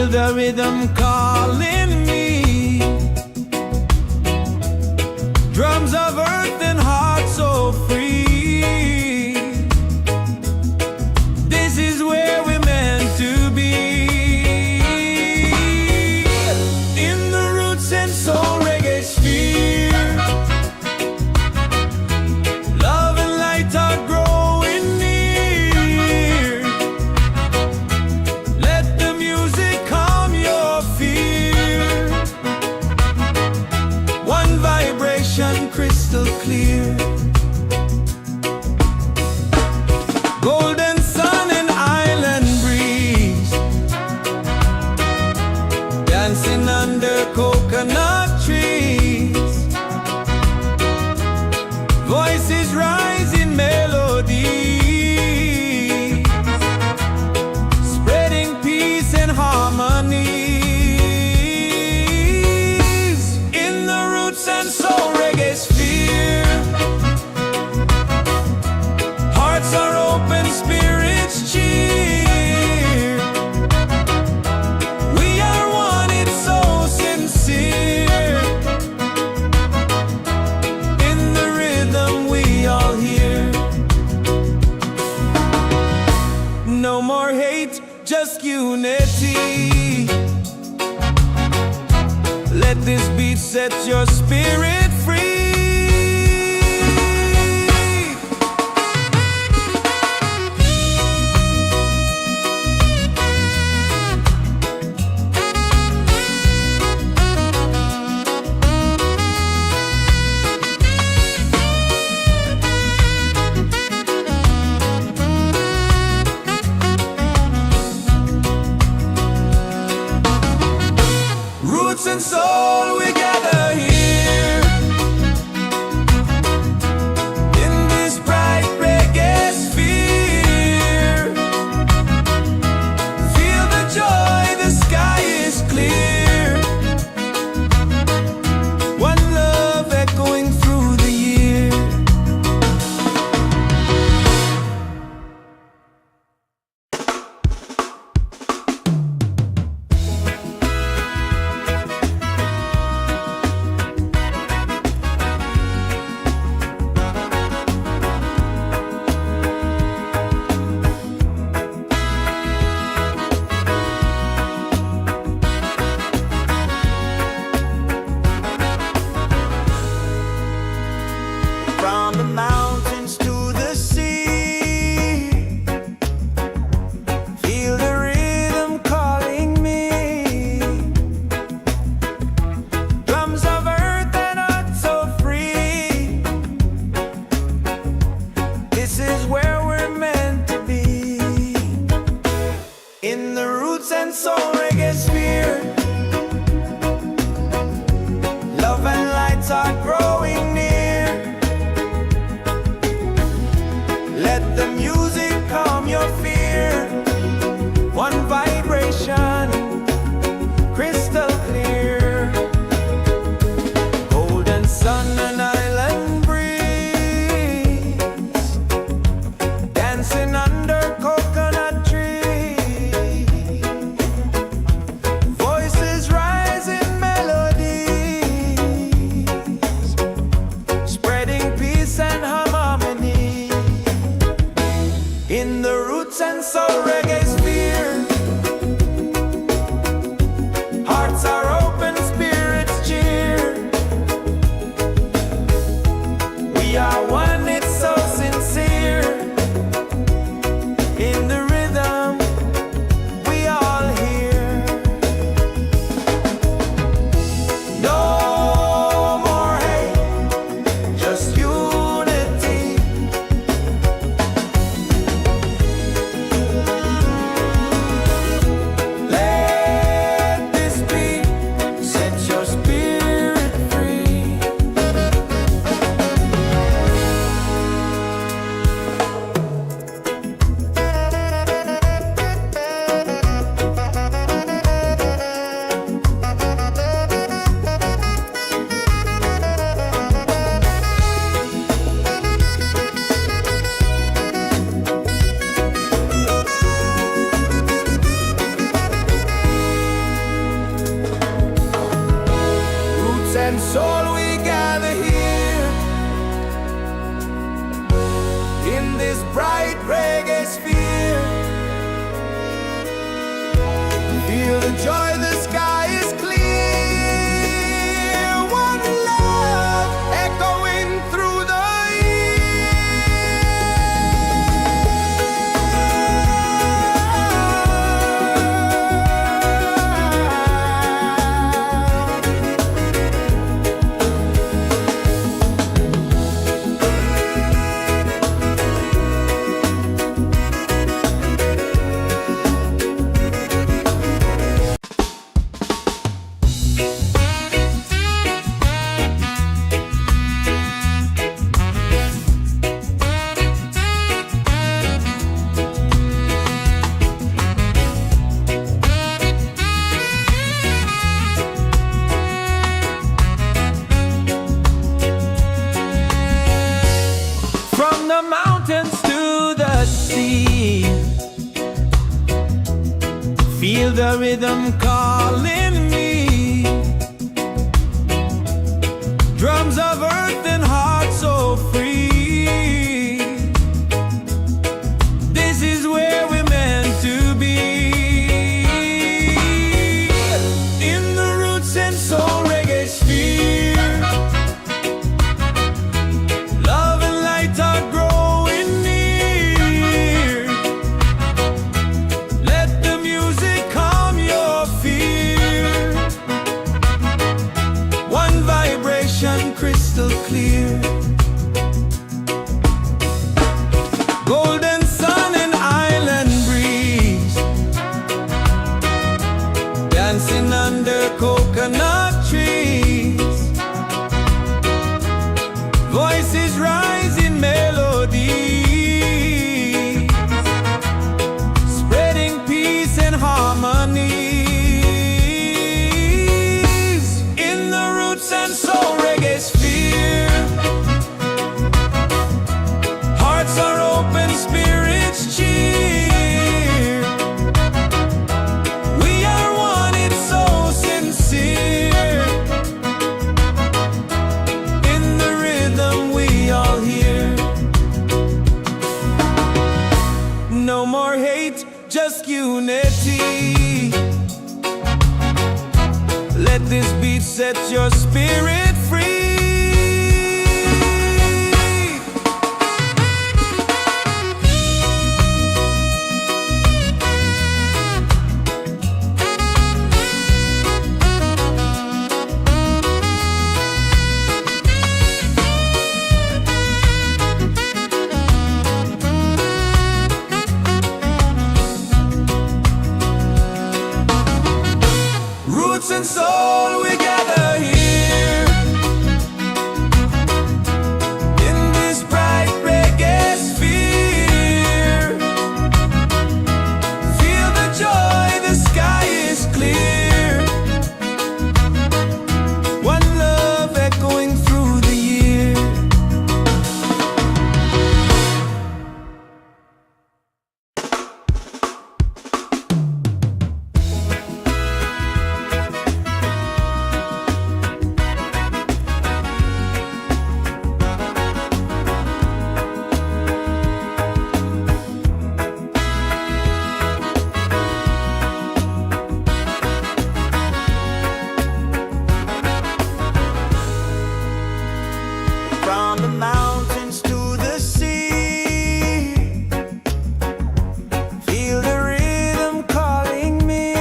Feel the rhythm calling me. Drums of earth and heart so free. This is where we're meant to be. In the roots and soul reggae sphere, love and light are growing near. Let the music calm your fear. One vibration crystal clear. Golden sun and island breeze, dancing under coconut trees. Voices rise in melody, spreading peace and harmony. In the roots and soul reggae sphere, hearts are open, spirits cheer. We are one, it's so sincere. In the rhythm we all hear. No more hate, just unity. Let this beat set your spirit free. Roots and soul, we gather here in this bright reggae sphere. Feel the joy, the sky is clear. One love echoing through the year. From the mountains to the sea, feel the rhythm calling me. Drums of earth and heart so free. This is where we're meant to be. In the roots and soul reggae sphere, love and lights are growing near. Let the music calm your fear. One vibration, crystal clear. Golden sun and island breeze, dancing under coconut trees. Voices rise in melodies, spreading peace and harmony. In the roots and soul reggae sphere, hearts are open, spirits cheer. We are one, it's so sincere. In the rhythm we all hear. No more hate, just unity. Feel the joy, the sky is clear. One love echoing through the
From the mountains to the sea, feel the rhythm calling me. Drums of earth and heart so free. This is where we're meant to be. In the roots and soul reggae sphere, love and light are growing near. Let the music calm your fear. One vibration crystal clear. Golden sun and island breeze, dancing under coconut trees. Voices rise in melody, spreading peace and harmony. In the roots and soul reggae sphere, hearts are open, spirits cheer. We are one, it's so sincere. In the rhythm we all hear. No more hate, just unity. Let this beat set your spirit free. Roots and soul, we gather here. In this bright reggae sphere, feel the joy, the sky is clear. One love echoing through the year. From the mountains to the sea, feel the rhythm calling me.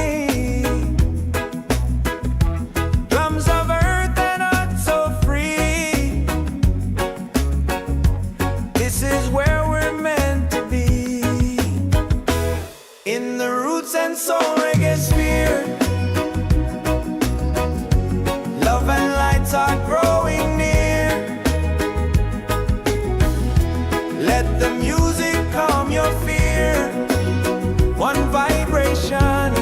Drums of earth and heart so free. This is where we're meant to be. In the roots and soul reggae sphere, love and lights are growing near. Let the music calm your fear. One vibration,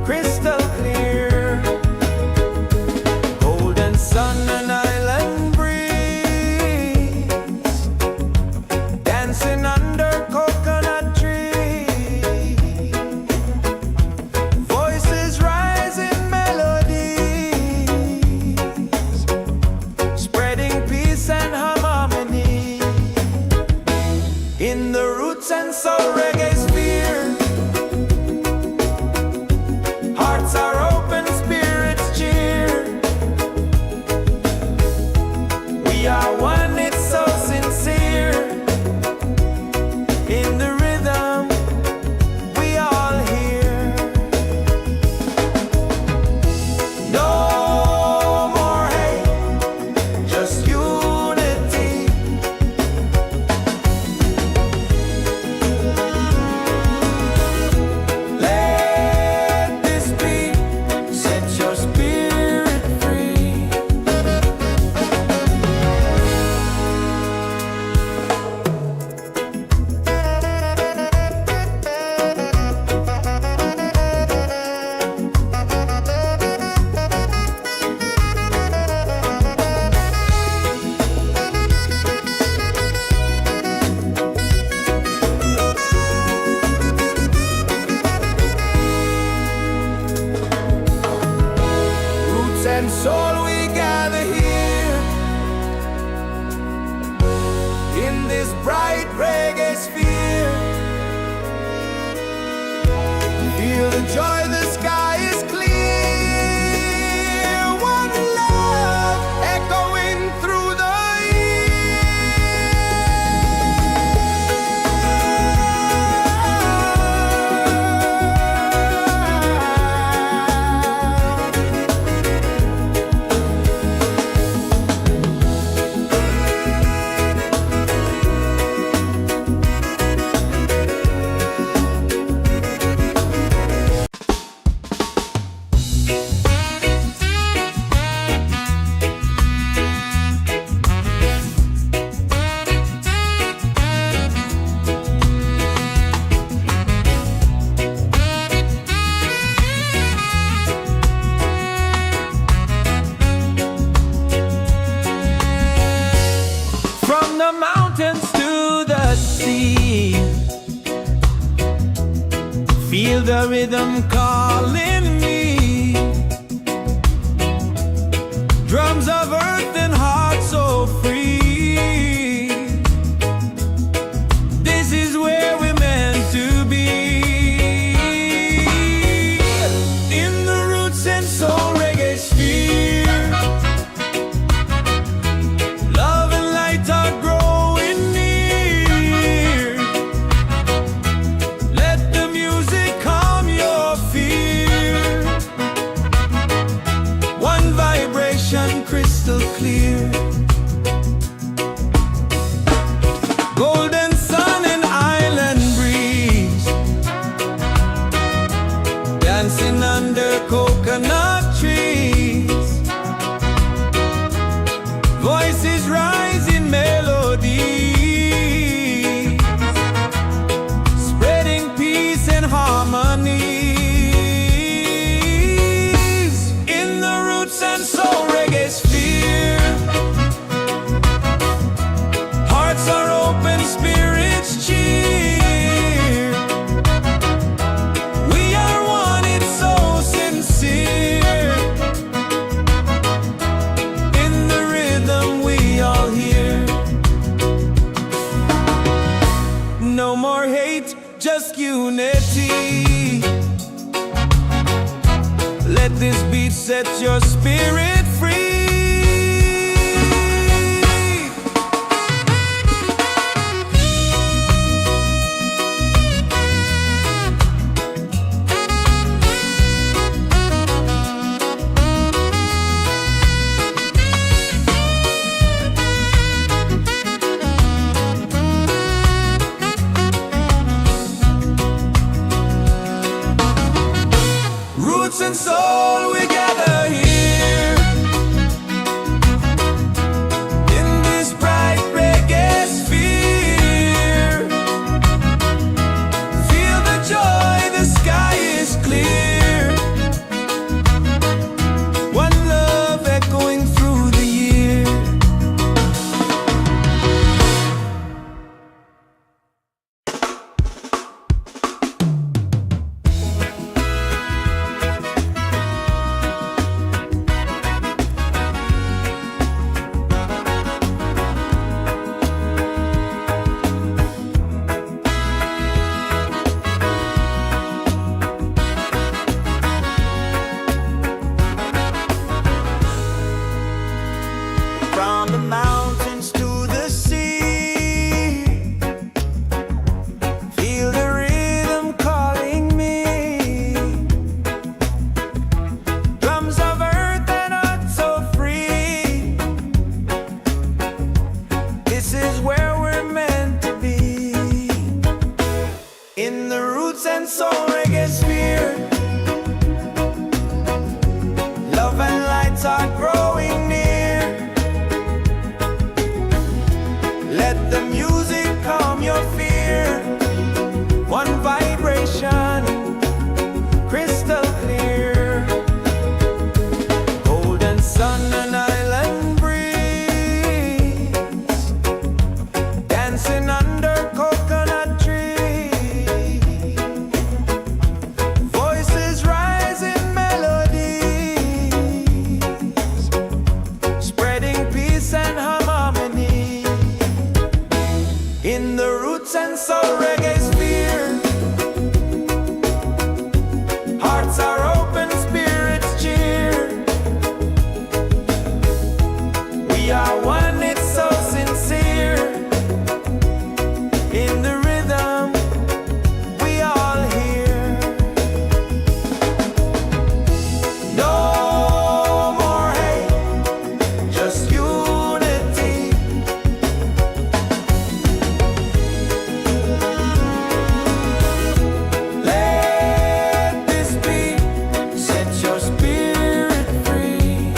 crystal clear. Golden sun and island breeze, dancing under coconut trees.
this bright reggae sphere. Feel the joy, the sky is clear. One love echoing through the mountains to the sea. Feel the rhythm calling me. Drums of earth and heart so free. This is where we're meant to be. In the roots and soul reggae sphere. Love and light are growing near. Let the music calm your fear. One vibration crystal clear. Golden sun and island breeze. Dancing under coconut trees. Voices rise in melody, spreading peace and harmony. In the roots and soul reggae sphere. Hearts are open, spirits cheer. We are one, it's so sincere. In the rhythm we all hear. No more hate, just unity. Let this beat set your spirit free. Roots and soul, we gather here. In this bright reggae sphere. Feel the joy, the sky is clear. One love echoing through the year. From the mountains to the sea. Feel the rhythm calling me. Drums of earth and heart so free. This is where we're meant to be. In the roots and soul reggae sphere. Love and lights are growing near. Let the music calm your fear. One vibration, crystal clear. Golden sun and island breeze. Dancing under coconut trees. Voices rise in melodies, spreading peace and harmony. soul, reggae sphere. Hearts are open, spirits cheer. We are one, it's so sincere. In the rhythm, we all hear. No more hate, just unity. Let this be, set your spirit free.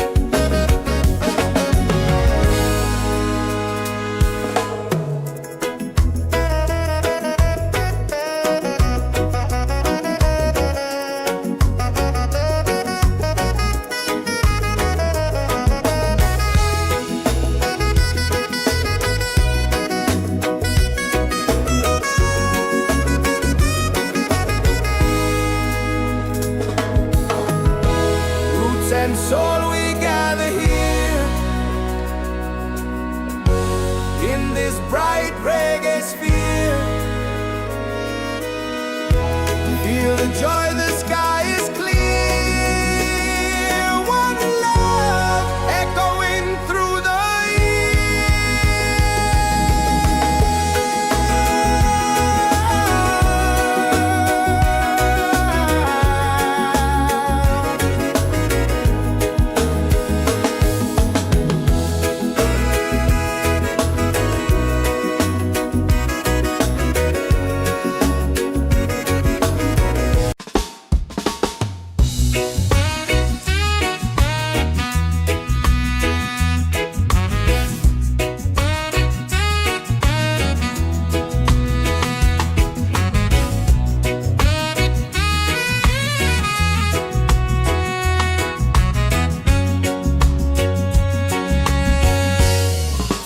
Roots and soul, we gather here in this bright reggae sphere. Feel the joy, the sky is clear. One love echoing through the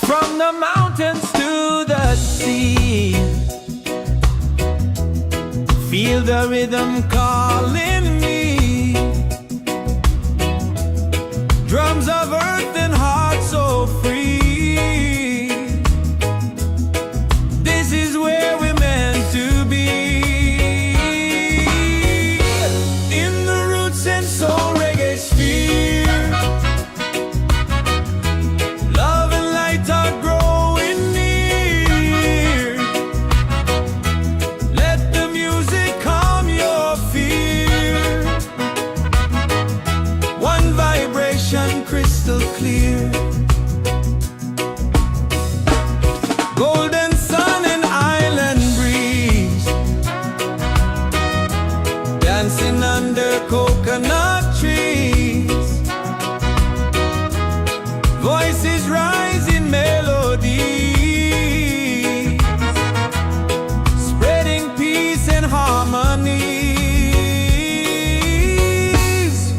from the mountains to the sea. Feel the rhythm calling me. Drums of earth and heart so free. This is where we're meant to be. In the roots and soul reggae sphere. Love and light are growing near. Let the music calm your fear. One vibration crystal clear. Golden sun and island breeze. Dancing under coconut trees. Voices rise in melody, spreading peace and harmony.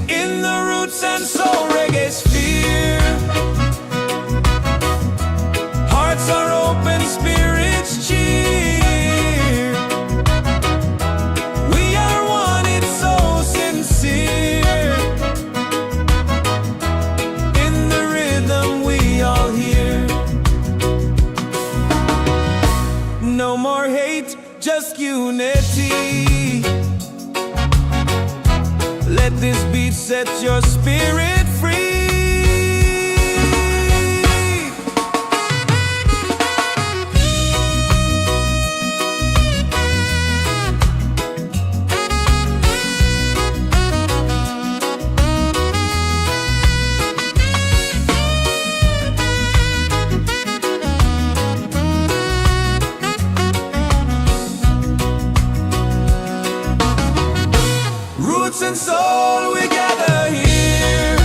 In the roots and soul reggae sphere. Hearts are open, spirits cheer. We are one, it's so sincere. In the rhythm we all hear. No more hate, just unity. Let this beat set your spirit free. Roots and soul, we gather here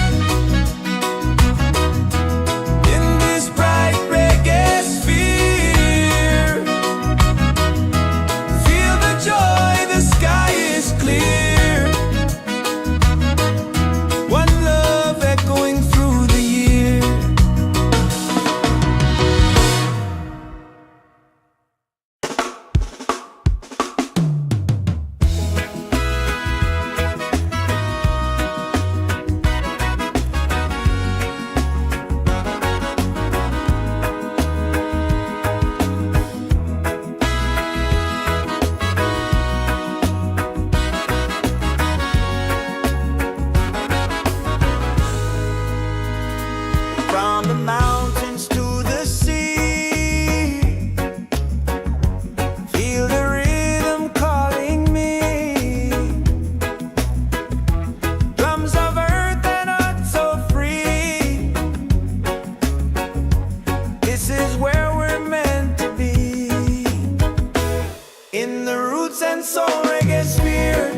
soul reggae sphere.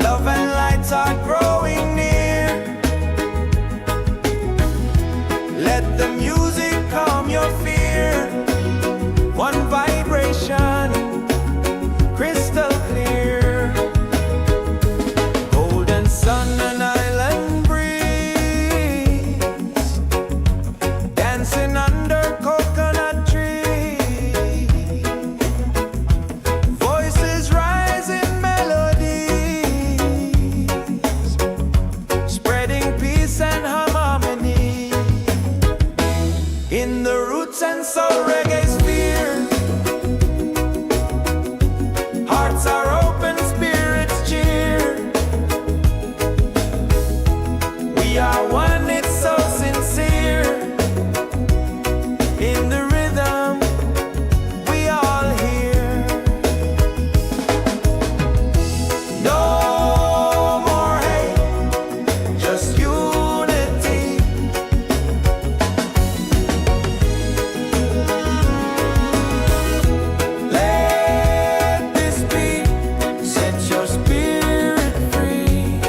Love and light are growing near. Let the music calm your fear. One vibration, crystal clear. Golden sun and island breeze, dancing under coconut trees. Voices rise in melodies, spreading peace and harmony. In the roots and soul reggae sphere, hearts are open, spirits cheer. We are one, it's so sincere. In the rhythm, we all hear. No more hate, just unity. Let this beat set your spirit free.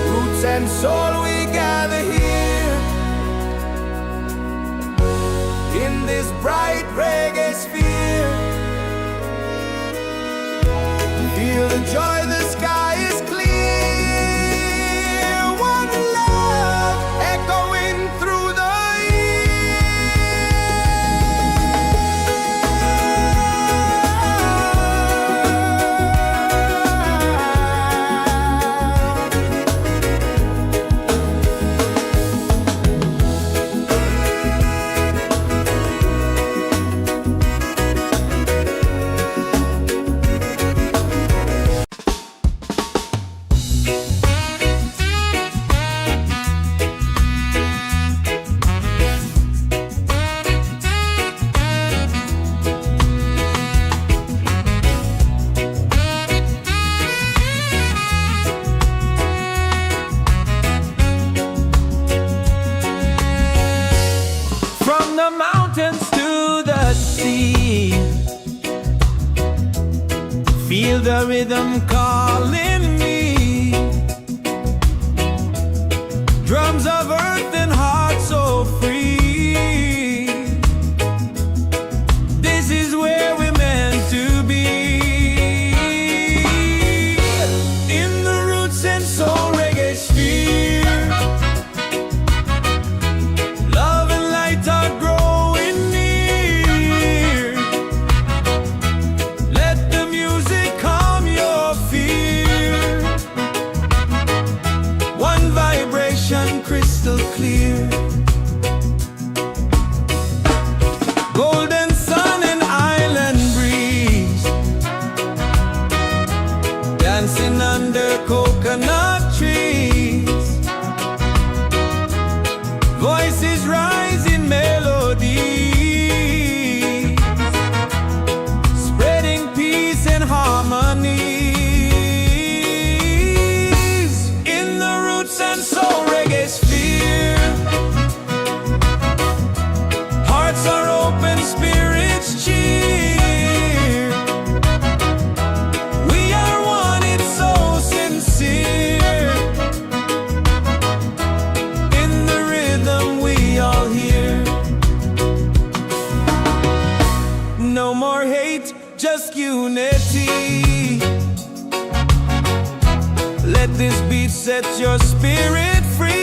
Roots and soul, we gather here in this bright reggae sphere. Feel the joy, the sky is clear. One love echoing through the from the mountains to the sea. Feel the rhythm calling me. Drums of earth and heart so free. This is where we're meant to be. In the roots and soul reggae sphere, love and light are growing near. Let the music calm your fear. One vibration, crystal clear. Golden sun and island breeze, dancing under coconut trees. Voices rise in melody, spreading peace and harmony. In the roots and soul reggae sphere, hearts are open, spirits cheer. We are one, it's so sincere. In the rhythm, we all hear. No more hate, just unity. Let this beat set your spirit free.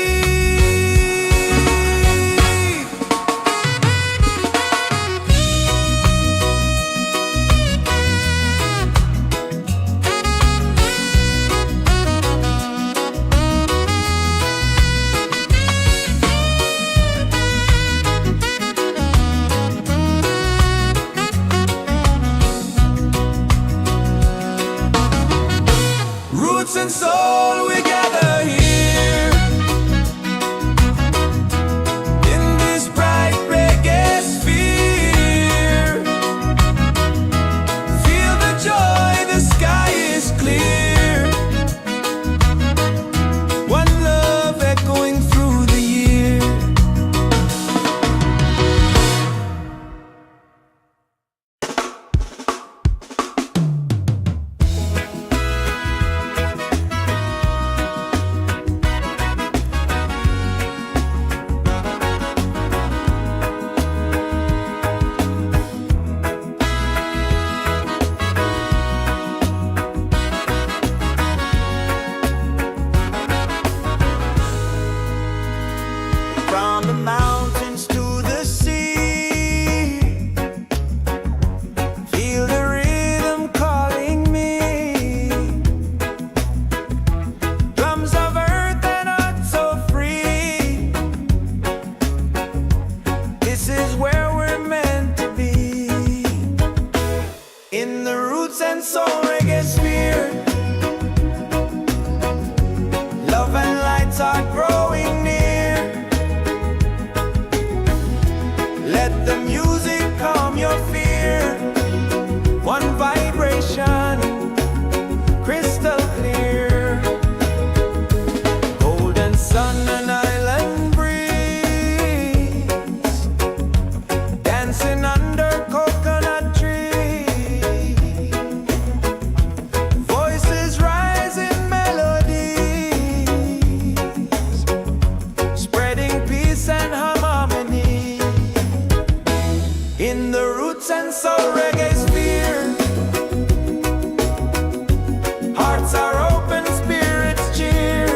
and soul reggae sphere. Love and lights are growing near. Let the music calm your fear. One vibration, crystal clear. Golden sun and island breeze, dancing under coconut trees. Voices rise in melodies, spreading peace and harmony. In the roots and soul reggae sphere, hearts are open, spirits cheer.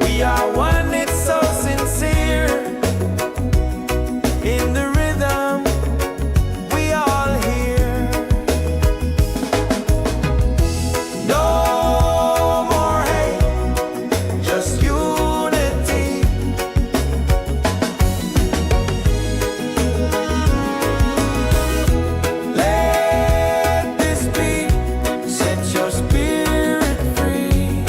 We are one, it's so sincere. In the rhythm, we all hear. No more hate, just unity. Let this beat set your spirit free.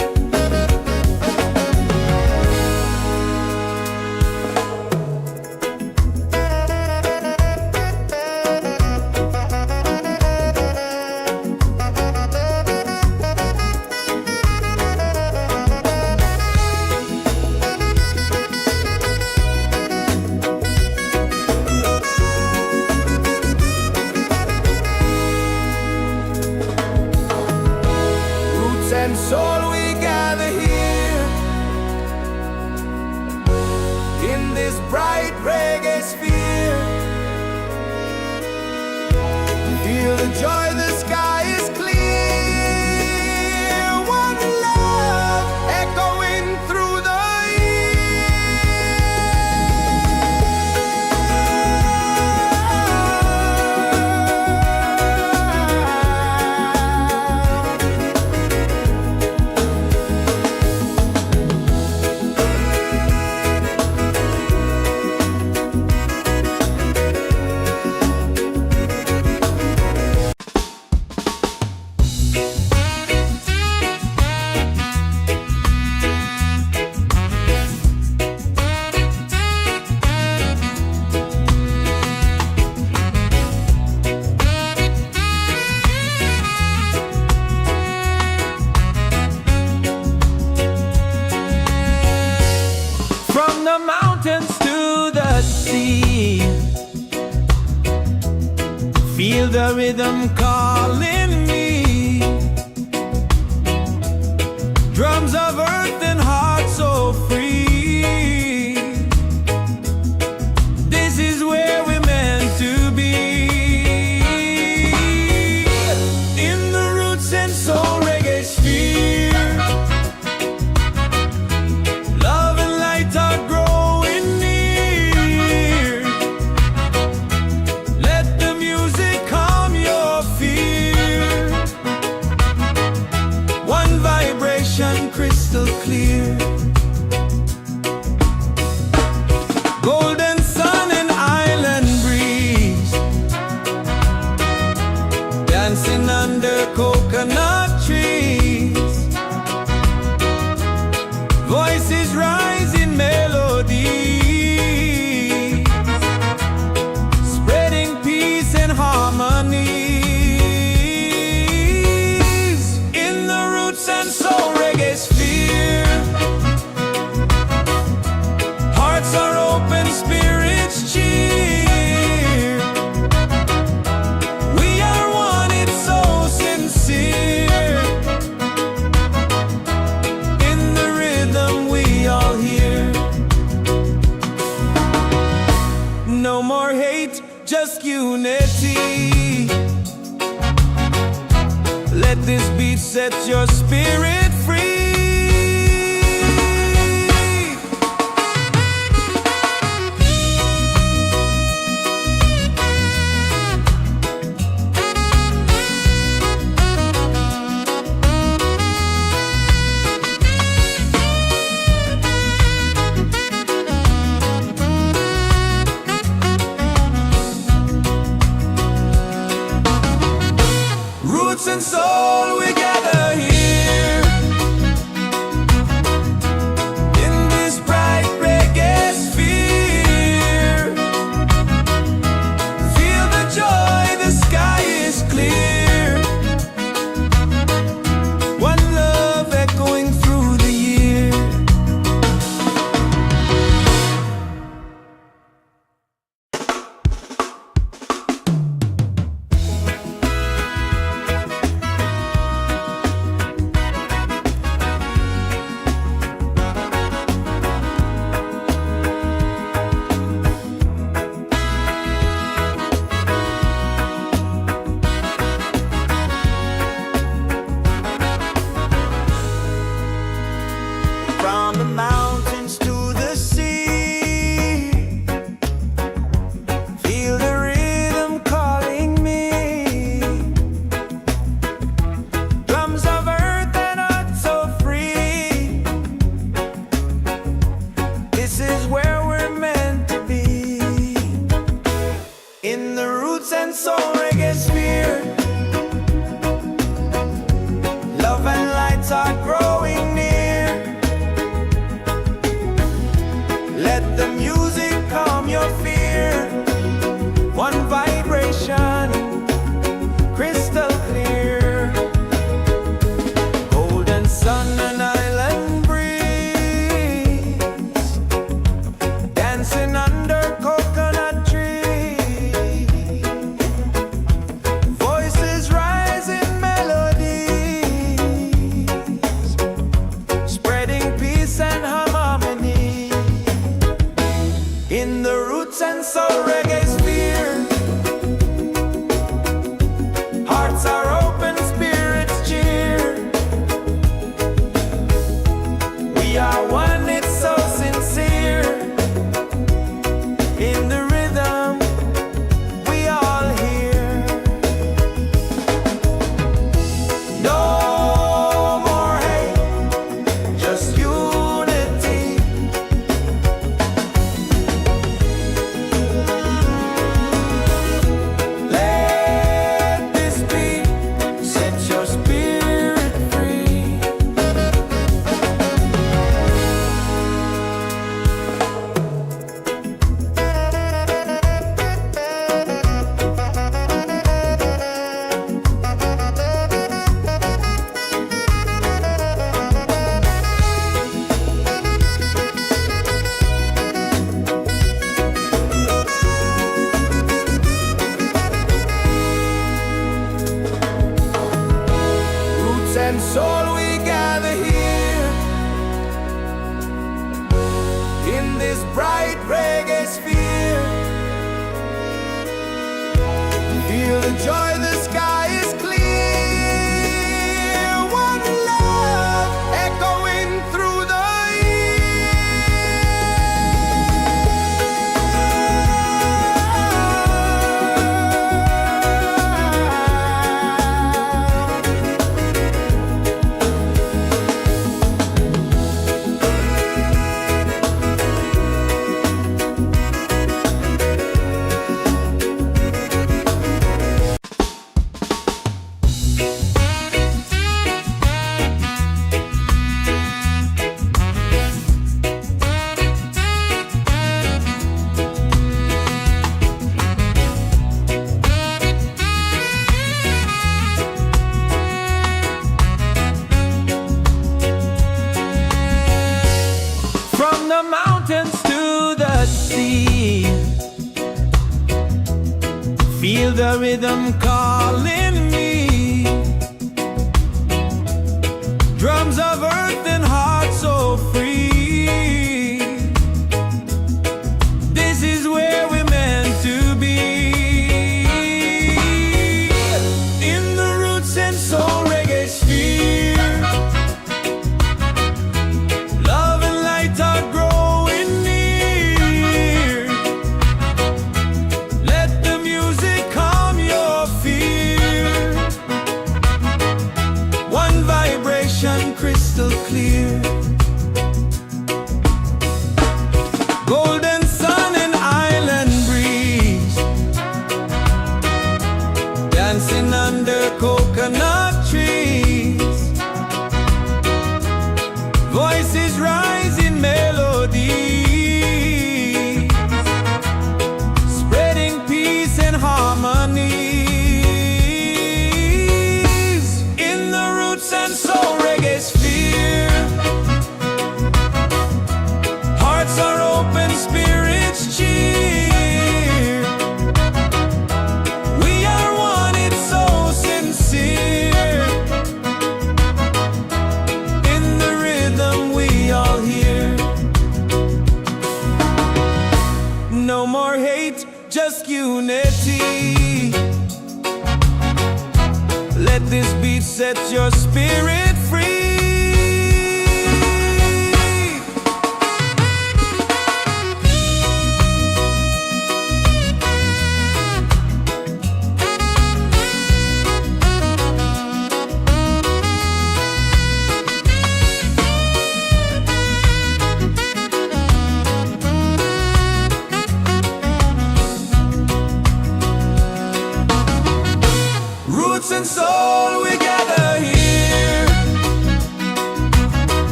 Roots and soul, we gather here in this bright reggae sphere. Feel the joy, the sky is clear. One love echoing through the from the mountains to the sea. Feel the rhythm calling me. Drums of earth and heart so free. This is where we're meant to be. In the roots and soul reggae sphere, love and light are growing near. Let the music calm your fear. One vibration, crystal clear. Golden sun and island breeze, dancing under coconut trees. Voices rise in melody, spreading peace and harmony. In the roots and soul reggae sphere, hearts are open, spirits cheer. We are one, it's so sincere. In the rhythm, we all hear. No more hate, just unity. Let this beat set your spirit free. roots and soul reggae sphere. Love and lights are growing near. Let the music calm your fear. One vibration, crystal clear. Golden sun and island breeze, dancing under coconut trees. Voices rise in melodies, spreading peace and harmony. In the roots and soul reggae sphere, hearts are open, spirits cheer. We are one, it's so sincere. In the rhythm, we all hear. No more hate, just unity. Let this be, set your spirit free. Roots and soul, we gather here in this bright reggae sphere. Feel the joy, the sky is clear. One love echoing through the from the mountains to the sea. Feel the rhythm calling me. Drums of earth and heart so free. This is where we're meant to be. In the roots and soul reggae sphere, love and light are growing near. Let the music calm your fear. One vibration, crystal clear. Golden sun and island breeze, dancing under coconut trees. Voices rise in melodies, spreading peace and harmonies. In the roots and soul reggae sphere, hearts are open, spirits cheer. We are one, it's so sincere. In the rhythm, we all hear. No more hate, just unity. Let this beat set your spirit free.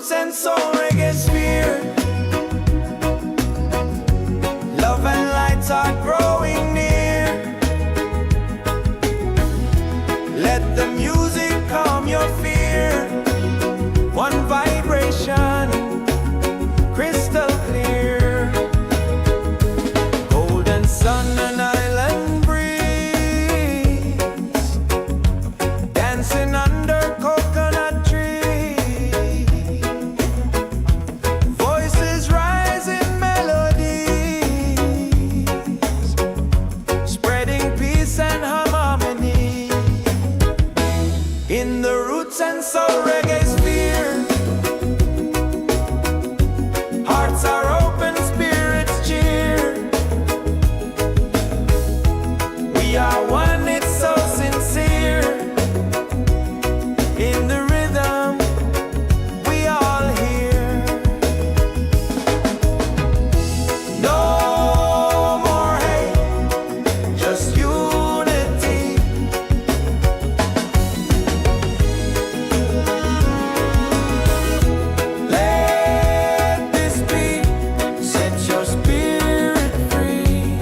roots and soul reggae sphere. Love and lights are growing near. Let the music calm your fear. One vibration, crystal clear. Golden sun and island breeze, dancing under coconut trees. Voices rise in melodies, spreading peace and harmony. In the roots and soul reggae sphere, hearts are open, spirits cheer. We are one, it's so sincere. In the rhythm, we all hear. No more hate, just unity. Let this beat set your spirit free.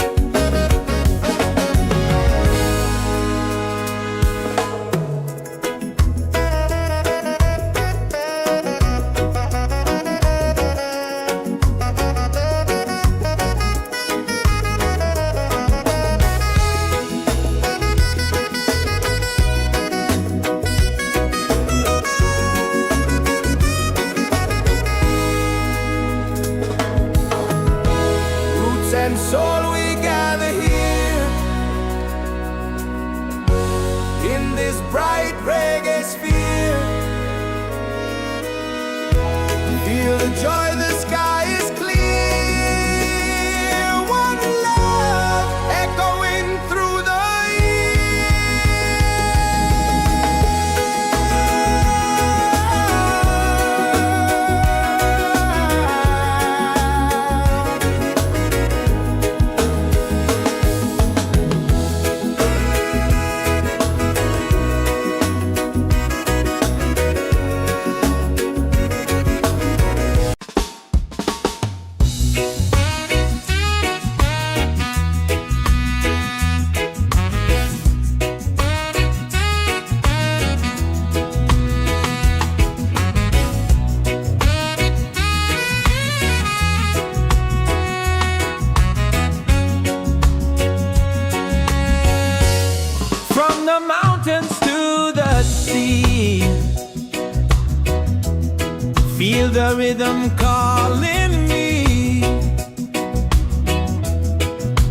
Roots and soul, we gather here in this bright reggae sphere. Feel the joy, the sky is clear. One love echoing through the from the mountains to the sea. Feel the rhythm calling me.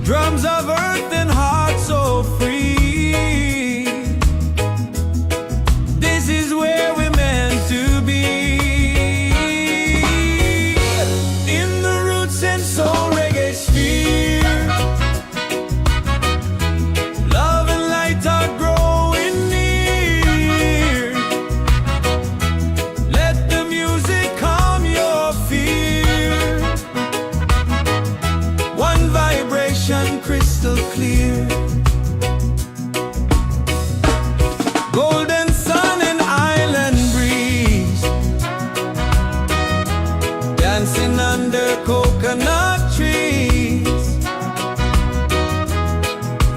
Drums of earth and heart so free. This is where we're meant to be. In the roots and soul reggae sphere, love and light are growing near. Let the music calm your fear. One vibration, crystal clear. Golden sun and island breeze, dancing under coconut trees.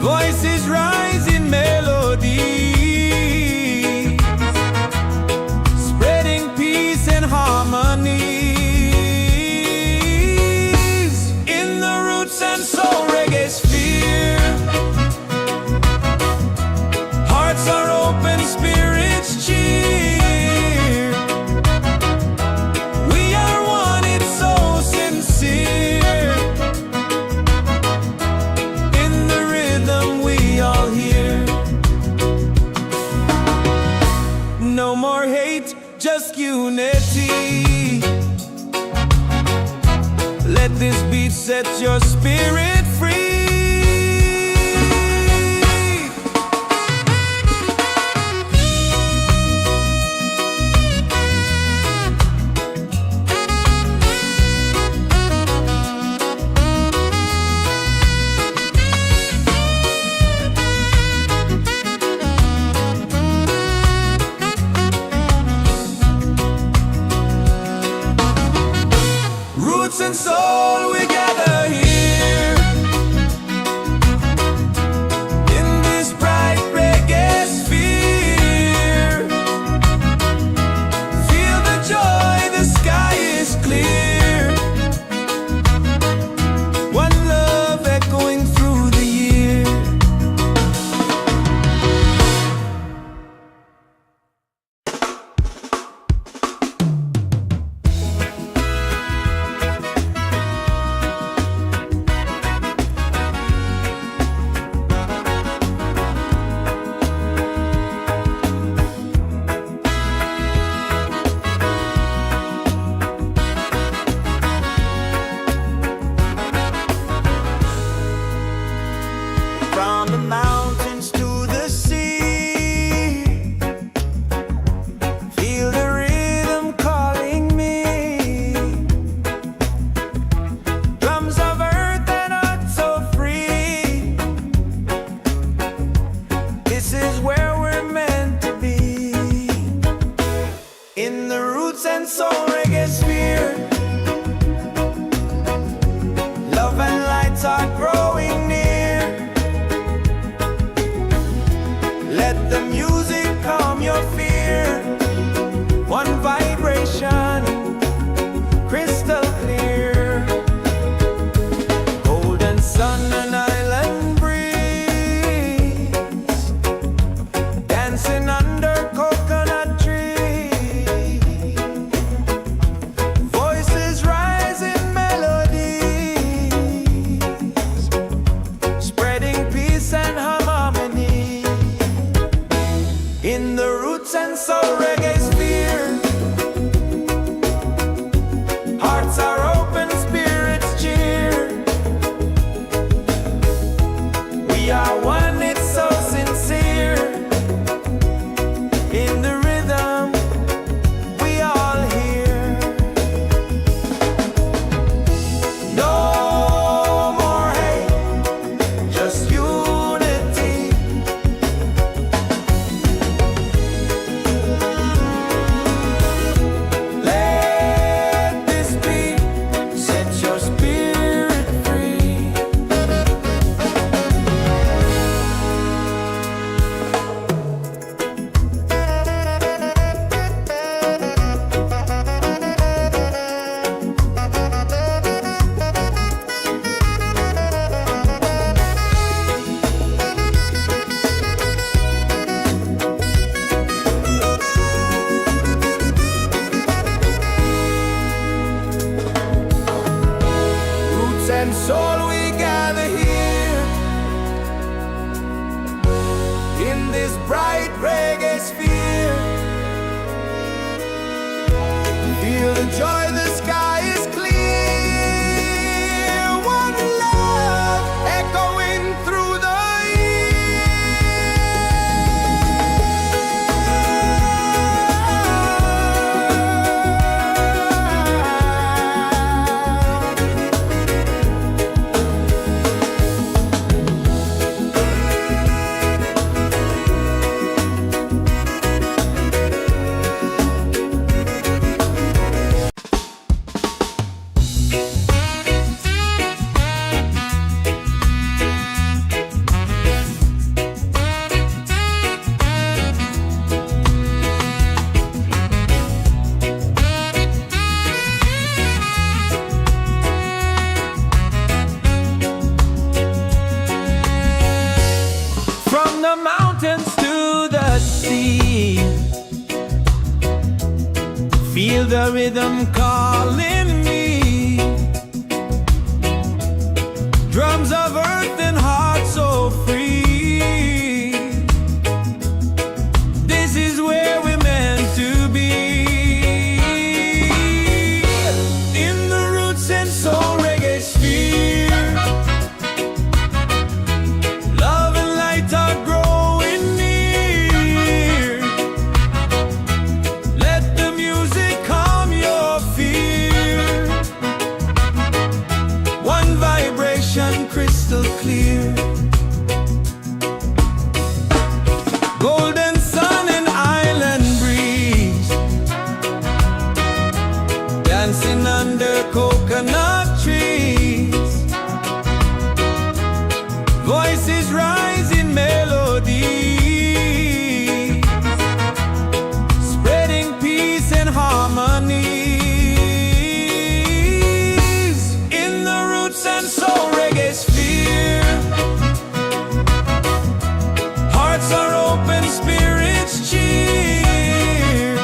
Voices rise in melodies, spreading peace and harmonies. In the roots and soul reggae sphere, hearts are open, spirits cheer. We are one, it's so sincere. In the rhythm, we all hear. No more hate, just unity. Let this beat set your spirit free.
roots and soul, we gather here in this bright reggae sphere. Feel the joy, the sky is clear. One love echoing through the year. From the mountains to the sea, feel the rhythm calling me. Drums of earth and heart so free. This is where we're meant to be. In the roots and soul reggae sphere, love and lights are growing near. Let the music calm your fear. One vibration, crystal clear. Golden sun and island breeze, dancing under coconut trees. Voices rise in melodies, spreading peace and harmony. In the roots and soul reggae sphere, hearts are open, spirits cheer. We are one, it's so sincere. In the rhythm, we all hear. No more hate, just unity. Let this beat set your spirit free. Roots and soul, we gather here in this bright reggae sphere. Feel the joy, the sky is clear. One love echoing through the from the mountains to the sea. Feel the rhythm calling me. Drums of earth and heart so free. This is where we're meant to be. In the roots and soul reggae sphere, love and light are growing near. Let the music calm your fear. One vibration, crystal dancing under coconut trees. Voices rise in melody, spreading peace and harmony. In the roots and soul reggae sphere, hearts are open, spirits cheer.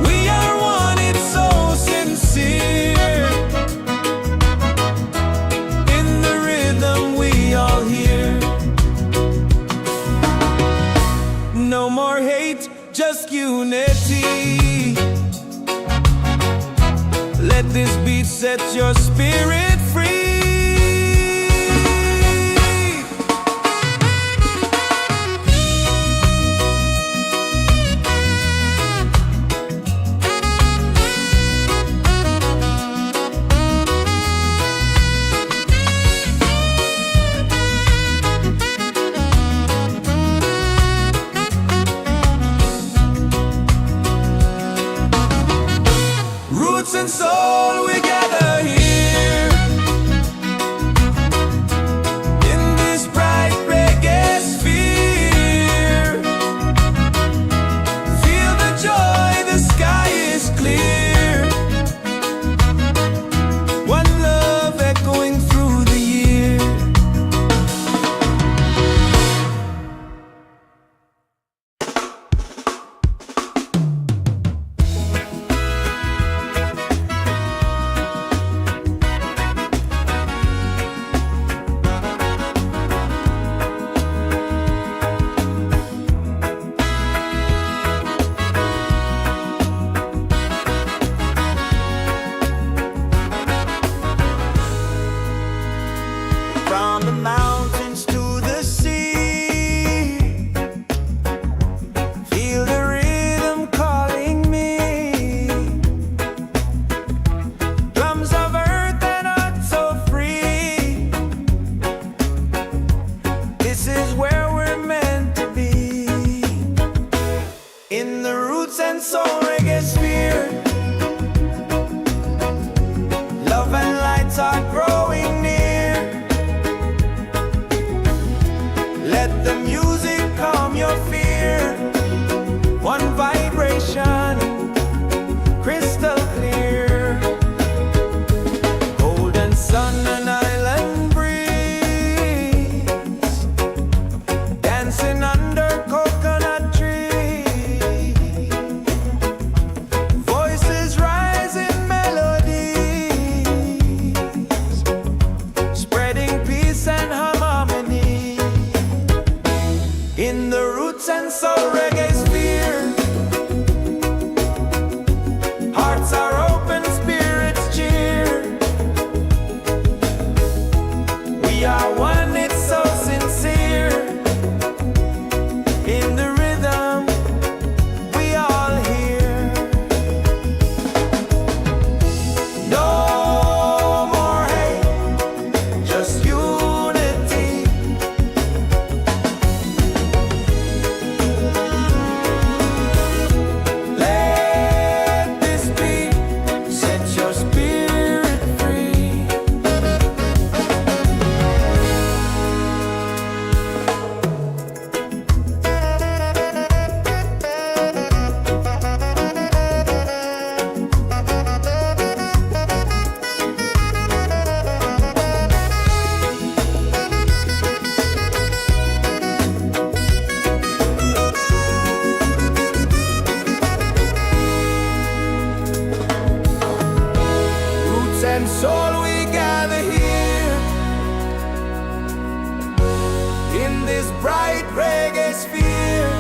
We are one, it's so sincere. In the rhythm we all hear. No more hate, just unity. Let this beat set your spirit free. Roots and soul, we gather here in this bright reggae sphere. Feel the joy, the sky is clear. One love echoing through the year. From the mountains to the sea, feel the rhythm calling me. Drums of earth and heart so free. This is where we're meant to be. In the roots and soul reggae sphere, love and lights are growing near. Let the music calm your fear. One vibration, crystal clear. Golden sun and island breeze, dancing under coconut trees. Voices rise in melodies, spreading peace and harmony. In the roots and soul reggae sphere, hearts are open, spirits cheer. We are one, it's so sincere. In the rhythm we all hear. No more hate, just unity. Let this beat set your spirit free. Roots and soul, we gather here in this bright reggae sphere.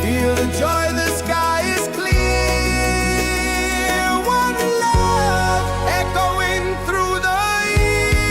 Feel the joy, the sky is clear. One love echoing through the year.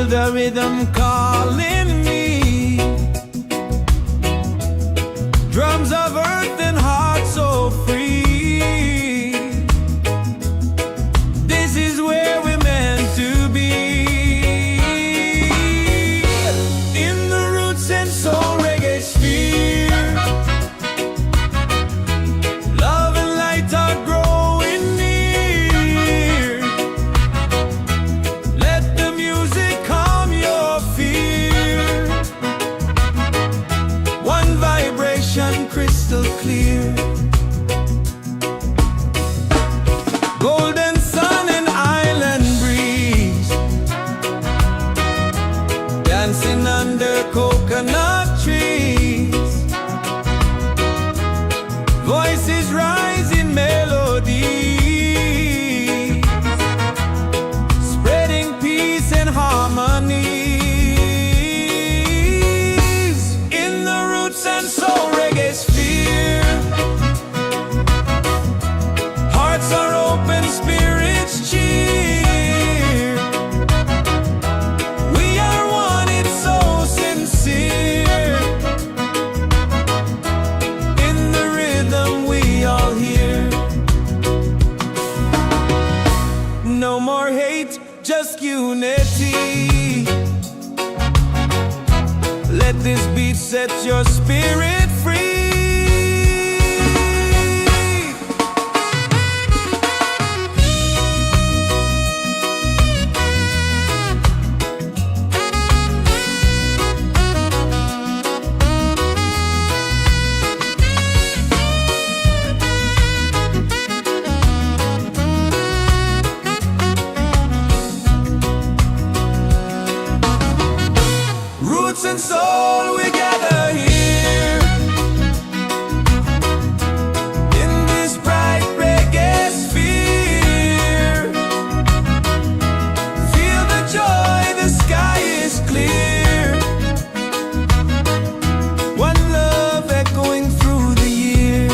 the rhythm calling me. Drums of earth and heart so free. This is where we're meant to be. In the roots and soul reggae sphere, love and light are growing near. Let the music calm your fear. One vibration crystal clear. Golden sun and island breeze, dancing under coconut trees. Voices rise in melody, spreading peace and harmony. In the roots and soul reggae sphere, hearts are open, spirits cheer. We are one, it's so sincere. In the rhythm we all hear. No more hate, just unity. Let this beat set your spirit free. Roots and soul, we gather here in this bright reggae sphere. Feel the joy, the sky is clear. One love echoing through the year.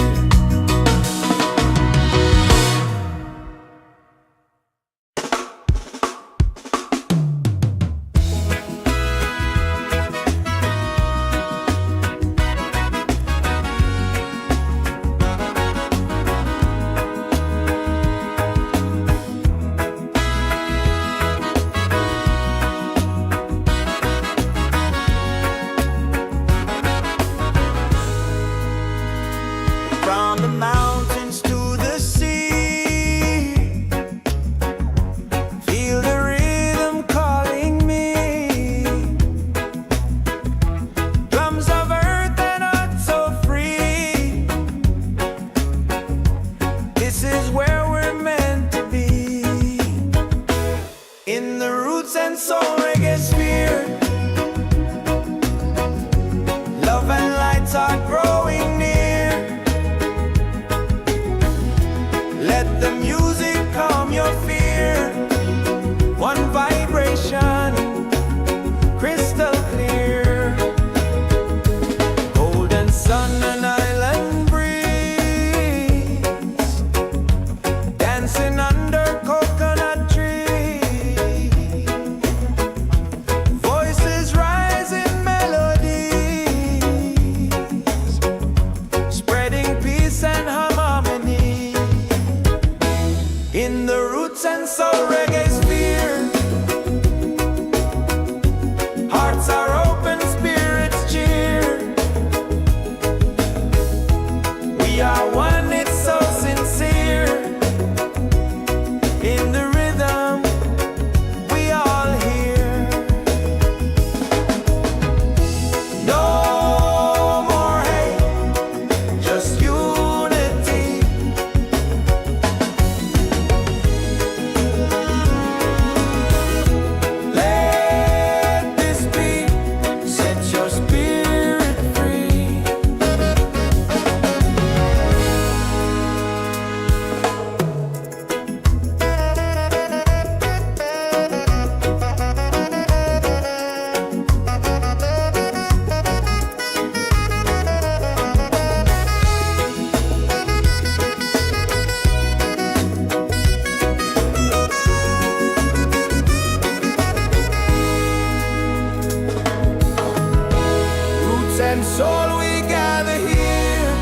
and soul we gather here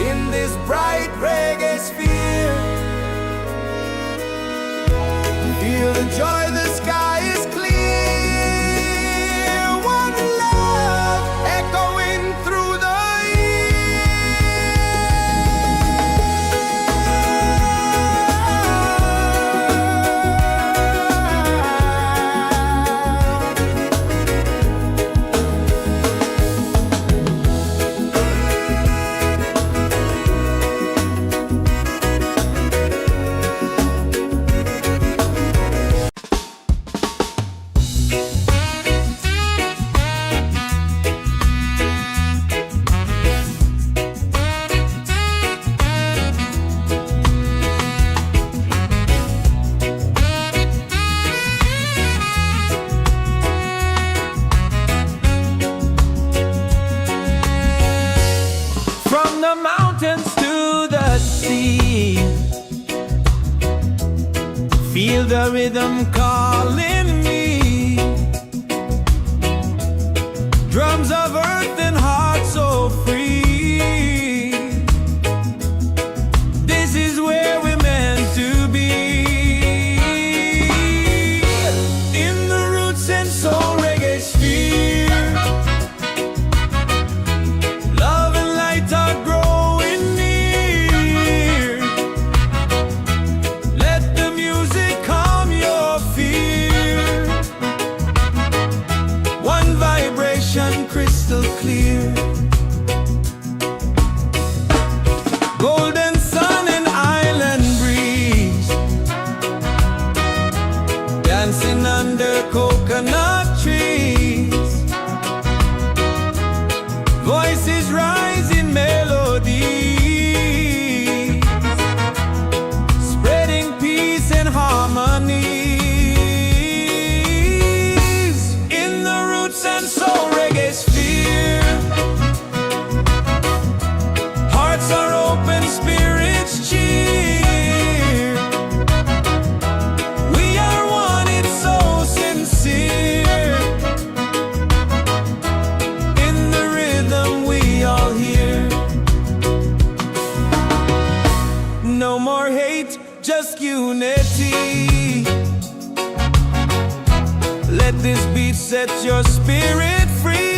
in this bright reggae sphere. Feel the joy, the sky is clear. One love echoing through the from the mountains to the sea. Feel the rhythm calling me. Drums of earth and heart so free. This is where we're meant to be. In the roots and soul reggae sphere, love and light are growing near. Let the music calm your fear. One vibration crystal clear. Golden sun and island breeze, dancing under coconut trees. Voices rise in melody, spreading peace and harmony. In the roots and soul reggae sphere, hearts are open, spirits cheer. We are one, it's so sincere. In the rhythm we all hear. No more hate, just unity. Let this beat set your spirit free.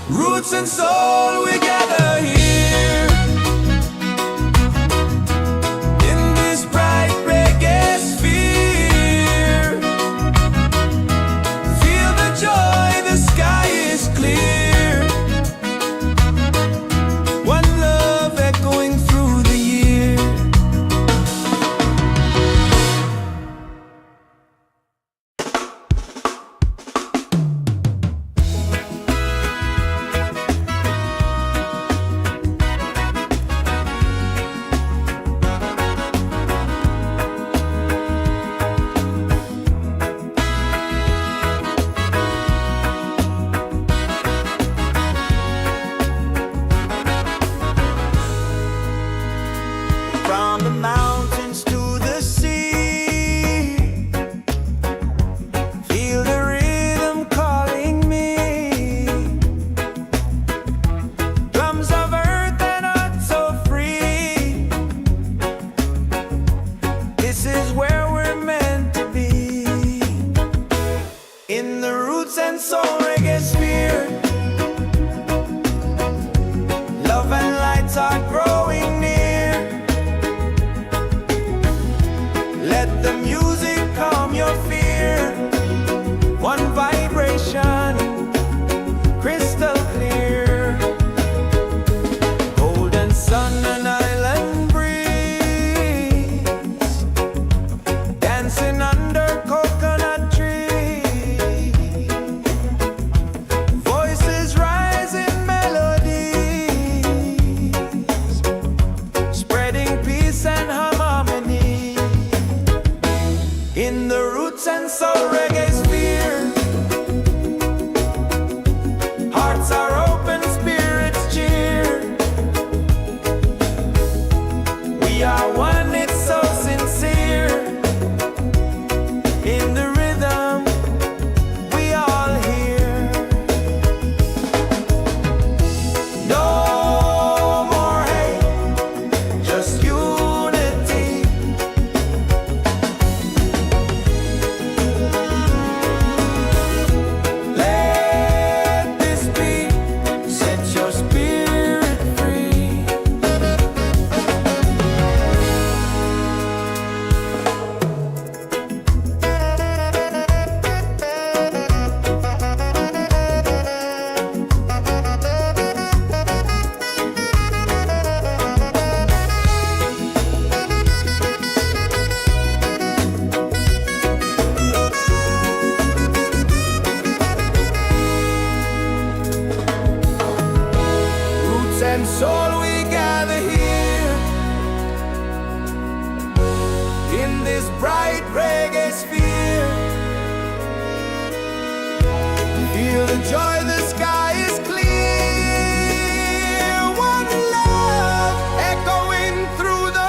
Roots and soul, we gather here
and soul we gather here in this bright reggae sphere. Feel the joy, the sky is clear. One love echoing through the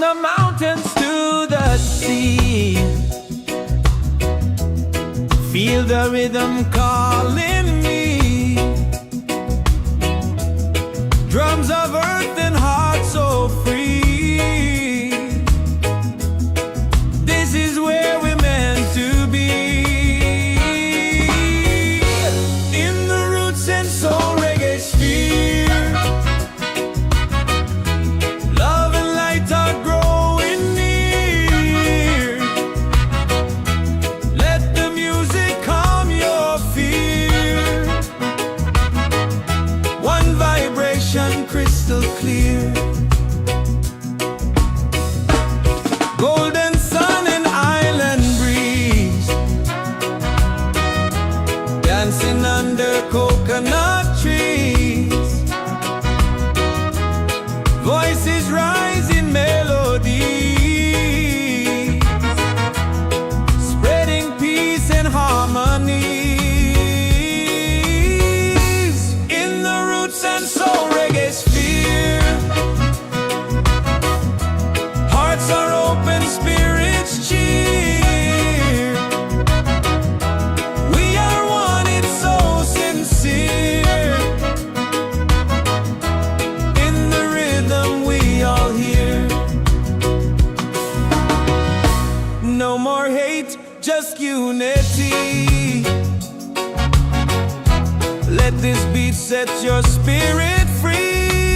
the mountains to the sea. Feel the rhythm calling me. Drums of earth and heart so free. This is where we're meant to be. In the roots and soul reggae sphere. Crystal clear, golden sun and island breeze, dancing under coconut trees. Voices rise in melody, spreading peace and harmony. In the roots and soul reggae sphere, hearts are open, spirits cheer. We are one, it's so sincere. In the rhythm we all hear. No more hate, just unity. Let this beat set your spirit free.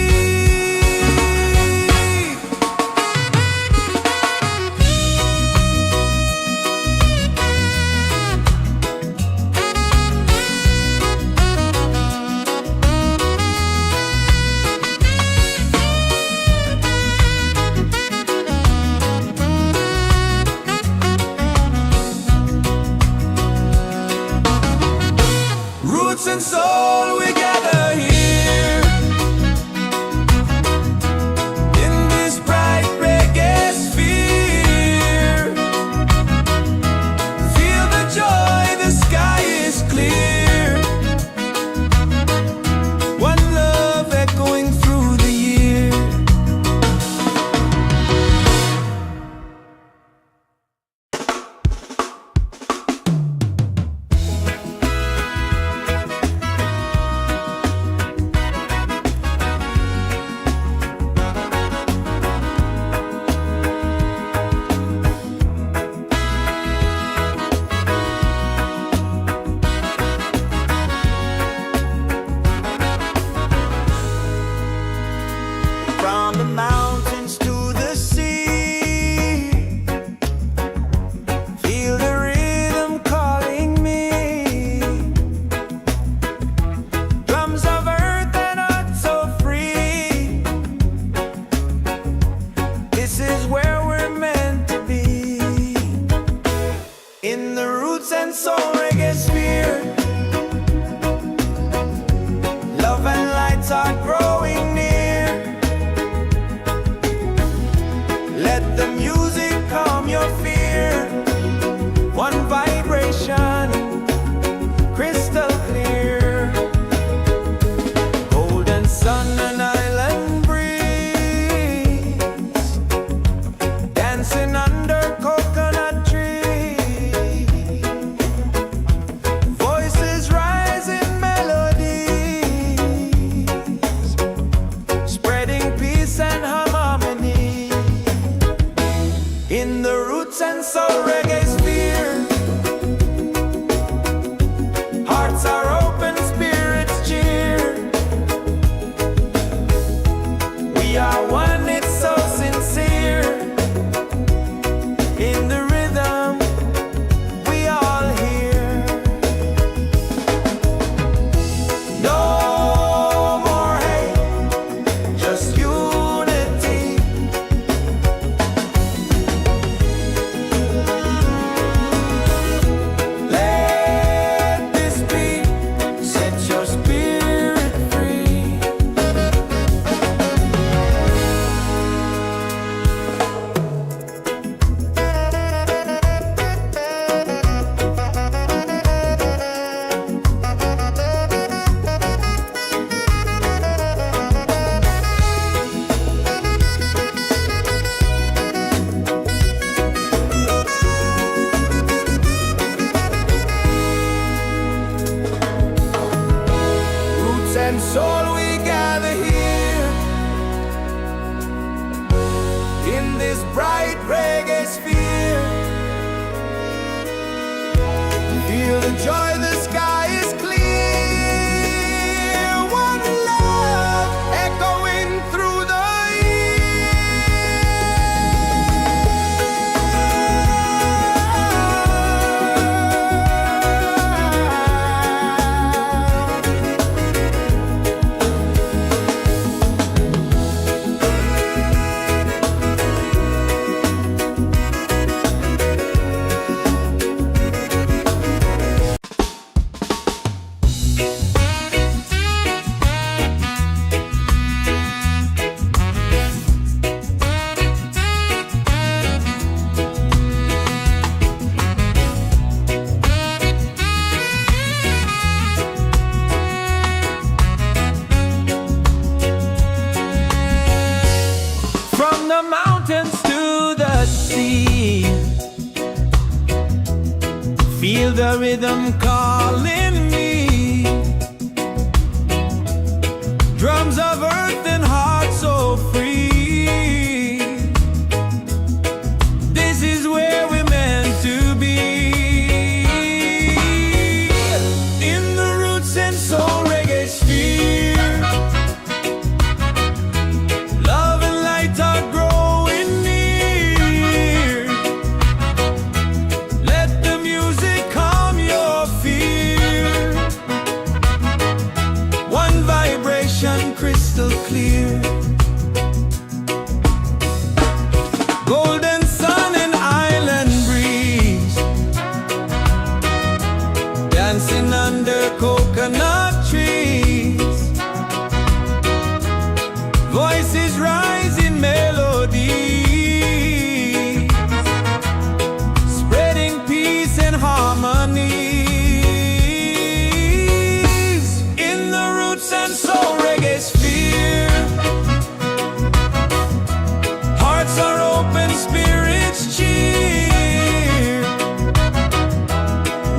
the joy, the sky is clear. One love echoing through the
From the mountains to the sea, feel the rhythm calling me. Drums of earth and heart so free. This is where we're meant to be. In the roots and soul reggae sphere, love and light are growing near. Let the music calm your fear. One vibration crystal clear. Golden sun and island breeze, dancing under coconut trees. Voices rise in melody, spreading peace and harmony. In the roots and soul reggae sphere, hearts are open, spirits cheer.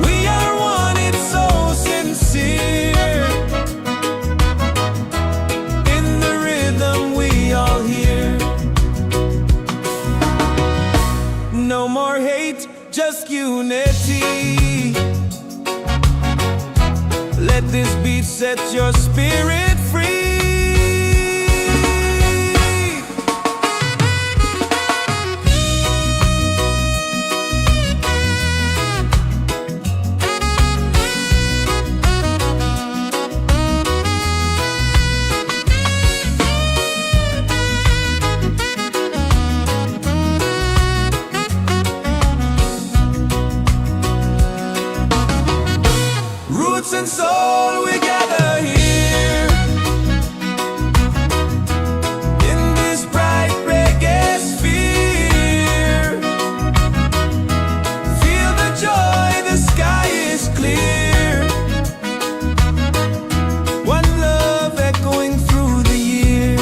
We are one, it's so sincere. In the rhythm we all hear. No more hate, just unity. Let this beat set your spirit free. Roots and soul, we gather here. In this bright reggae sphere, feel the joy, the sky is clear. One love echoing through the year.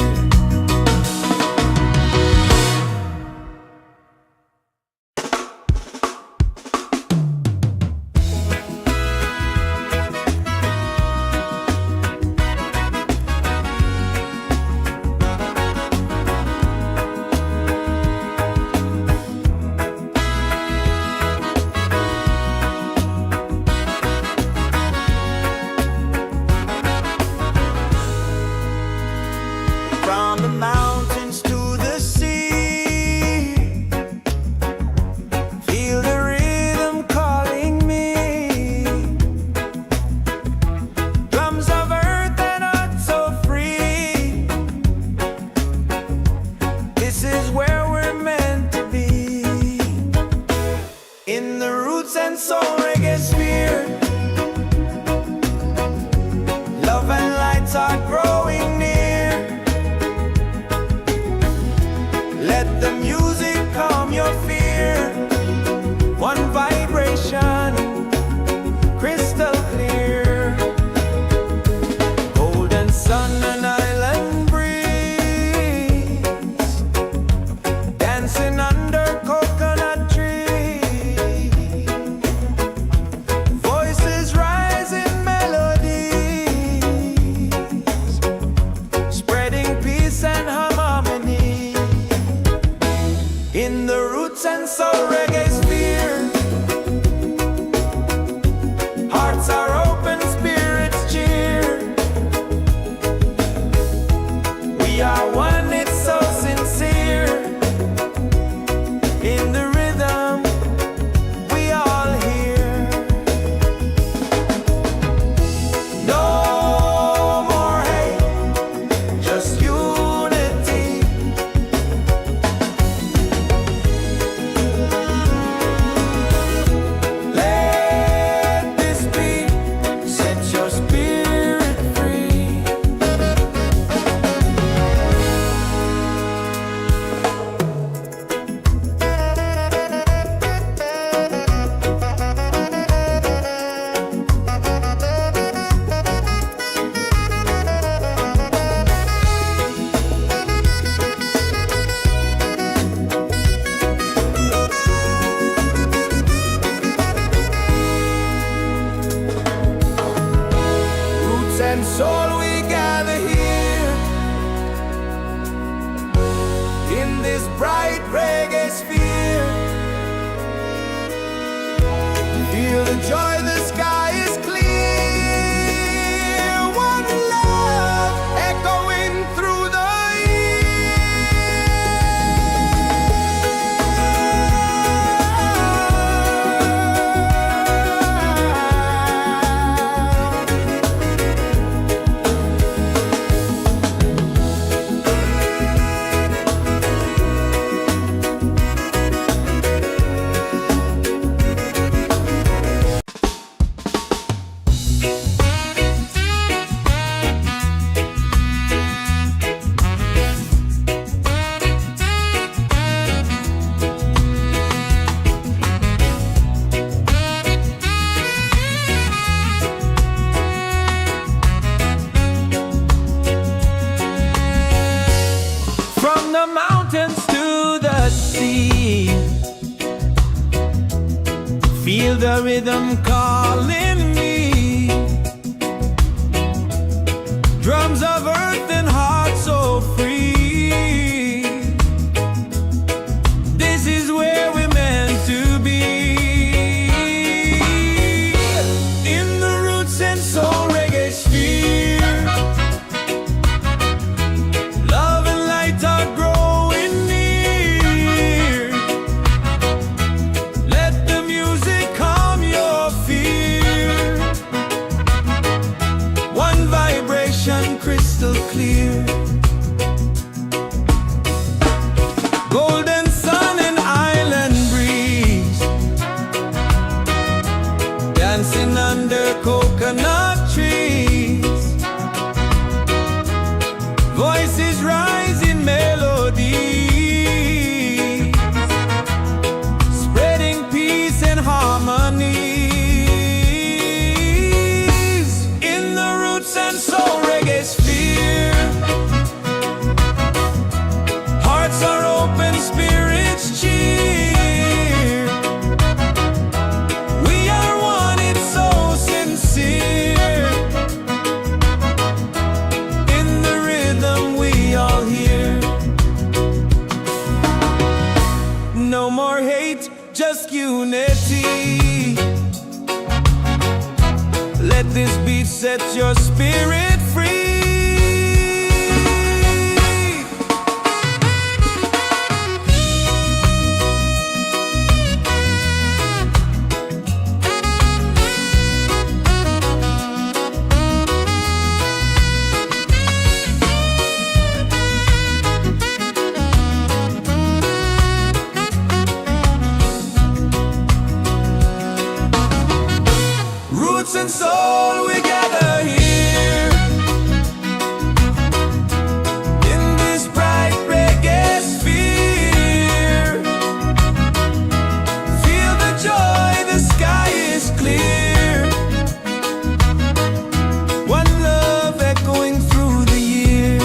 From the mountains to the sea, feel the rhythm calling me. Drums of earth and heart so free. This is where we're meant to be. In the roots and soul reggae sphere, love and lights are growing near.
We are one, it's so sincere. In the rhythm, we all hear. No more hate, just unity. Let this beat set your spirit free. Roots and soul, we gather here in this bright reggae sphere. Feel the joy, the sky is clear. One love echoing through the from the mountains to the sea. Feel the rhythm calling me. Drums of earth and heart so free. This is where we're meant to be. In the roots and soul reggae sphere. Love and light are growing near. Let the music calm your fear. One vibration crystal clear. Golden sun and island breeze. Dancing under coconut trees. Voices rise in melody, spreading peace and harmony. In the roots and soul reggae sphere. Hearts are open, spirits cheer. We are one, it's so sincere. In the rhythm we all hear. No more hate, just unity. Let this beat set your spirit free. Roots and soul, we gather here in this bright reggae sphere. Feel the joy, the sky is clear. One love echoing through the year.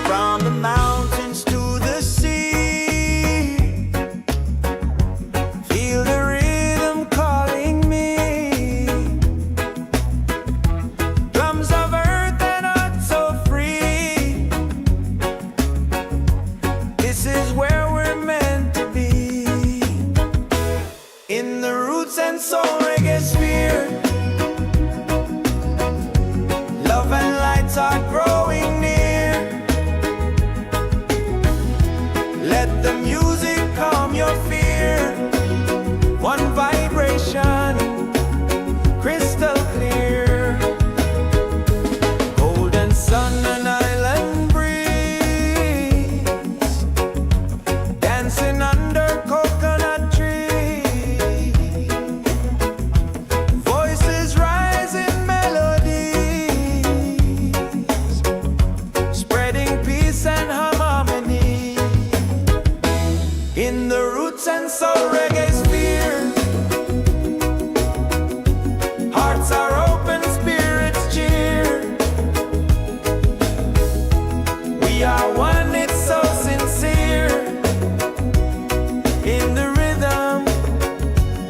From the mountains
soul reggae sphere. Hearts are open, spirits cheer. We are one, it's so sincere. In the rhythm,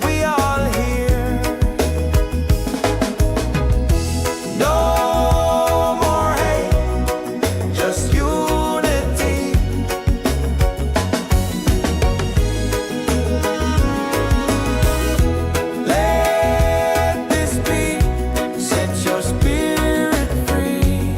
we all hear. No more hate, just unity. Let this be, set your spirit free.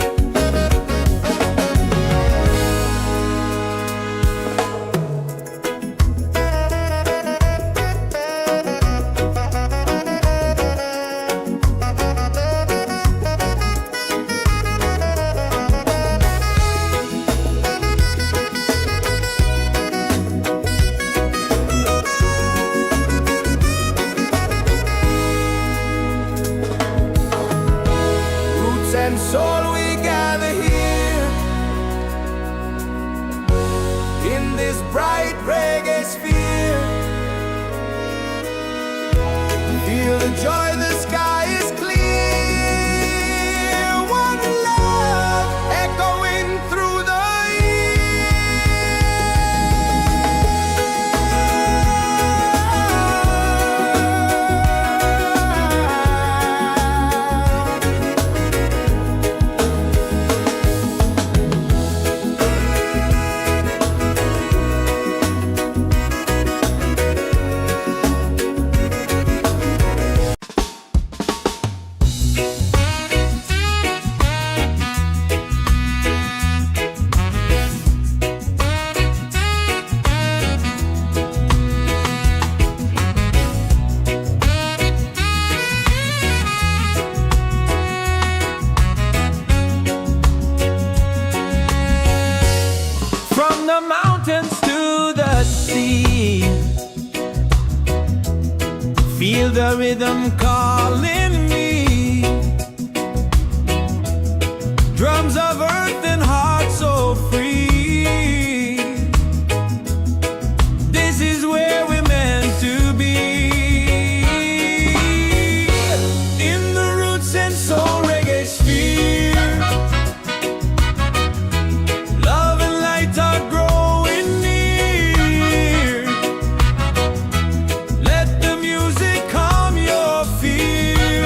Roots and soul, we gather here in this bright reggae sphere. Feel the joy, the sky is clear. One love echoing through the from the mountains to the sea. Feel the rhythm calling me. Drums of earth and heart so free. This is where we're meant to be. In the roots and soul reggae sphere. Love and light are growing near. Let the music calm your fear.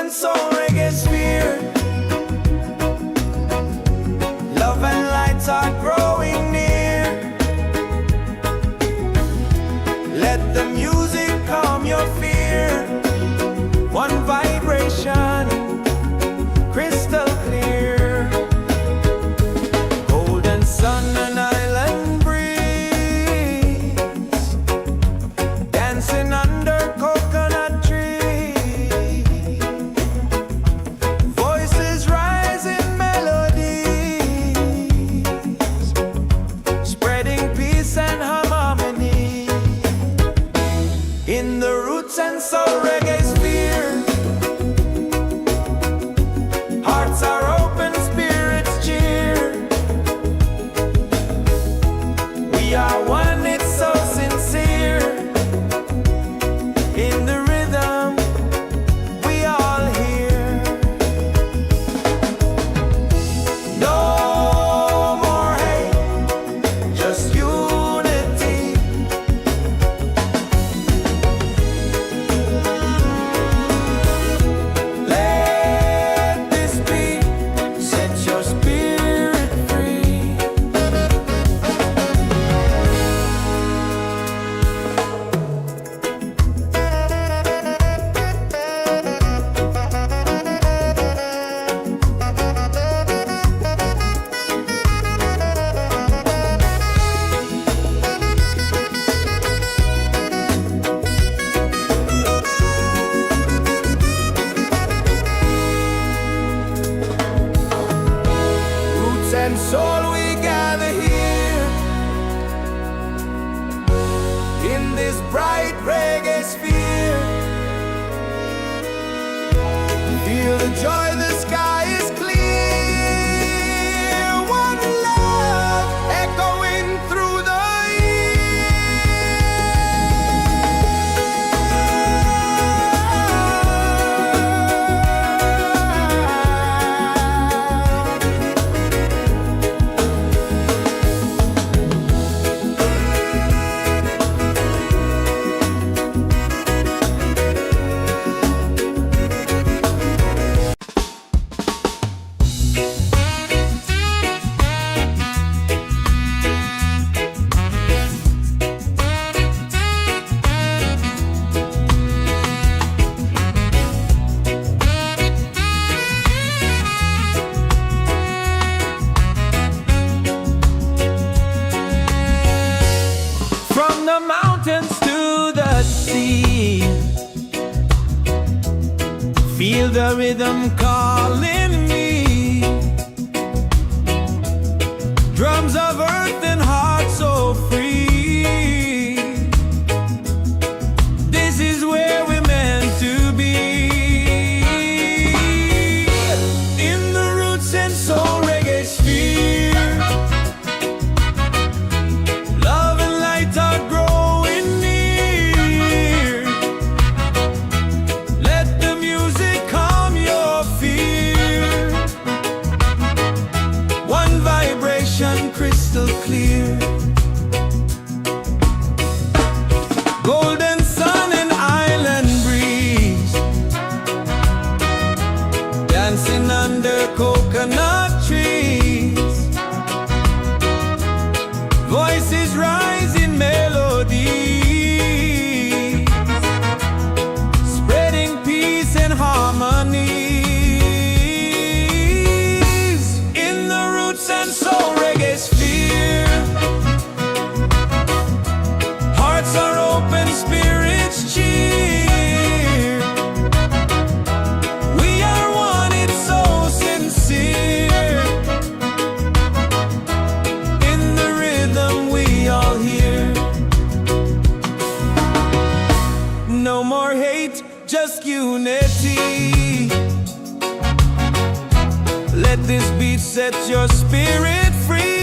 and soul reggae sphere. Love and lights are growing near. Let the music calm your fear. One vibration, crystal clear. Golden sun and island breeze, dancing under coconut trees. Voices rise in melodies, spreading peace and harmony. In the roots and soul reggae sphere, hearts are open, spirits cheer. We are one, it's so sincere. In the rhythm, we all hear. No more hate, just unity. Let this be, set your spirit free. Roots and soul, we gather here in this bright reggae sphere. Feel the joy, the sky is clear. One love echoing through the from the mountains to the sea. Feel the rhythm calling me. Drums of earth and heart so free. This is where we're meant to be. In the roots and soul reggae sphere, love and light are growing near. Let the music calm your fear. One vibration, crystal clear. Golden sun and island breeze, dancing under coconut trees. Voices rise in melody, spreading peace and harmony. In the roots and soul reggae sphere, hearts are open, spirits cheer. We are one, it's so sincere. In the rhythm, we all hear. No more hate, just unity. Let this beat set your spirit free.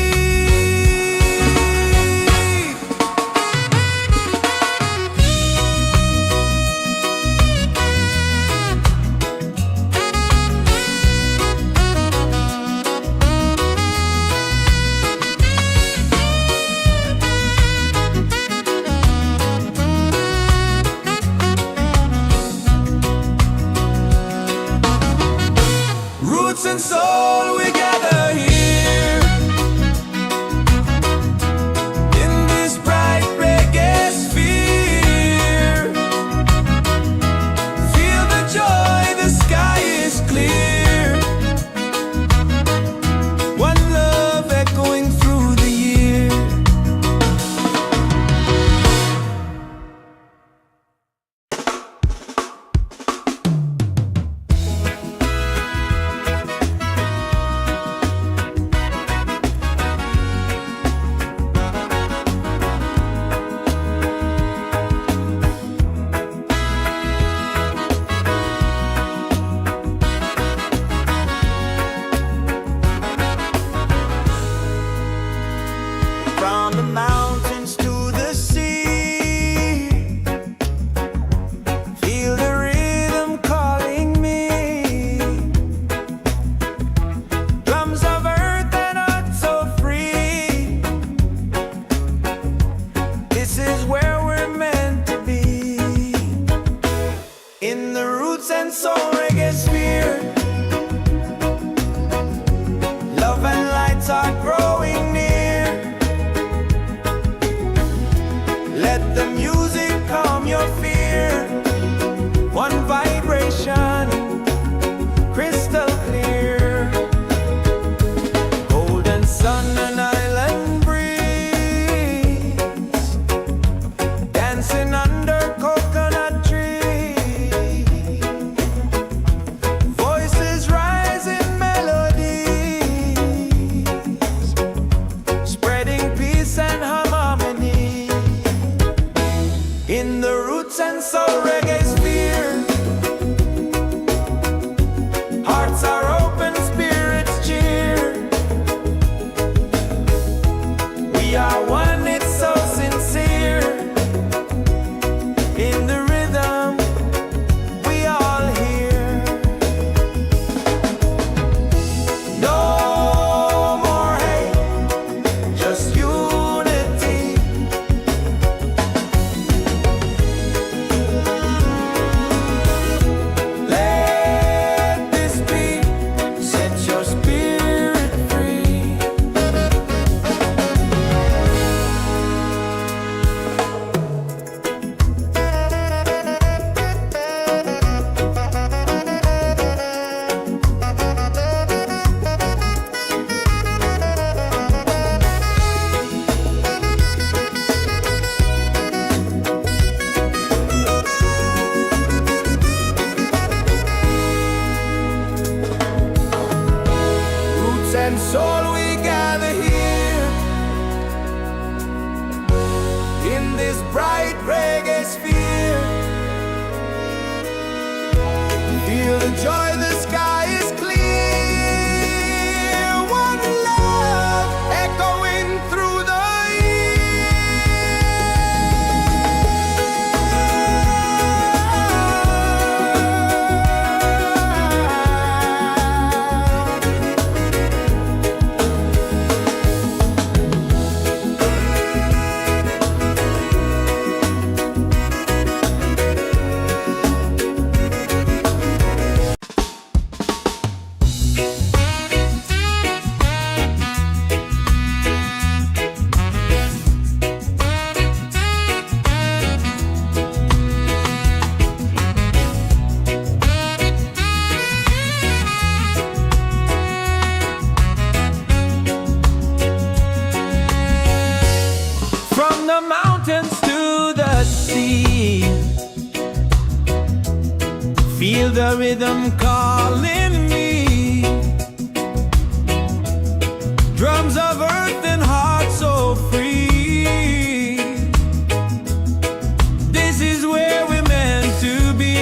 is where we're meant to be. In the roots and soul reggae sphere, love and lights are growing near. Let the music calm your fear. One vibration, crystal clear. Golden sun and island breeze, dancing under coconut trees. Voices rise in melodies, spreading peace and harmony. In the roots and soul reggae sphere, hearts are open, spirits cheer. We are one, it's so sincere. In the rhythm, we all hear. No more hate, just unity. Let this beat set your spirit free. Roots and soul, we gather here in this bright reggae sphere. Feel the joy, the sky is clear. One love echoing through the from the mountains to the sea. Feel the rhythm calling me. Drums of earth and heart so free. This is where we're meant to be.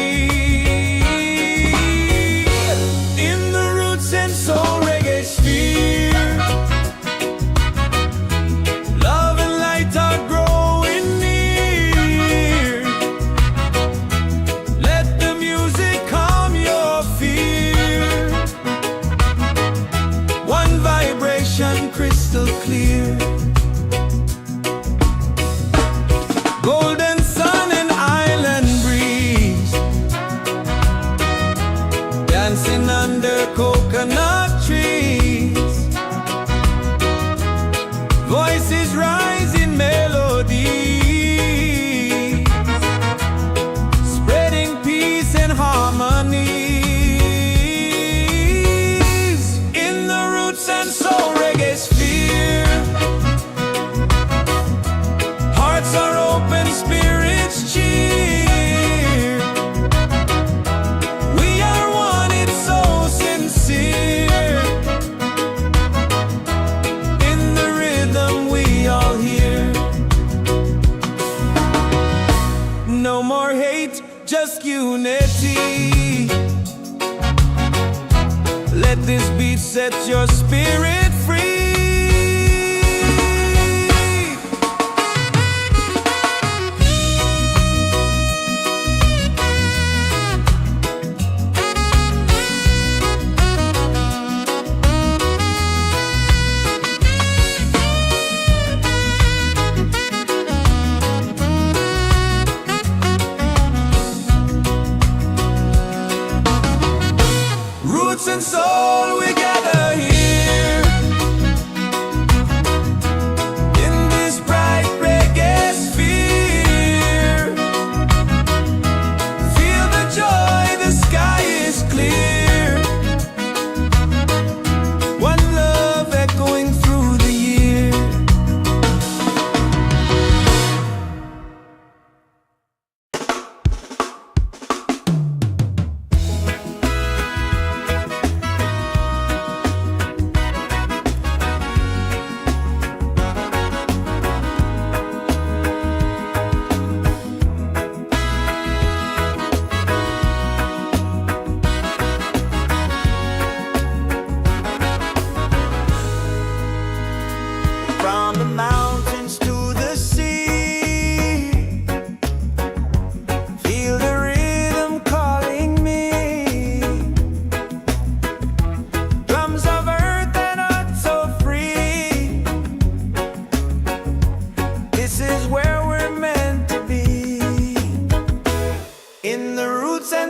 In the roots and soul reggae sphere, love and light are growing near. Let the music calm your fear. One vibration, crystal clear. Golden sun and island breeze, dancing under coconut trees. Voices rise in melody, spreading peace and harmony. In the roots and soul reggae sphere, hearts are open, spirits cheer. We are one, it's so sincere. In the rhythm, we all hear. No more hate, just unity. Let this beat set your spirit free.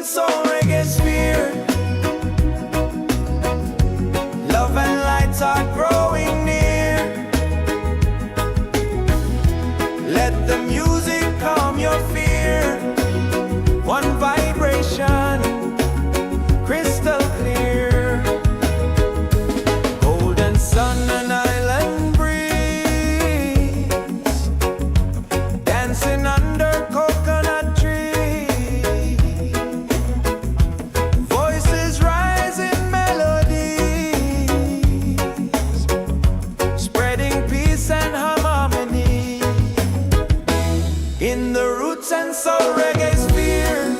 and soul reggae sphere. Love and lights are growing near. Let the music calm your fear. One vibration, crystal clear. Golden sun and island breeze, dancing under coconut trees. Voices rise in melodies, spreading peace and harmony. In the roots and soul reggae sphere,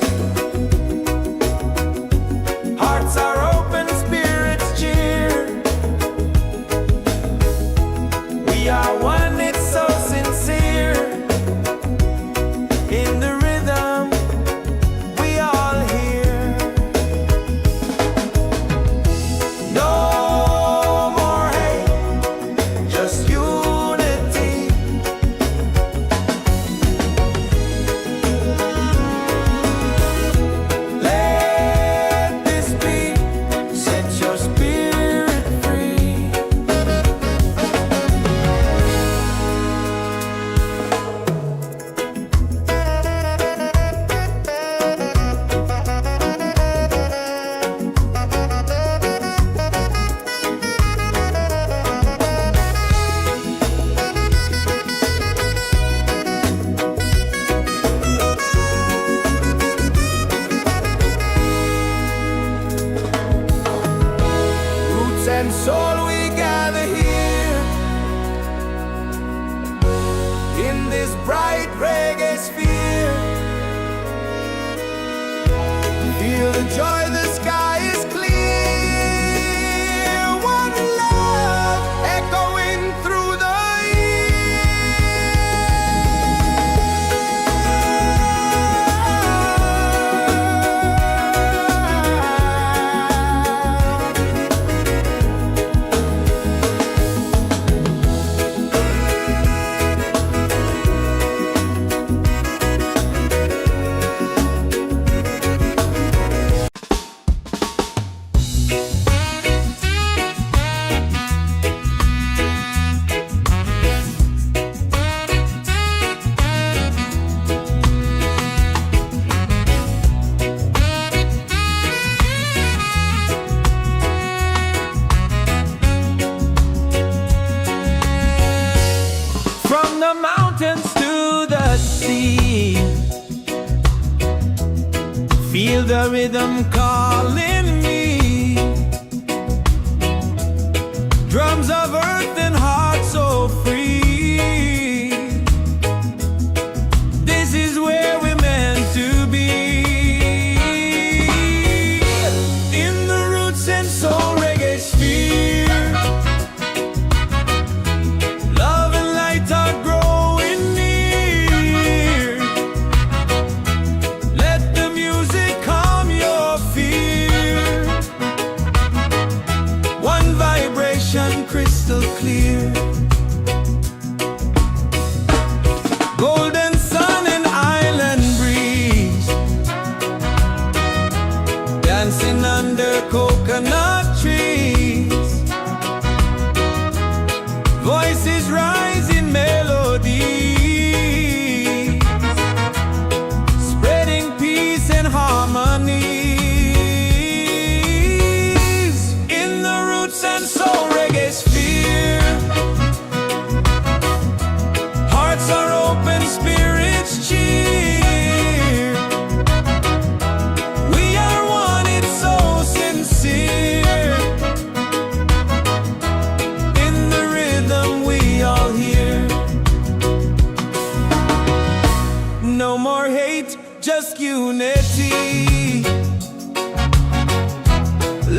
hearts are open, spirits cheer. We are one, it's so sincere. In the rhythm, we all hear. No more hate, just unity. Let this beat set your spirit free. Roots and soul, we gather here in this bright reggae sphere. Feel the joy, the sky is clear. One love echoing through the from the mountains to the sea. Feel the rhythm calling me. Drums of earth and heart so free. This is where we're meant to be. In the roots and soul reggae sphere, love and light are growing near. Let the music calm your fear. One vibration, crystal clear. Golden sun and island breeze, dancing under coconut trees. Voices rise in melody, spreading peace and harmony. In the roots and soul reggae sphere, hearts are open, spirits cheer. We are one, it's so sincere. In the rhythm, we all hear. No more hate, just unity.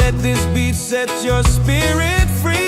Let this beat set your spirit free.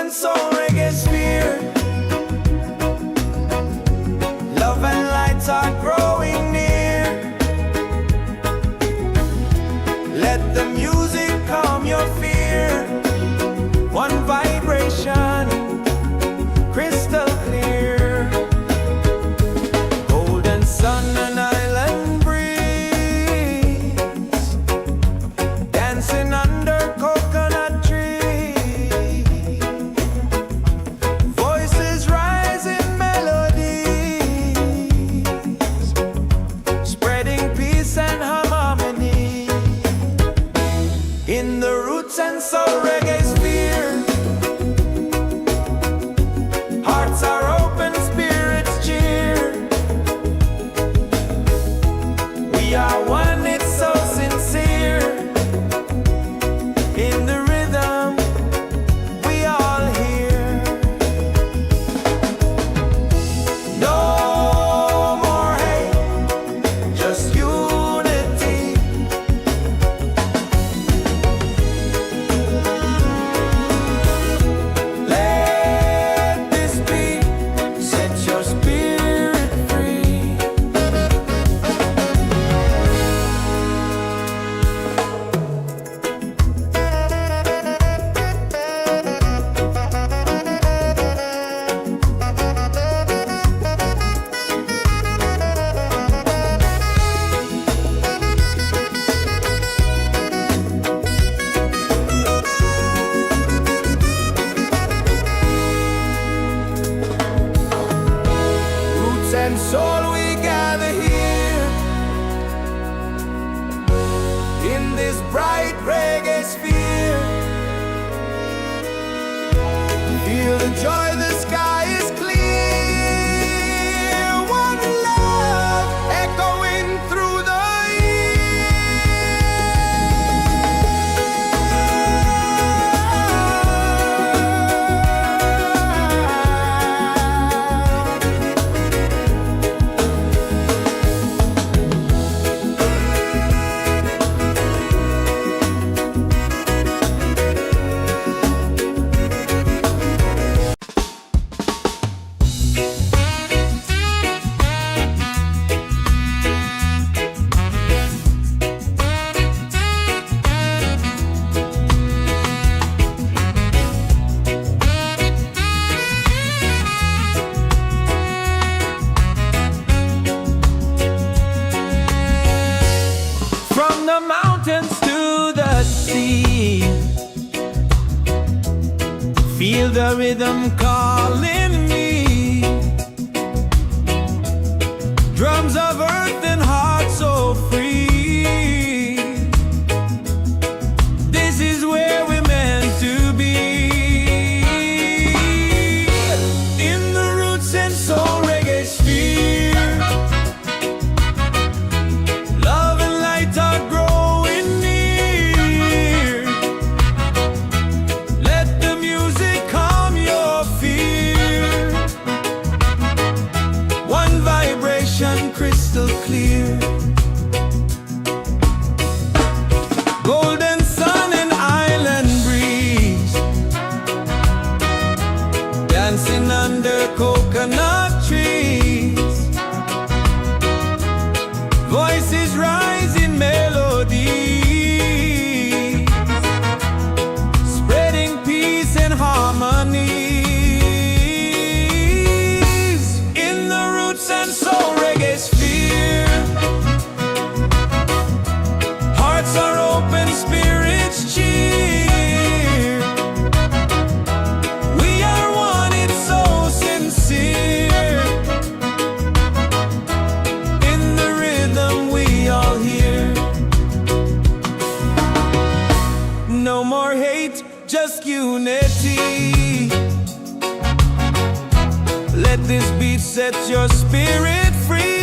and soul reggae sphere. Love and light are growing near. Let the music calm your fear. One vibration, crystal clear. Golden sun and island breeze, dancing under coconut trees. Voices rise in melodies, spreading peace and harmony. In the roots and soul reggae sphere, hearts are open, spirits cheer. We are one, it's so sincere. In the rhythm, we all hear. No more hate, just unity. Let this beat set your spirit free. Roots and soul, we gather here in this bright reggae sphere. Feel the joy, the sky is clear. One love echoing through the from the mountains to the sea. Feel the rhythm calling me. Drums of earth and heart so free. This is where we're meant to be. In the roots and soul reggae sphere, love and light are growing near. Let the music calm your fear. One vibration, crystal clear. Golden sun and island breeze, dancing under coconut trees. Voices rise in melodies, spreading peace and harmonies. In the roots and soul reggae sphere, hearts are open, spirits cheer. We are one, it's so sincere. In the rhythm, we all hear. No more hate, just unity. Let this beat set your spirit free.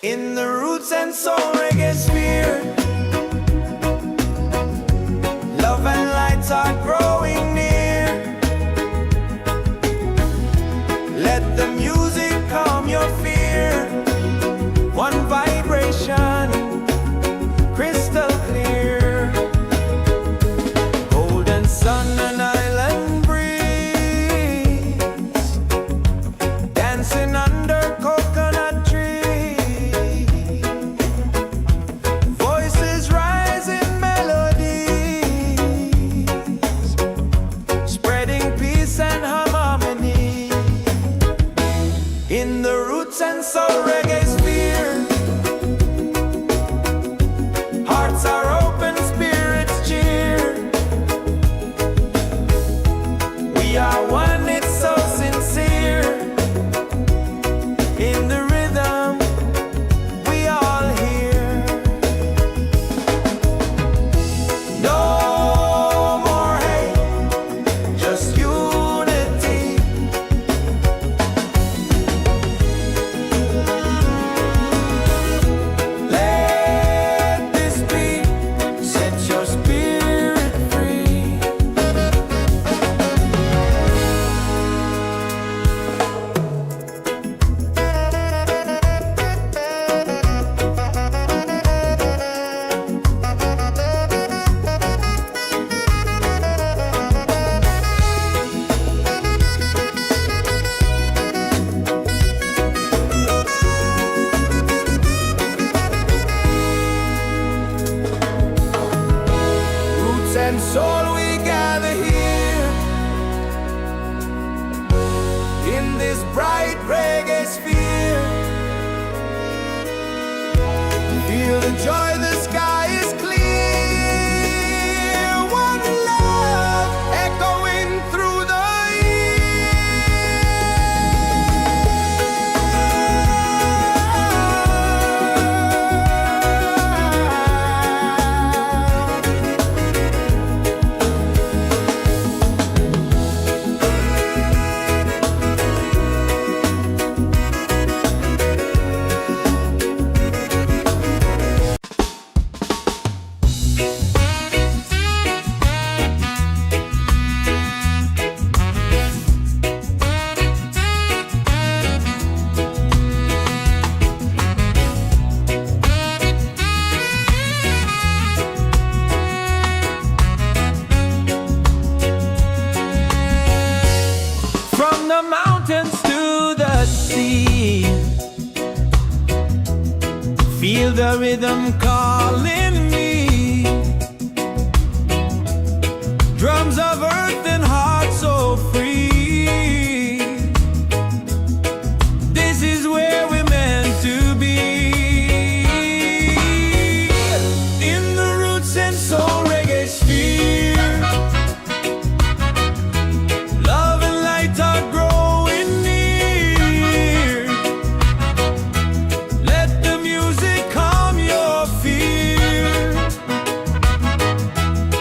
In the roots and soul reggae sphere, love and lights are growing near. Let the music calm your fear. One vibration, crystal clear. Golden sun and island breeze, dancing under coconut tree. Voices rise in melodies, spreading peace and harmony. In the roots and soul reggae sphere, hearts are open, spirits cheer. We are one, it's so sincere. In the rhythm, we all hear. No more hate, just unity. Let this beat set your spirit free. Roots and soul, we gather here in this bright reggae sphere. Feel the joy, the sky is clear. One love echoing through the from the mountains to the sea. Feel the rhythm calling me. Drums of earth and heart so free. This is where we're meant to be. In the roots and soul reggae sphere, love and light are growing near. Let the music calm your fear.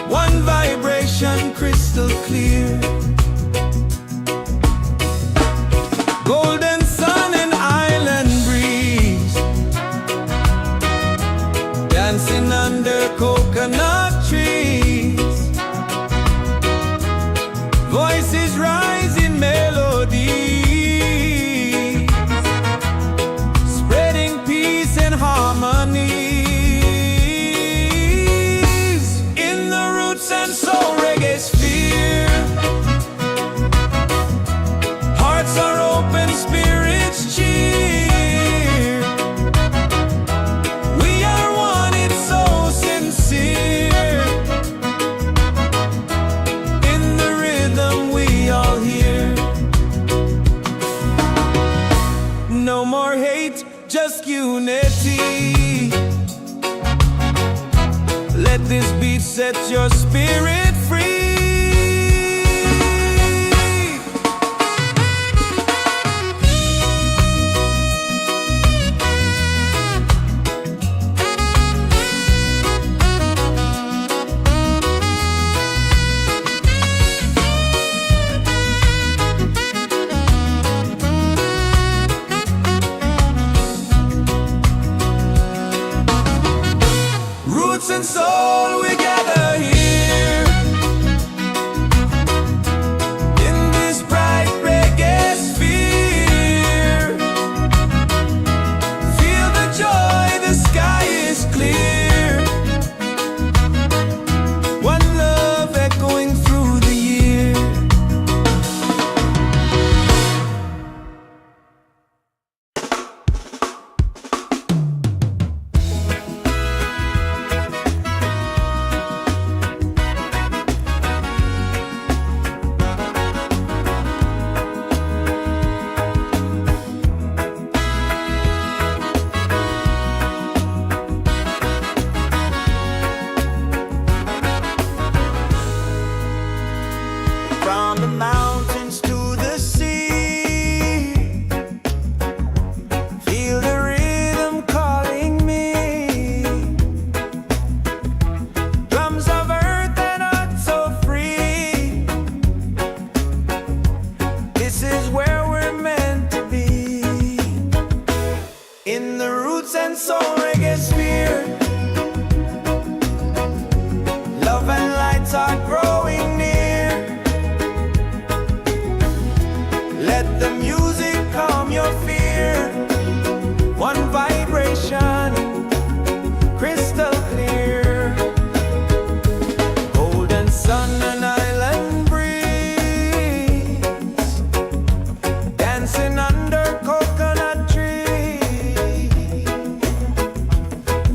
One vibration, crystal clear. Golden sun and island breeze, dancing under coconut trees. Voices rise in melodies, spreading peace and harmony. In the roots and soul reggae sphere, hearts are open, spirits cheer. We are one, it's so sincere. In the rhythm, we all hear. No more hate, just unity. Let this beat set your spirit free. and soul, we gather here in this bright reggae sphere. Feel the joy, the sky is clear. One love echoing through the year.
From the mountains to the sea, feel the rhythm calling me. Drums of earth and heart so free. This is where we're meant to be. In the roots and soul reggae sphere, love and lights are growing near. Let the music calm your fear. One vibration, crystal clear. Golden sun and island breeze, dancing under coconut trees.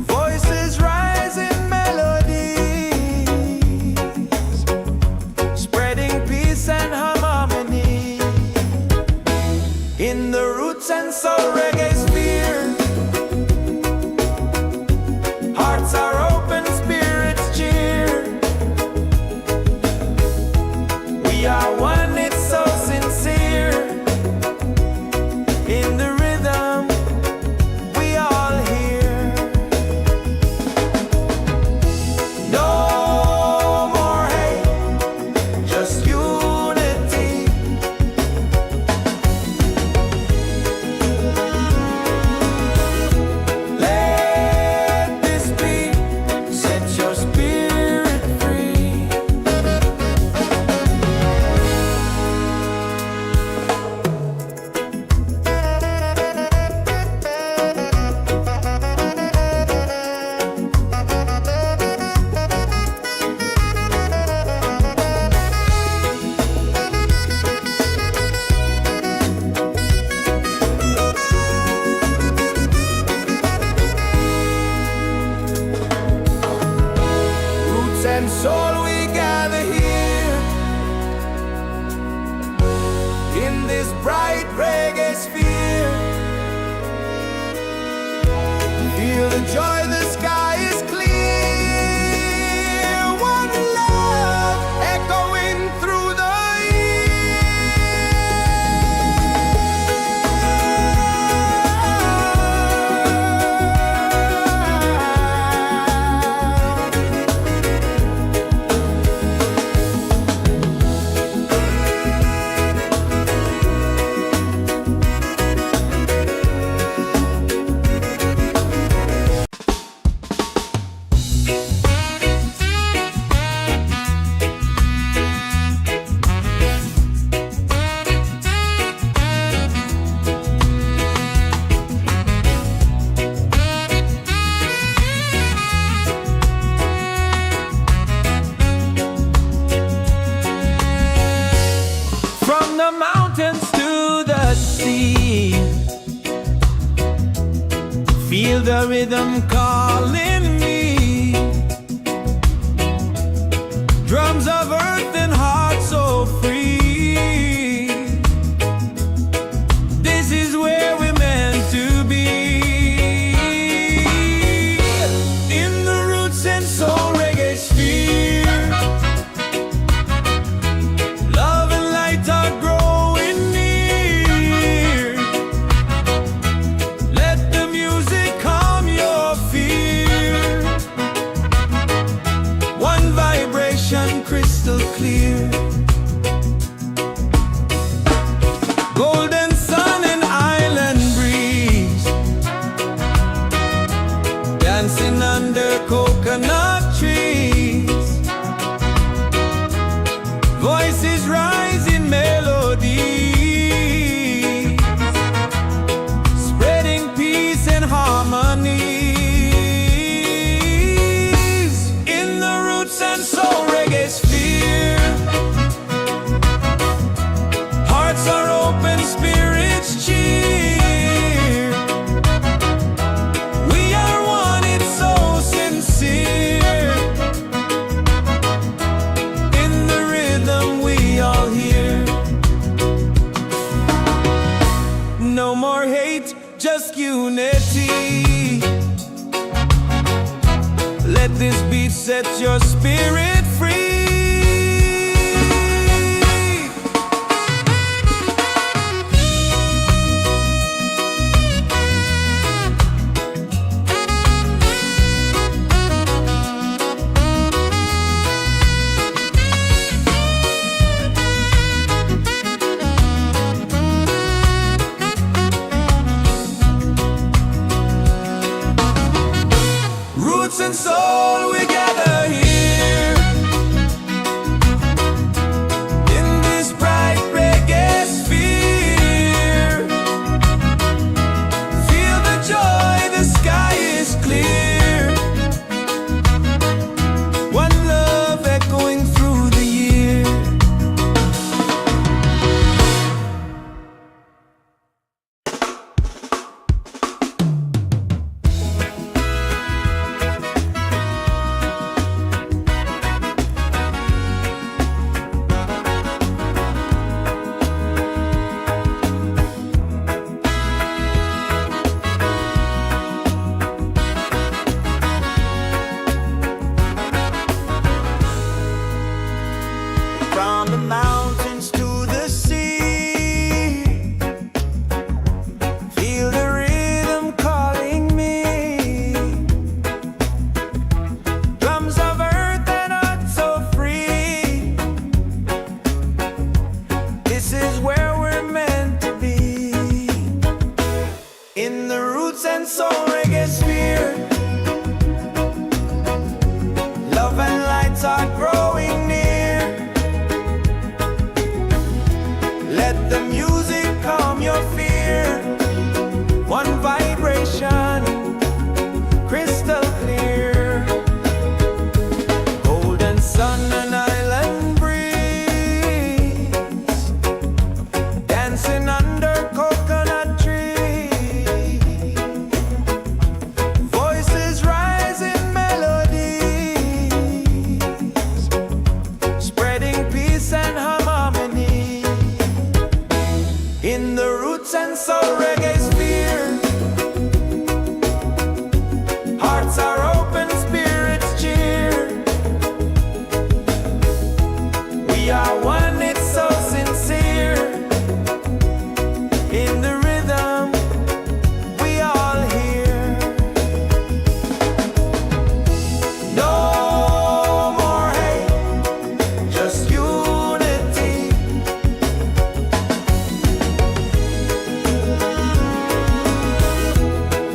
Voices rise in melodies, spreading peace and harmony. In the roots and soul reggae sphere, hearts are open, spirits cheer. We are one, it's so sincere. In the rhythm, we all hear. No more hate, just unity. Let this beat set your spirit free. Roots and soul, we gather here in this bright reggae sphere. Feel the joy, the sky is clear. One love echoing through the from the mountains to the sea. Feel the rhythm calling me. Drums of earth and heart so free. This is where we're meant to be. In the roots and soul reggae sphere, love and light are growing near. Let the music calm your fear. One vibration, crystal clear. Golden sun and island breeze, dancing under coconut
beat sets your spirit free. Roots and soul, we gather here in this bright reggae sphere. Feel the joy, the sky is clear. One love echoing through the year. From the mountains to the sea, feel the rhythm calling me. Drums of earth and heart so free. This is where we're meant to be. In the roots and soul reggae sphere, love and lights are growing near. Let the music calm your fear. One vibration, crystal clear. Golden sun and island breeze, dancing under coconut trees. Voices rise in melodies, spreading peace and harmony. In the roots and soul reggae sphere, hearts are open, spirits cheer. We are one, it's so sincere. In the rhythm, we all hear. No more hate, just unity.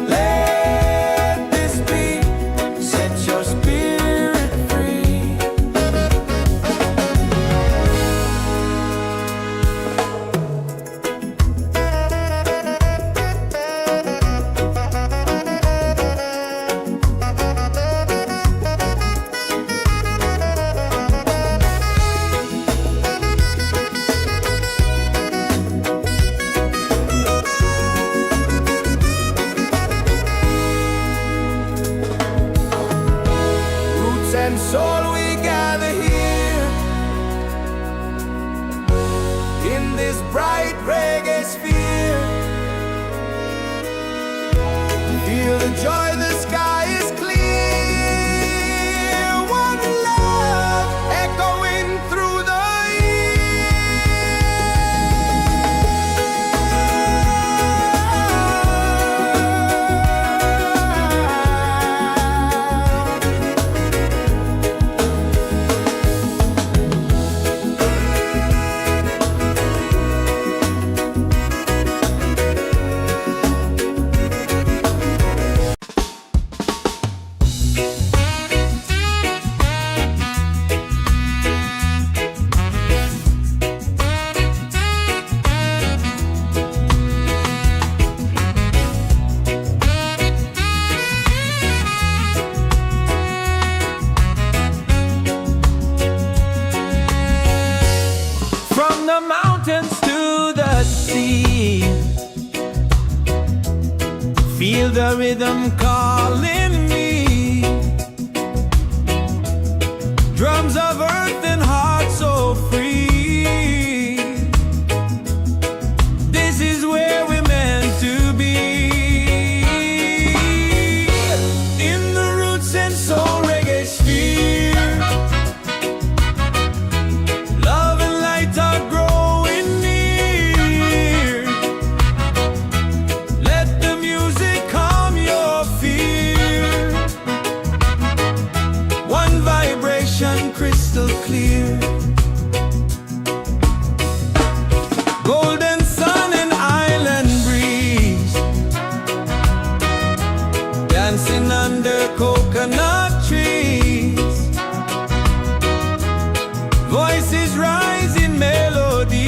Let this beat set your spirit free. Roots and soul, we gather here in this bright reggae sphere. Feel the joy, the sky is clear. One love echoing through the Feel the rhythm calling me. Drums of earth and heart so free. This is where we're meant to be. In the roots and soul reggae sphere.
dancing under coconut trees. Voices rise in melody,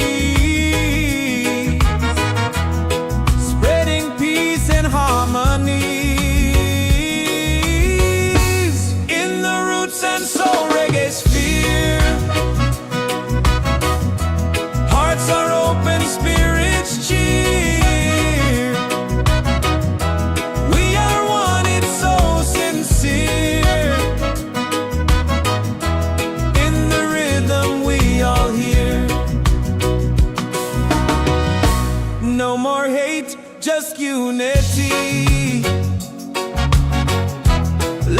spreading peace and harmony. In the roots and soul reggae sphere, hearts are open, spirits cheer. We are one, it's so sincere. In the rhythm we all hear. No more hate, just unity.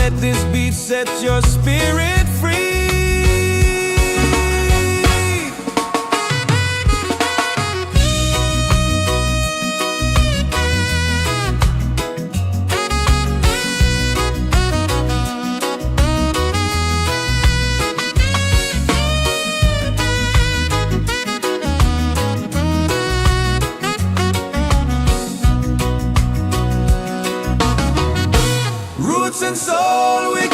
Let this beat set your spirit free. Roots and soul, we